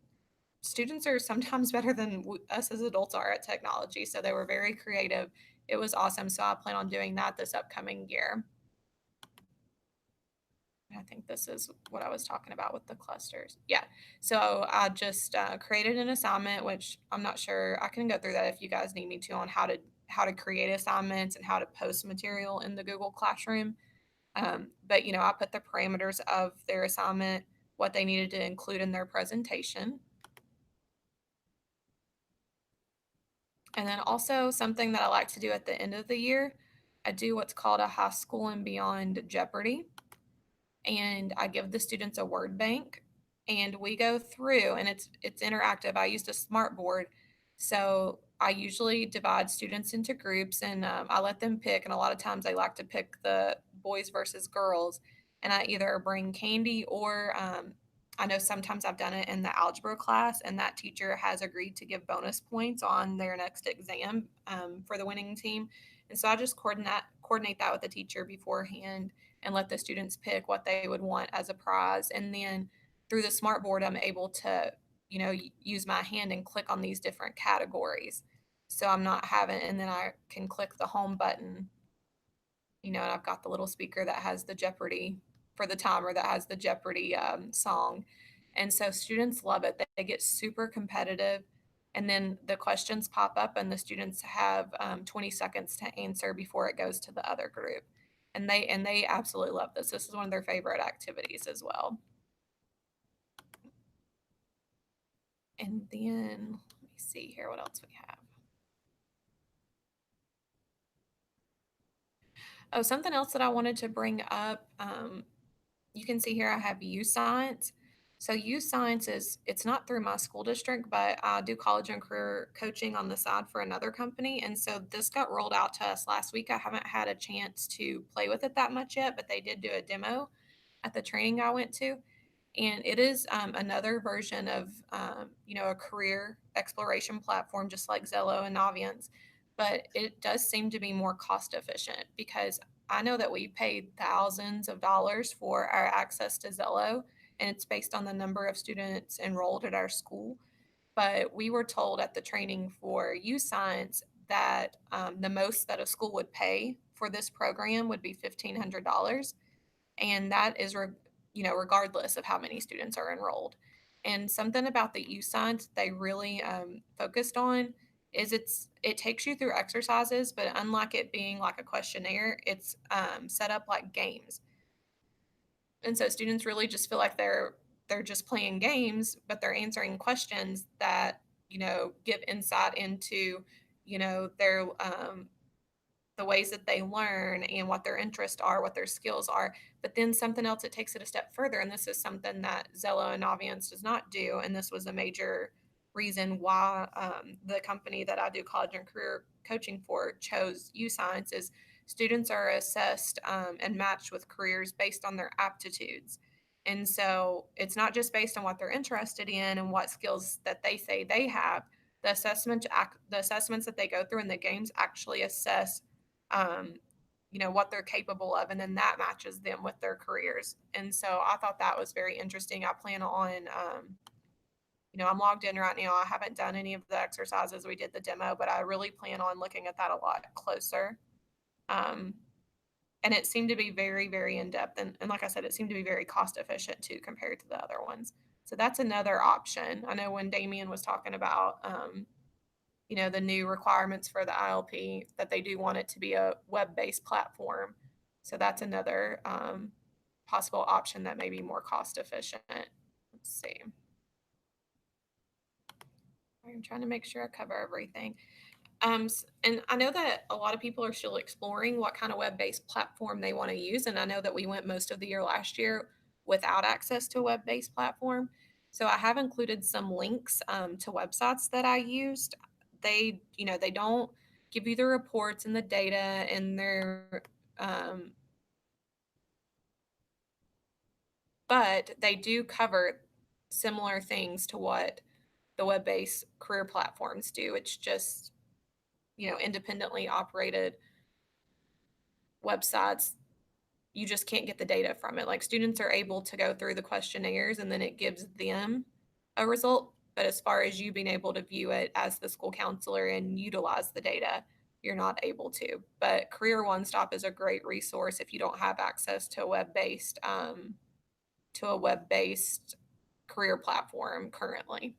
students are sometimes better than us as adults are at technology, so they were very creative. It was awesome. So I plan on doing that this upcoming year. I think this is what I was talking about with the clusters. Yeah. So I just created an assignment, which I'm not sure. I can go through that if you guys need me to, on how to create assignments and how to post material in the Google Classroom. But I put the parameters of their assignment, what they needed to include in their presentation. And then also something that I like to do at the end of the year, I do what's called a high school and beyond Jeopardy. And I give the students a word bank, and we go through, and it's interactive. I used a smart board. So I usually divide students into groups, and I let them pick. And a lot of times they like to pick the boys versus girls. And I either bring candy or I know sometimes I've done it in the algebra class, and that teacher has agreed to give bonus points on their next exam for the winning team. And so I just coordinate that with the teacher beforehand and let the students pick what they would want as a prize. And then through the smart board, I'm able to, use my hand and click on these different categories. So I'm not having, and then I can click the home button, and I've got the little speaker that has the Jeopardy for the timer that has the Jeopardy song. And so students love it. They get super competitive. And then the questions pop up, and the students have 20 seconds to answer before it goes to the other group. And they absolutely love this. This is one of their favorite activities as well. And then let me see here what else we have. Oh, something else that I wanted to bring up. You can see here I have Youth Science. So Youth Science it's not through my school district, but I do college and career coaching on the side for another company. And so this got rolled out to us last week. I haven't had a chance to play with it that much yet, but they did do a demo at the training I went to. And it is another version of, a career exploration platform, just like Zello and Naviance. But it does seem to be more cost efficient, because I know that we paid thousands of dollars for our access to Zello, and it's based on the number of students enrolled at our school. But we were told at the training for Youth Science that the most that a school would pay for this program would be $1,500. And that is, regardless of how many students are enrolled. And something about the Youth Science they really focused on is it takes you through exercises, but unlike it being like a questionnaire, it's set up like games. And so students really just feel like they're just playing games, but they're answering questions that give insight into their the ways that they learn and what their interests are, what their skills are. But then something else that takes it a step further, and this is something that Zello and Naviance does not do, and this was a major reason why the company that I do college and career coaching for chose Youth Science, is students are assessed and matched with careers based on their aptitudes. And so it's not just based on what they're interested in and what skills that they say they have. The assessments that they go through in the games actually assess what they're capable of, and then that matches them with their careers. And so I thought that was very interesting. I plan on, I'm logged in right now. I haven't done any of the exercises. We did the demo, but I really plan on looking at that a lot closer. And it seemed to be very, very in-depth. And like I said, it seemed to be very cost efficient too, compared to the other ones. So that's another option. I know when Damien was talking about, the new requirements for the ILP, that they do want it to be a web-based platform. So that's another possible option that may be more cost efficient. Let's see. I'm trying to make sure I cover everything. And I know that a lot of people are still exploring what kind of web-based platform they want to use. And I know that we went most of the year last year without access to a web-based platform. So I have included some links to websites that I used. They don't give you the reports and the data and but they do cover similar things to what the web-based career platforms do. It's just, independently operated websites. You just can't get the data from it. Like, students are able to go through the questionnaires and then it gives them a result. But as far as you being able to view it as the school counselor and utilize the data, you're not able to. But Career One Stop is a great resource if you don't have access to a web-based career platform currently.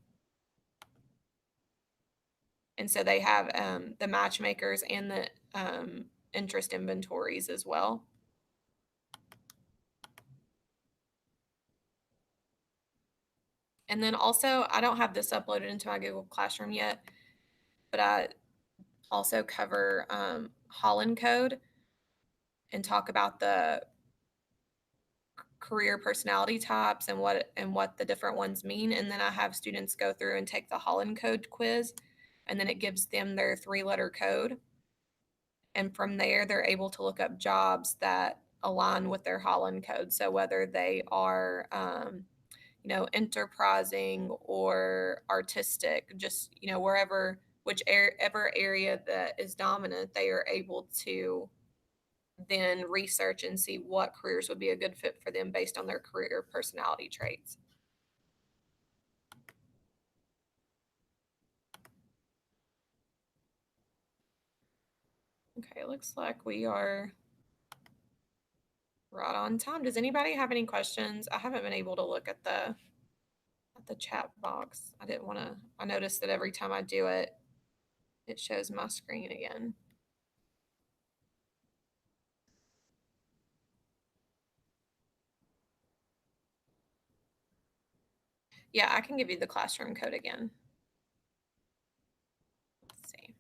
And so they have the matchmakers and the interest inventories as well. And then also, I don't have this uploaded into my Google Classroom yet, but I also cover Holland Code and talk about the career personality types and what the different ones mean. And then I have students go through and take the Holland Code quiz, and then it gives them their 3-letter code. And from there, they're able to look up jobs that align with their Holland Code. So whether they are enterprising or artistic, just, whichever area that is dominant, they are able to then research and see what careers would be a good fit for them based on their career personality traits. Okay, it looks like we are right on time. Does anybody have any questions? I haven't been able to look at the chat box. I noticed that every time I do it, it shows my screen again. Yeah, I can give you the classroom code again. Let's see.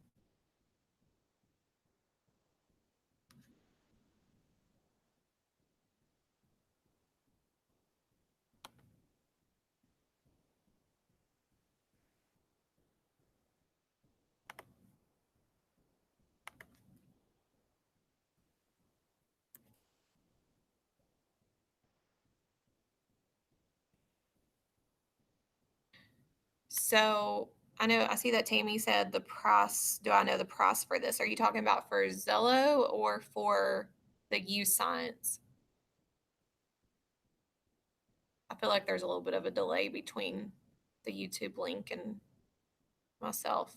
So I see that Tammy said the price. Do I know the price for this? Are you talking about for Zello or for the U Science? I feel like there's a little bit of a delay between the YouTube link and myself.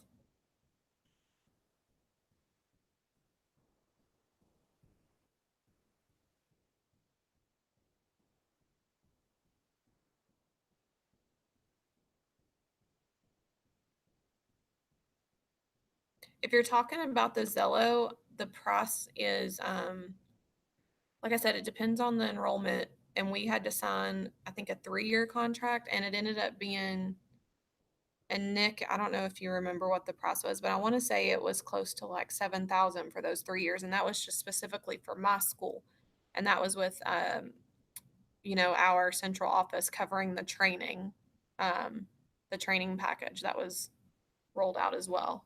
If you're talking about the Zello, the price is, like I said, it depends on the enrollment. And we had to sign, I think, a 3-year contract, and it ended up being, and Nick, I don't know if you remember what the price was, but I want to say it was close to like $7,000 for those 3 years. And that was just specifically for my school. And that was with, our central office covering the training package that was rolled out as well.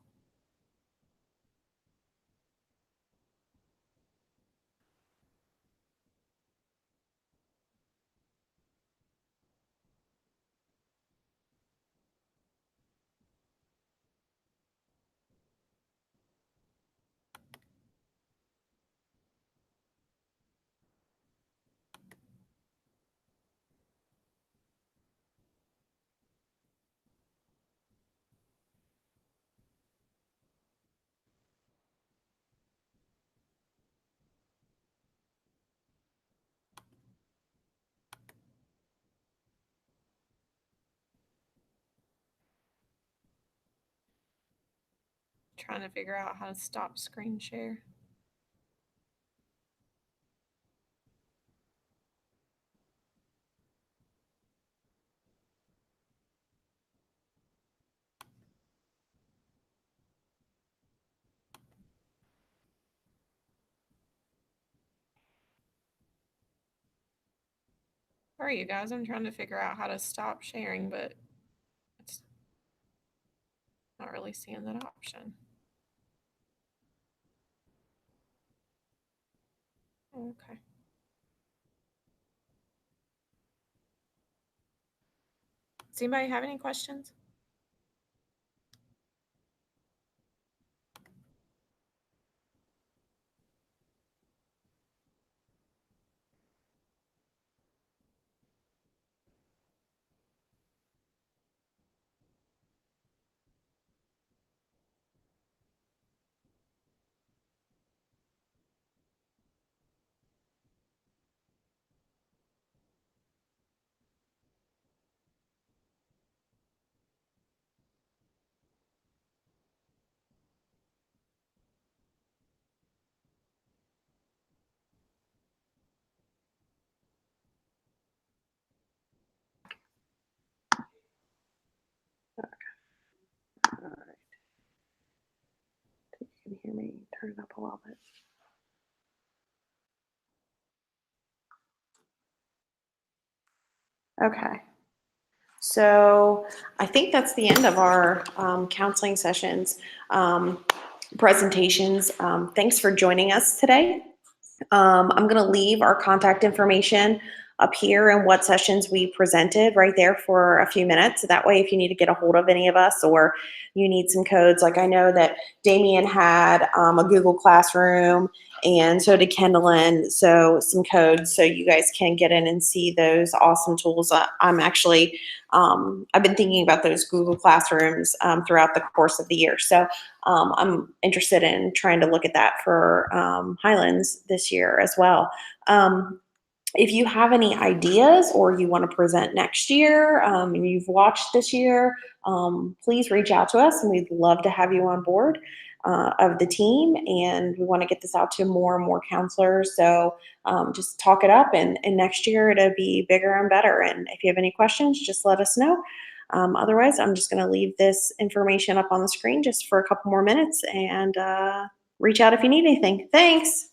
trying to figure out how to stop screen share. Where are you guys? I'm trying to figure out how to stop sharing, but it's not really seeing that option. Okay. Does anybody have any questions? All right. If you can hear me, turn it up a little bit. Okay. So I think that's the end of our counseling sessions, presentations. Thanks for joining us today. I'm going to leave our contact information up here and what sessions we presented right there for a few minutes. So that way, if you need to get a hold of any of us or you need some codes, like I know that Damien had a Google Classroom and so did Kendilynn, so some codes so you guys can get in and see those awesome tools. I'm actually, I've been thinking about those Google Classrooms throughout the course of the year. So I'm interested in trying to look at that for Highlands this year as well. If you have any ideas or you want to present next year and you've watched this year, please reach out to us and we'd love to have you on board of the team. And we want to get this out to more and more counselors. So just talk it up and next year it'll be bigger and better. And if you have any questions, just let us know. Otherwise, I'm just going to leave this information up on the screen just for a couple more minutes and reach out if you need anything. Thanks.